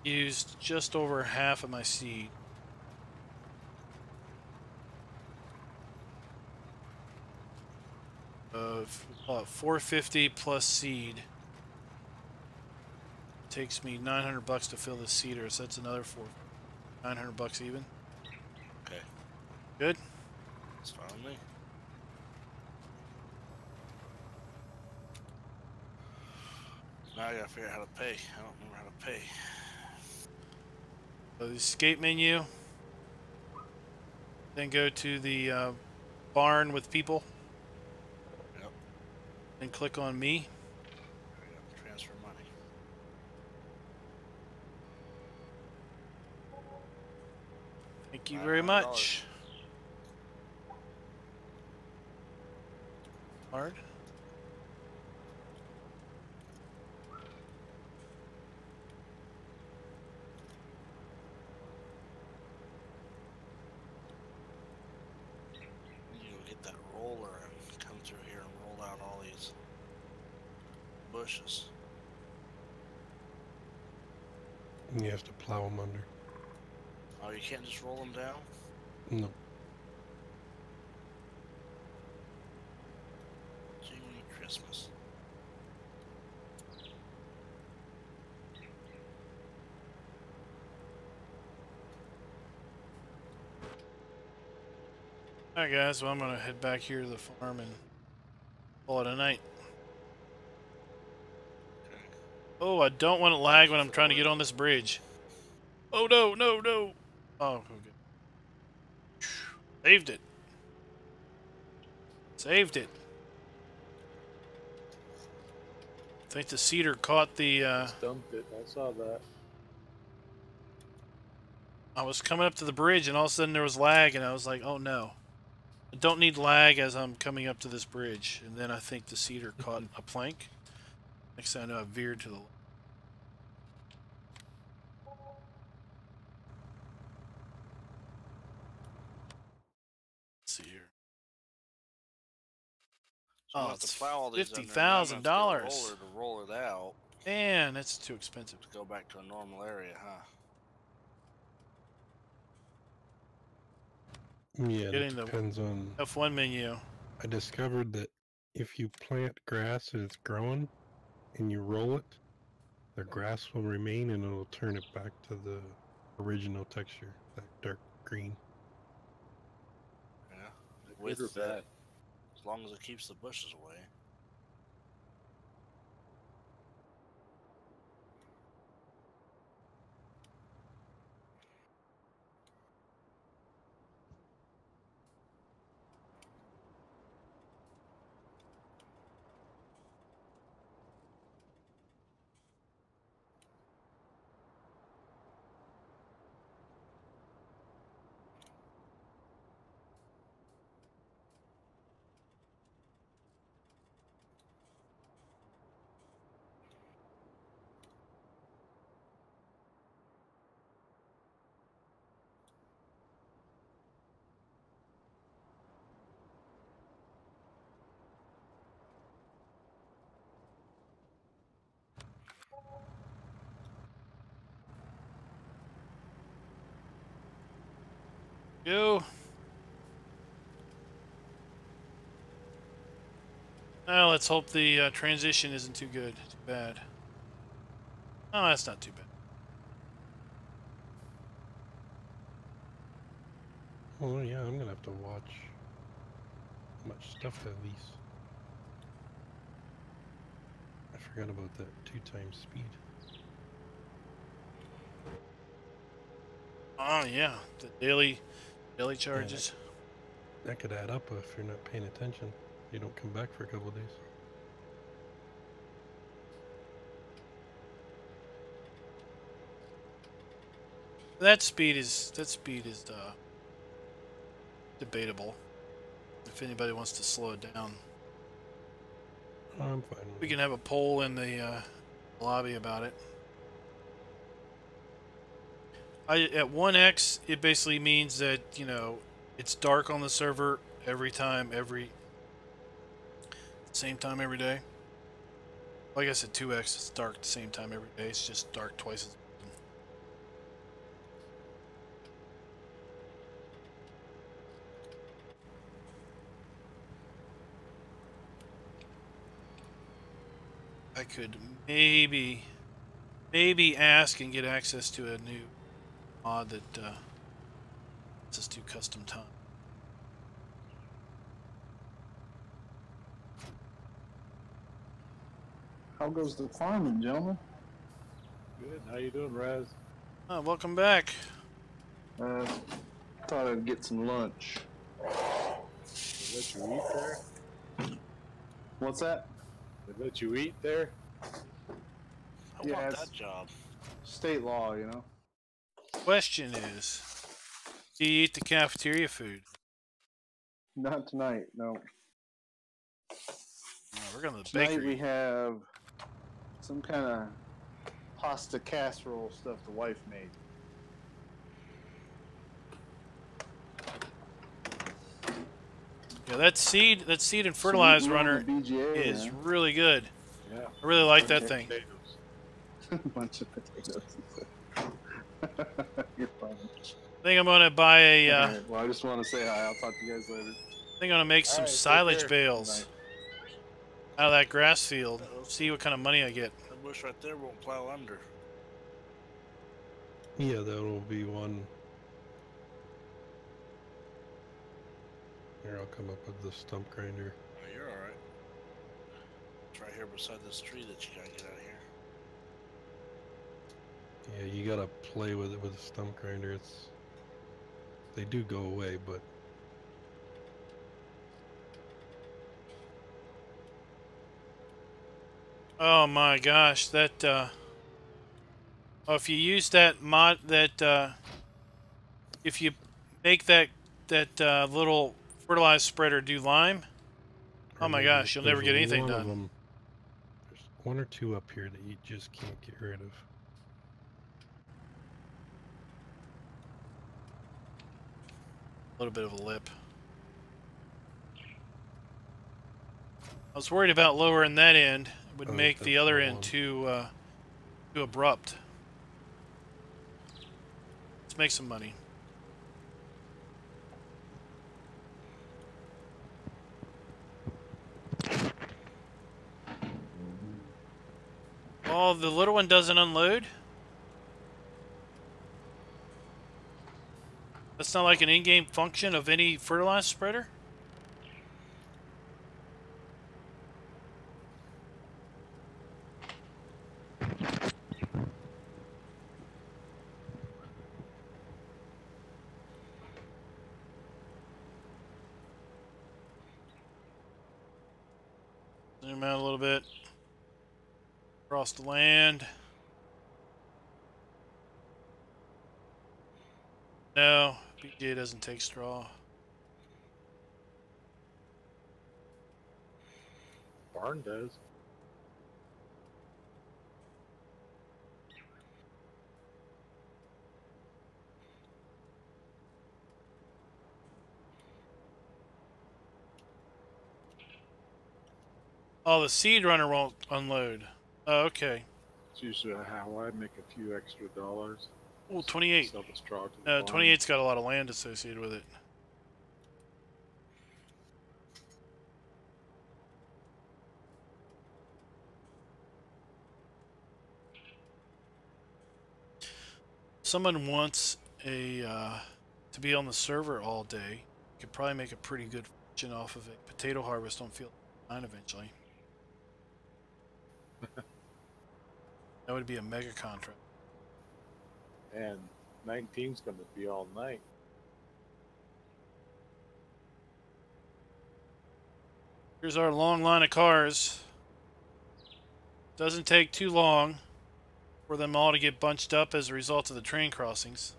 Used just over half of my seed. Of 450 plus seed. Takes me $900 to fill this seeder, so that's another $900 even. Okay. Good. That's fine with me. Now I gotta figure out how to pay. I don't remember how to pay. So the escape menu. Then go to the barn with people. Yep. Then click on me. Yep. Transfer money. Thank you very much. Hard. You go get that roller and come through here and roll out all these bushes. And you have to plow them under. Oh, you can't just roll them down? No. Jiminy Christmas. Alright guys, well I'm gonna head back here to the farm and call it a night. Okay. Oh, I don't want to lag when I'm trying to get on this bridge. Oh no, no, no! Oh, okay. Saved it. Saved it. I think the cedar caught the, Dumped it. I saw that. I was coming up to the bridge and all of a sudden there was lag and I was like, oh no. I don't need lag as I'm coming up to this bridge. And then I think the cedar caught a plank. Next thing I know, I veered to the left. Let's see here. So Oh, we'll have to plow all these under, and $50,000. then I'm gonna have to get a roller to roll it out. Man, that's too expensive. To go back to a normal area, huh? Yeah, it Getting depends on. the F1 menu. I discovered that if you plant grass and it's growing, and you roll it, the grass will remain and it'll turn it back to the original texture, that dark green. Yeah. Good or bad? As long as it keeps the bushes away. Go. Now let's hope the transition isn't too good, too bad. Oh, that's not too bad. Oh yeah, I'm gonna have to watch how much stuff I lease. I forgot about that 2x speed. Oh yeah, the daily charges. That could add up if you're not paying attention. You don't come back for a couple of days. That speed is debatable. If anybody wants to slow it down, I'm fine with we it. can have a poll in the lobby about it. At 1x, it basically means that, you know, it's dark on the server every same time every day. Like I said, 2x, it's dark the same time every day. It's just dark twice as often. I could maybe ask and get access to a new mod that lets us do custom time. How goes the farming, gentlemen? Good. How you doing, Raz? Oh, welcome back. Thought I'd get some lunch. They let you eat there? What's that? They let you eat there? I want that job. State law, you know. Question is, do you eat the cafeteria food? Not tonight, no. No, we're going to the Tonight bakery. we have some kind of pasta casserole stuff the wife made. Yeah, that seed and fertilize runner is really good. Yeah. I really like that thing. Bunch of potatoes. You're funny. I think I'm going to buy a. Right, well, I just want to say hi. I'll talk to you guys later. I think I'm going to make some Alright, take silage care. bales out of that grass field. See what kind of money I get. That bush right there won't plow under. Yeah, that will be one. Here, I'll come up with the stump grinder. Oh, you're alright. It's right here beside this tree that you gotta get out of here. Yeah, you gotta play with it with a stump grinder. They do go away, but Oh my gosh, that oh, if you use that mod, if you make that little fertilized spreader do lime, oh my gosh, you'll never get anything done. There's one or two up here that you just can't get rid of. A little bit of a lip. I was worried about lowering that end. It would make the other end too abrupt. Let's make some money. Oh, the little one doesn't unload? That's not like an in-game function of any fertilizer spreader? Zoom out a little bit. Across the land. No, BJ doesn't take straw. Barn does. Oh, the seed runner won't unload. Oh, okay. It's usually how I make a few extra dollars. Oh, 28. Sell the straw to the barn. 28's got a lot of land associated with it. Someone wants a to be on the server all day. You could probably make a pretty good fortune off of it. Potato harvest on field 9 eventually. That would be a mega contract. And 19's going to be all night. Here's our long line of cars. Doesn't take too long for them all to get bunched up as a result of the train crossings.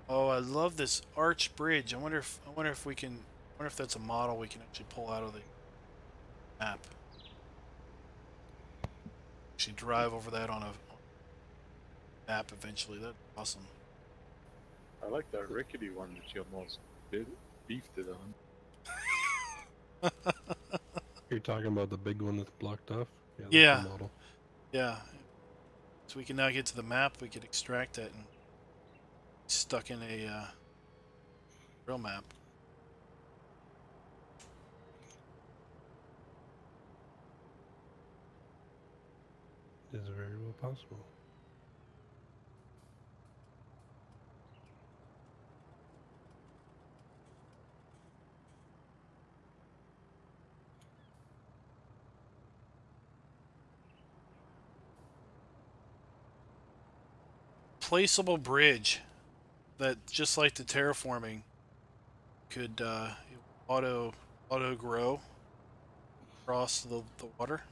Oh, I love this arch bridge. I wonder if we can. I wonder if that's a model we can actually pull out of the map. Actually, drive over that on a map eventually. That's awesome. I like that rickety one that you almost beefed it on. You're talking about the big one that's blocked off? Yeah. That's the model. Yeah. So we can now get to the map. We could extract it and stuck in a real map. It is very well possible. Placeable bridge that, just like the terraforming, could auto grow across the water.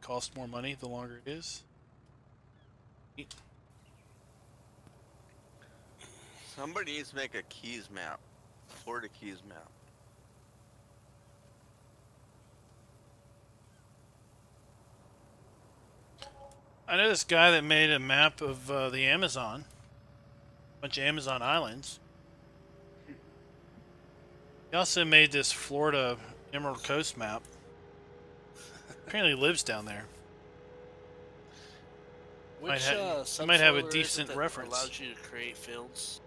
Cost more money the longer it is. Somebody needs to make a Keys map. Florida Keys map. I know this guy that made a map of the Amazon. A bunch of Amazon islands. He also made this Florida Emerald Coast map. Apparently lives down there. Which might have a subsoiler is it decent that reference. allows you to create fields?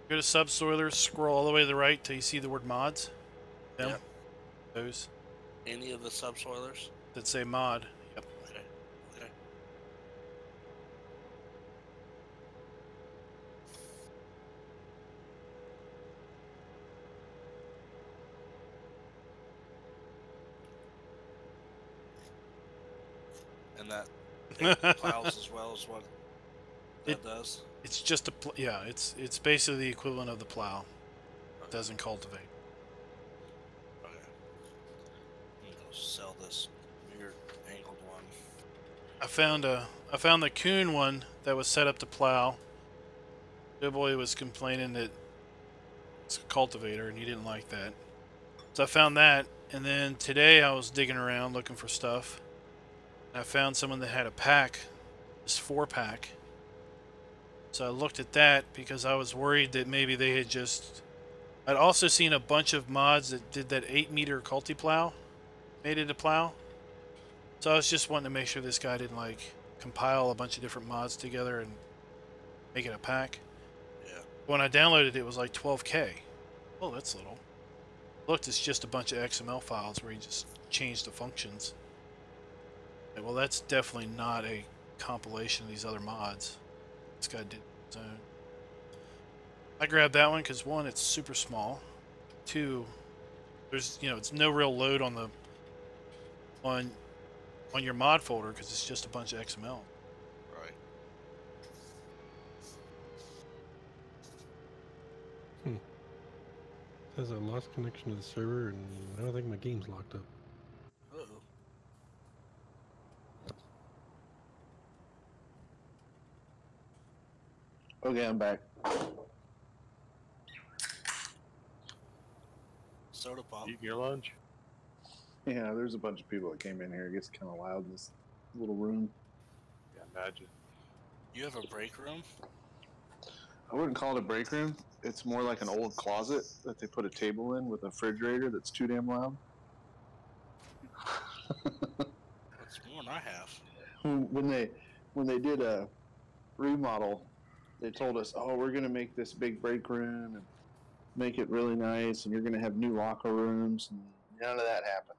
Go to subsoilers, scroll all the way to the right till you see the word mods. Them. Yep. Those Any of the subsoilers? that say mod. Yep. Okay. Okay. And that plows as well as what that does. It's just a yeah. It's basically the equivalent of the plow. It doesn't cultivate. Okay. I'm gonna sell this weird angled one. I found the coon one that was set up to plow. Good boy was complaining that it's a cultivator and he didn't like that. So I found that, and then today I was digging around looking for stuff. I found someone that had a pack, this 4-pack. So I looked at that because I was worried that maybe they had just... I'd also seen a bunch of mods that did that 8-meter culti plow, made it a plow. So I was just wanting to make sure this guy didn't like compile a bunch of different mods together and make it a pack. Yeah. When I downloaded it, it was like 12K. Oh, that's little. looked, it's just a bunch of XML files where you just change the functions. Okay, well, that's definitely not a compilation of these other mods. This guy did his own. I grabbed that one because, one, it's super small. Two, there's, you know, it's no real load on the on your mod folder because it's just a bunch of XML. Right. Says I lost connection to the server, and I don't think my game's locked up. Uh-oh. Okay, I'm back. Soda pop. Eating your lunch? Yeah, there's a bunch of people that came in here. It gets kind of loud in this little room. Yeah, imagine. You have a break room? I wouldn't call it a break room. It's more like an old closet that they put a table in with a refrigerator that's too damn loud. That's more than I have. when they did a remodel, they told us, "Oh, we're going to make this big break room and make it really nice, and you're going to have new locker rooms." And none of that happened.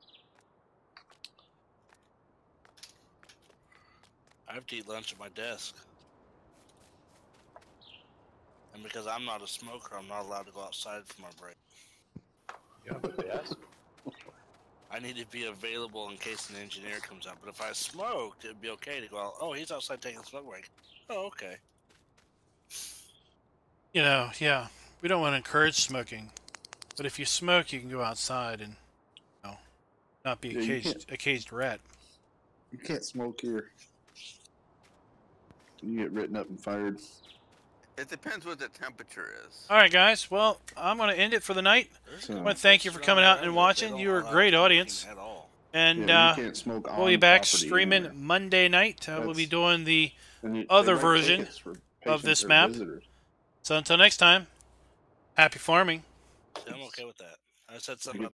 I have to eat lunch at my desk. And because I'm not a smoker, I'm not allowed to go outside for my break. You have a desk? I need to be available in case an engineer comes out. But if I smoked, it'd be okay to go out. Oh, he's outside taking a smoke break. Oh, okay. You know, yeah, we don't want to encourage smoking, but if you smoke, you can go outside and, you know, not be a caged rat. You can't smoke here. You get written up and fired. It depends what the temperature is. All right, guys. Well, I'm going to end it for the night. I want to thank you for coming out and watching. You were a great audience. And Yeah, you can't smoke on we'll be back property streaming anywhere. Monday night. We'll be doing the And other they write version tickets for of this patients or map. visitors. So until next time, happy farming. I'm okay with that. I said something about